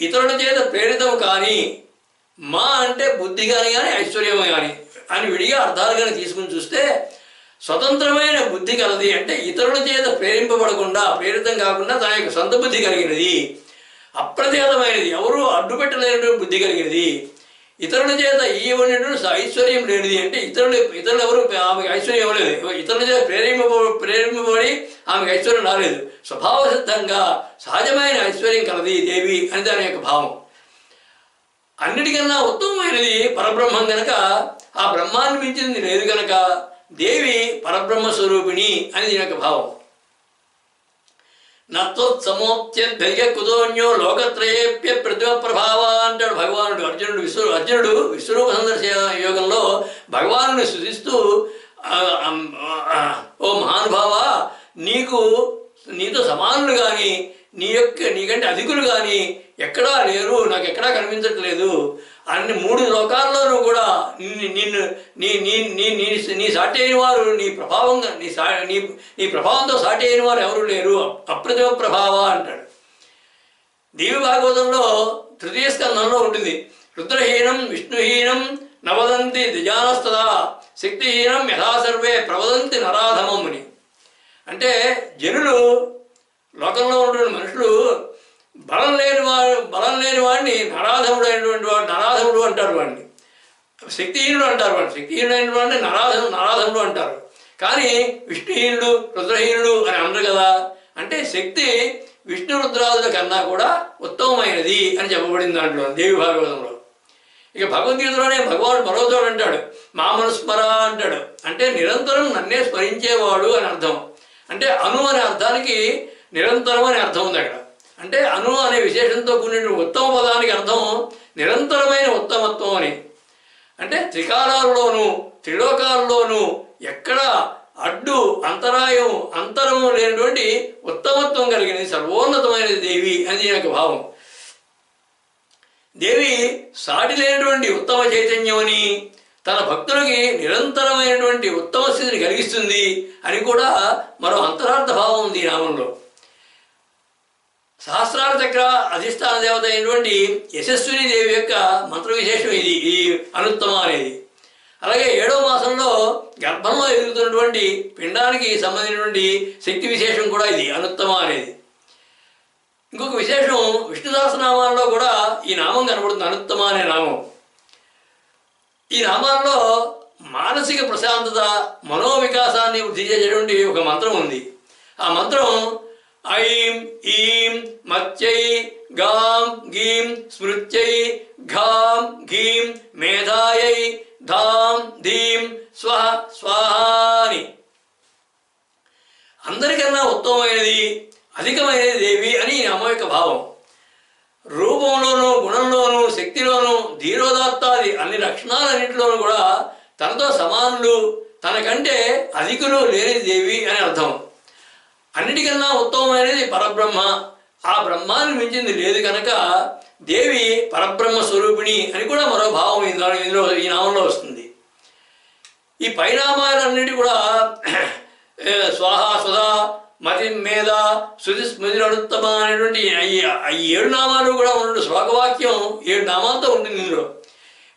ఇతరుల చేత ప్రేరితం కానీ, మా అంటే బుద్ధి కానీ ఐశ్వర్యం కానీ అని విడిగా అర్థాలు కానీ తీసుకుని చూస్తే స్వతంత్రమైన బుద్ధి కలది. అంటే ఇతరుల చేత ప్రేరితం కాకుండా తన యొక్క సొంత బుద్ధి కలిగినది. అప్రతిహతమైనది, ఎవరు అడ్డుపెట్టలేనటువంటి బుద్ధి కలిగినది. ఇతరుల చేత ఇవ్వనటువంటి ఐశ్వర్యం లేనిది. అంటే ఇతరులు ఎవరు ఆమెకు ఐశ్వర్యం ఇవ్వలేదు, ఇతరుల చేత ప్రేరేపింపబడి ఆమెకు ఐశ్వర్యం రాలేదు. స్వభావ సిద్ధంగా సహజమైన ఐశ్వర్యం కలది దేవి అని దాని యొక్క భావం. అన్నిటికన్నా ఉత్తమమైనది పరబ్రహ్మం కనుక ఆ బ్రహ్మాన్ని మించింది లేదు కనుక దేవి పరబ్రహ్మ స్వరూపిణి అని దీని యొక్క భావం. నత్వత్సమోప్త్యద్భైక కుతోన్యో లోకత్రయేప్య ప్రతిమ ప్రభావ అంటాడు భగవానుడు. అర్జునుడు విశ్వరూప సందర్శ యోగంలో భగవానుని స్తుతిస్తూ ఓ మహానుభావ, నీతో సమానులు కానీ నీకంటే అధికులు కానీ ఎక్కడా లేరు, నాకు ఎక్కడా కనిపించట్లేదు. అన్ని 3 లోకాల్లోనూ కూడా నీ సాటి అయిన వారు నీ ప్రభావంతో సాటి అయిన వారు ఎవరు లేరు, అప్రతిమ ప్రభావ అంటాడు. దేవి భాగవతంలో 3వ స్కంధంలో ఉంటుంది. రుద్రహీనం విష్ణుహీనం నవదంతి ద్విజానస్తదా శక్తిహీనం యథా సర్వే ప్రవదంతి నరాధమం అని. అంటే జనులు, లోకంలో ఉన్నటువంటి మనుషులు బలం లేని వాడిని నరాధముడు అంటారు, వాడిని శక్తిహీనుడు అంటారు, శక్తిహీనుడైన వాడిని నరాధముడు అంటారు. కానీ విష్ణుహీనుడు రుద్రహీనుడు అని అనరు కదా. అంటే శక్తి విష్ణు రుద్రాదుల కన్నా కూడా ఉత్తమమైనది అని చెప్పబడింది దాంట్లో దేవి భాగవతంలో. ఇక భగవద్గీతలోనే భగవానుడు మరోచోడు అంటాడు మామనుస్మర అంటాడు. అంటే నిరంతరం నన్నే స్మరించేవాడు అని అర్థం. అంటే అను అనే అర్థానికి నిరంతరం అనే అర్థం ఉంది అక్కడ. అంటే అను అనే విశేషంతో కూడిన ఉత్తమ పదానికి అర్థం నిరంతరమైన ఉత్తమత్వం అని. అంటే త్రికాలాల్లోనూ త్రిలోకాల్లోనూ ఎక్కడ అడ్డు అంతరాయం అంతరము లేనటువంటి ఉత్తమత్వం కలిగినది సర్వోన్నతమైనది దేవి అని దీని యొక్క భావం. దేవి సాటి లేనటువంటి ఉత్తమ చైతన్యం అని, తన భక్తులకి నిరంతరమైనటువంటి ఉత్తమ స్థితిని కలిగిస్తుంది అని కూడా మరో అంతరార్థ భావం ఉంది ఈ నామంలో. సహస్రార చక్ర అధిష్టాన దేవత అయినటువంటి యశస్విని దేవి యొక్క మంత్ర విశేషం ఇది, ఈ అనుత్తమ అనేది. అలాగే 7వ మాసంలో గర్భంలో ఎదుగుతున్నటువంటి పిండానికి సంబంధించినటువంటి శక్తి విశేషం కూడా ఇది అనుత్తమ అనేది. ఇంకొక విశేషం విష్ణు సహస్రనామాల్లో కూడా ఈ నామం కనబడుతుంది, అనుత్తమ అనే నామం. ఈ నామాల్లో మానసిక ప్రశాంతత, మనోవికాసాన్ని వృద్ధి చేసేటువంటి ఒక మంత్రం ఉంది. ఆ మంత్రం ఐం ఈం మత్యై గాం గీం స్మృత్యై ఘాం ఘీం మేధాయై ధాం ధీం స్వహ స్వాహాని. అందరికన్నా ఉత్తమమైనది, అధికమైనది దేవి అని నామం యొక్క భావం. రూపంలోనూ, గుణంలోనూ, శక్తిలోనూ, ధీరోదాత్తాది అన్ని లక్షణాలన్నింటిలోనూ కూడా తనతో సమానులు, తనకంటే అధికులు లేని దేవి అని అర్థం. అన్నిటికన్నా ఉత్తమమైనది పరబ్రహ్మ. ఆ బ్రహ్మాన్ని మించింది లేదు కనుక దేవి పరబ్రహ్మ స్వరూపిణి అని కూడా మరో భావం ఇందులో ఈ నామంలో వస్తుంది. ఈ పైనామాలన్నిటి కూడా స్వాహ సుధా మతి మేధ శృతి స్మృతి అనుత్తమ అనేటువంటి ఈ 7 నామాలు కూడా ఉన్న శ్లోకవాక్యం 7 నామాలతో ఉంటుంది ఇందులో.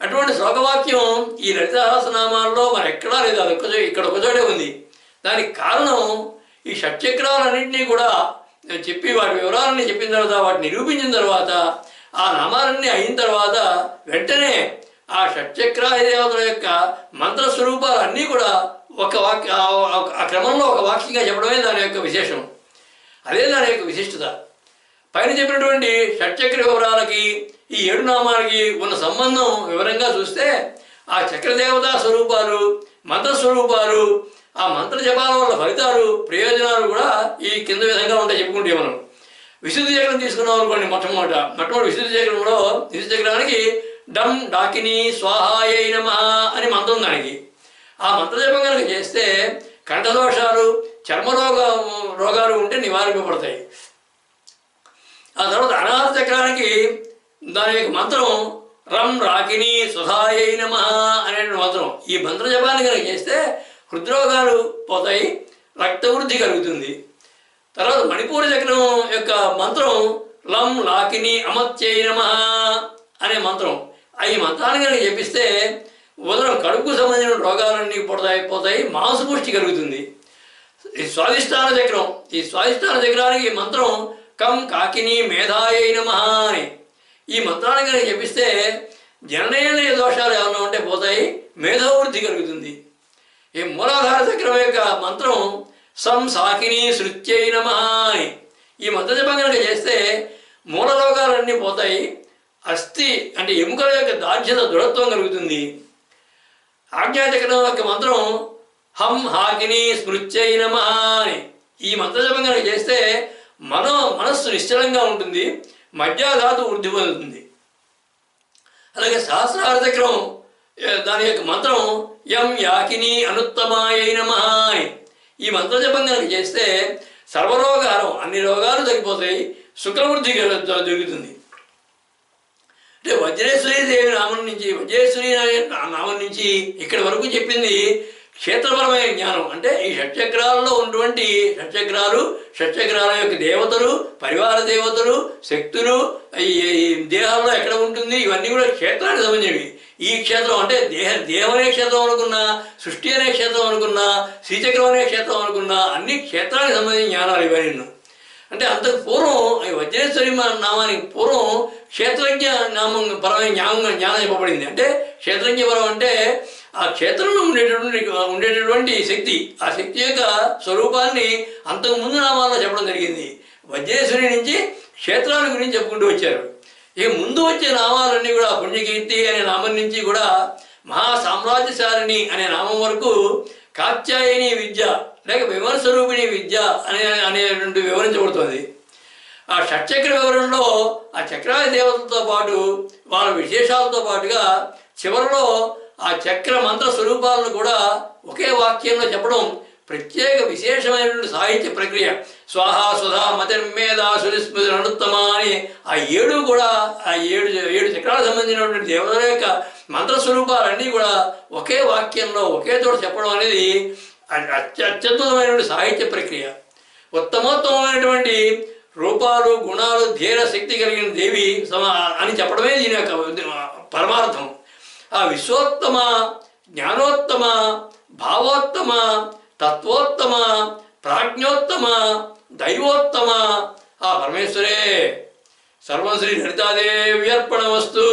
అటువంటి శ్లోకవాక్యం ఈ లలిత సహస్రనామాల్లో మరి ఎక్కడా లేదు, అది ఇక్కడ ఒకచోటే ఉంది. దానికి కారణం ఈ షట్చక్రాలన్నింటినీ కూడా చెప్పి వాటి వివరాలన్నీ చెప్పిన తర్వాత, వాటిని నిరూపించిన తర్వాత, ఆ నామాలన్నీ అయిన తర్వాత వెంటనే ఆ షట్చక్రాది దేవతల యొక్క మంత్రస్వరూపాలు అన్నీ కూడా ఒక వాక్య ఆ క్రమంలో ఒక వాక్యంగా చెప్పడమే దాని యొక్క విశేషం. అదే దాని యొక్క విశిష్టత. పైన చెప్పినటువంటి షట్చక్ర వివరాలకి ఈ 7 నామాలకి ఉన్న సంబంధం వివరంగా చూస్తే ఆ చక్రదేవతా స్వరూపాలు, మంత్రస్వరూపాలు, ఆ మంత్ర జపాల వల్ల ఫలితాలు, ప్రయోజనాలు కూడా ఈ కింద విధంగా ఉంటాయి చెప్పుకుంటే మనం. విశుద్ధి చక్రం తీసుకున్నాం అనుకోండి. మొట్టమొదటి విశుద్ధి చక్రంలో విశుద్ధి చక్రానికి డం డాకిని స్వాహాయై నమః అని మంత్రం దానికి. ఆ మంత్రజపం కనుక చేస్తే కంఠదోషాలు, రోగాలు ఉంటే నివారింపబడతాయి. ఆ తర్వాత అనాహత చక్రానికి దాని యొక్క మంత్రం రం రాకిని సుధాయై నమః అనేటువంటి మంత్రం. ఈ మంత్రజపాన్ని కనుక చేస్తే హృద్రోగాలు పోతాయి, రక్తవృద్ధి కలుగుతుంది. తర్వాత మణిపూర చక్రం యొక్క మంత్రం లం లాకిని అమత్యై నమః అనే మంత్రం. ఈ మంత్రాన్ని కనుక చెప్పిస్తే ఉదరం కడుపుకు సంబంధించిన రోగాలన్నీ పోతాయి, మాంసపుష్టి కలుగుతుంది. ఈ స్వాధిష్టాన చక్రానికి మంత్రం కం కాకిని మేధాయై నమః అని. ఈ మంత్రాన్ని కనుక చెప్పిస్తే జననేంద్రియ దోషాలు ఏమన్నా ఉంటే పోతాయి, మేధోవృద్ధి కలుగుతుంది. ఈ మూలాధార చక్రం యొక్క మంత్రం సం సాకిని శృత్యై నమః అని. ఈ మంత్రజపం కనుక చేస్తే మూల రోగాలన్నీ పోతాయి, అస్థి అంటే ఎముకల యొక్క దార్ఢ్యత, దృఢత్వం కలుగుతుంది. ఆజ్ఞాచక్రం యొక్క మంత్రం హం హాకిని స్మృత్యై నమః అని. ఈ మంత్రజపం కనుక చేస్తే మనస్సు నిశ్చలంగా ఉంటుంది, మధ్యాధాతు వృద్ధి పొందుతుంది. అలాగే సహస్రార చక్రం దాని యొక్క మంత్రం యం యాకిని అనుత్తమాయై నమః అని. ఈ మంత్రజపం కనుక చేస్తే సర్వరోగాలు, అన్ని రోగాలు తగ్గిపోతాయి, శుక్రవృద్ధి జరుగుతుంది. అంటే వజ్రేశ్వరి దేవి నామం నుంచి, వజ్రేశ్వరి నామం నుంచి ఇక్కడి వరకు చెప్పింది క్షేత్రపరమైన జ్ఞానం. అంటే ఈ షట్చక్రాలలో ఉన్నటువంటి షట్చక్రాల యొక్క దేవతలు, పరివార దేవతలు, శక్తులు, ఈ దేహాల్లో ఎక్కడ ఉంటుంది, ఇవన్నీ కూడా క్షేత్రానికి సంబంధించినవి. ఈ క్షేత్రం అంటే దేహం అనే క్షేత్రం అనుకున్నా, సృష్టి అనే క్షేత్రం అనుకున్నా, శ్రీచక్రం అనే క్షేత్రం అనుకున్నా, అన్ని క్షేత్రానికి సంబంధించిన జ్ఞానాలు ఇవన్నీ. అంటే అంతకు పూర్వం ఈ వజ్రేశ్వరి నామానికి పూర్వం క్షేత్రజ్ఞ నామం పరమైన జ్ఞానం చెప్పబడింది. అంటే క్షేత్రజ్ఞ పరం అంటే ఆ క్షేత్రంలో ఉండేటటువంటి శక్తి, ఆ శక్తి యొక్క స్వరూపాన్ని అంతకు ముందు నామాల్లో చెప్పడం జరిగింది. వజ్రేశ్వరి నుంచి క్షేత్రాల గురించి చెప్పుకుంటూ వచ్చారు. ఇక ముందు వచ్చే నామాలన్నీ కూడా పుణ్యకీర్తి అనే నామం నుంచి కూడా మహాసామ్రాజ్యశాలిని అనే నామం వరకు కాత్యాయని విద్య లేక విమర్శరూపిణి విద్య అనేటువంటి వివరించబడుతుంది. ఆ షట్చక్ర వివరణలో ఆ చక్రాది దేవతలతో పాటు వాళ్ళ విశేషాలతో పాటుగా చివరిలో ఆ చక్ర మంత్ర స్వరూపాలను కూడా ఒకే వాక్యంలో చెప్పడం ప్రత్యేక విశేషమైనటువంటి సాహిత్య ప్రక్రియ. స్వాహ సుధా మతిర్మేధ శృతి స్మృతి అనుత్తమ అని ఆ 7 కూడా ఆ 7 చక్రాలకు సంబంధించినటువంటి దేవతల యొక్క మంత్రస్వరూపాలన్నీ కూడా ఒకే వాక్యంలో ఒకే చోట చెప్పడం అనేది అత్యద్భుతమైనటువంటి సాహిత్య ప్రక్రియ. ఉత్తమోత్తమైనటువంటి రూపాలు, గుణాలు, ధీర శక్తి కలిగిన దేవి అని చెప్పడమే దీని యొక్క పరమార్థం. ఆ విశ్వోత్తమ, జ్ఞానోత్తమ, భావోత్తమ, తత్వోత్తమ, ప్రాజ్ఞోత్తమ, దైవోత్తమ ఆ పరమేశ్వరే. సర్వం శ్రీ లలితాదేవి అర్పణమస్తు.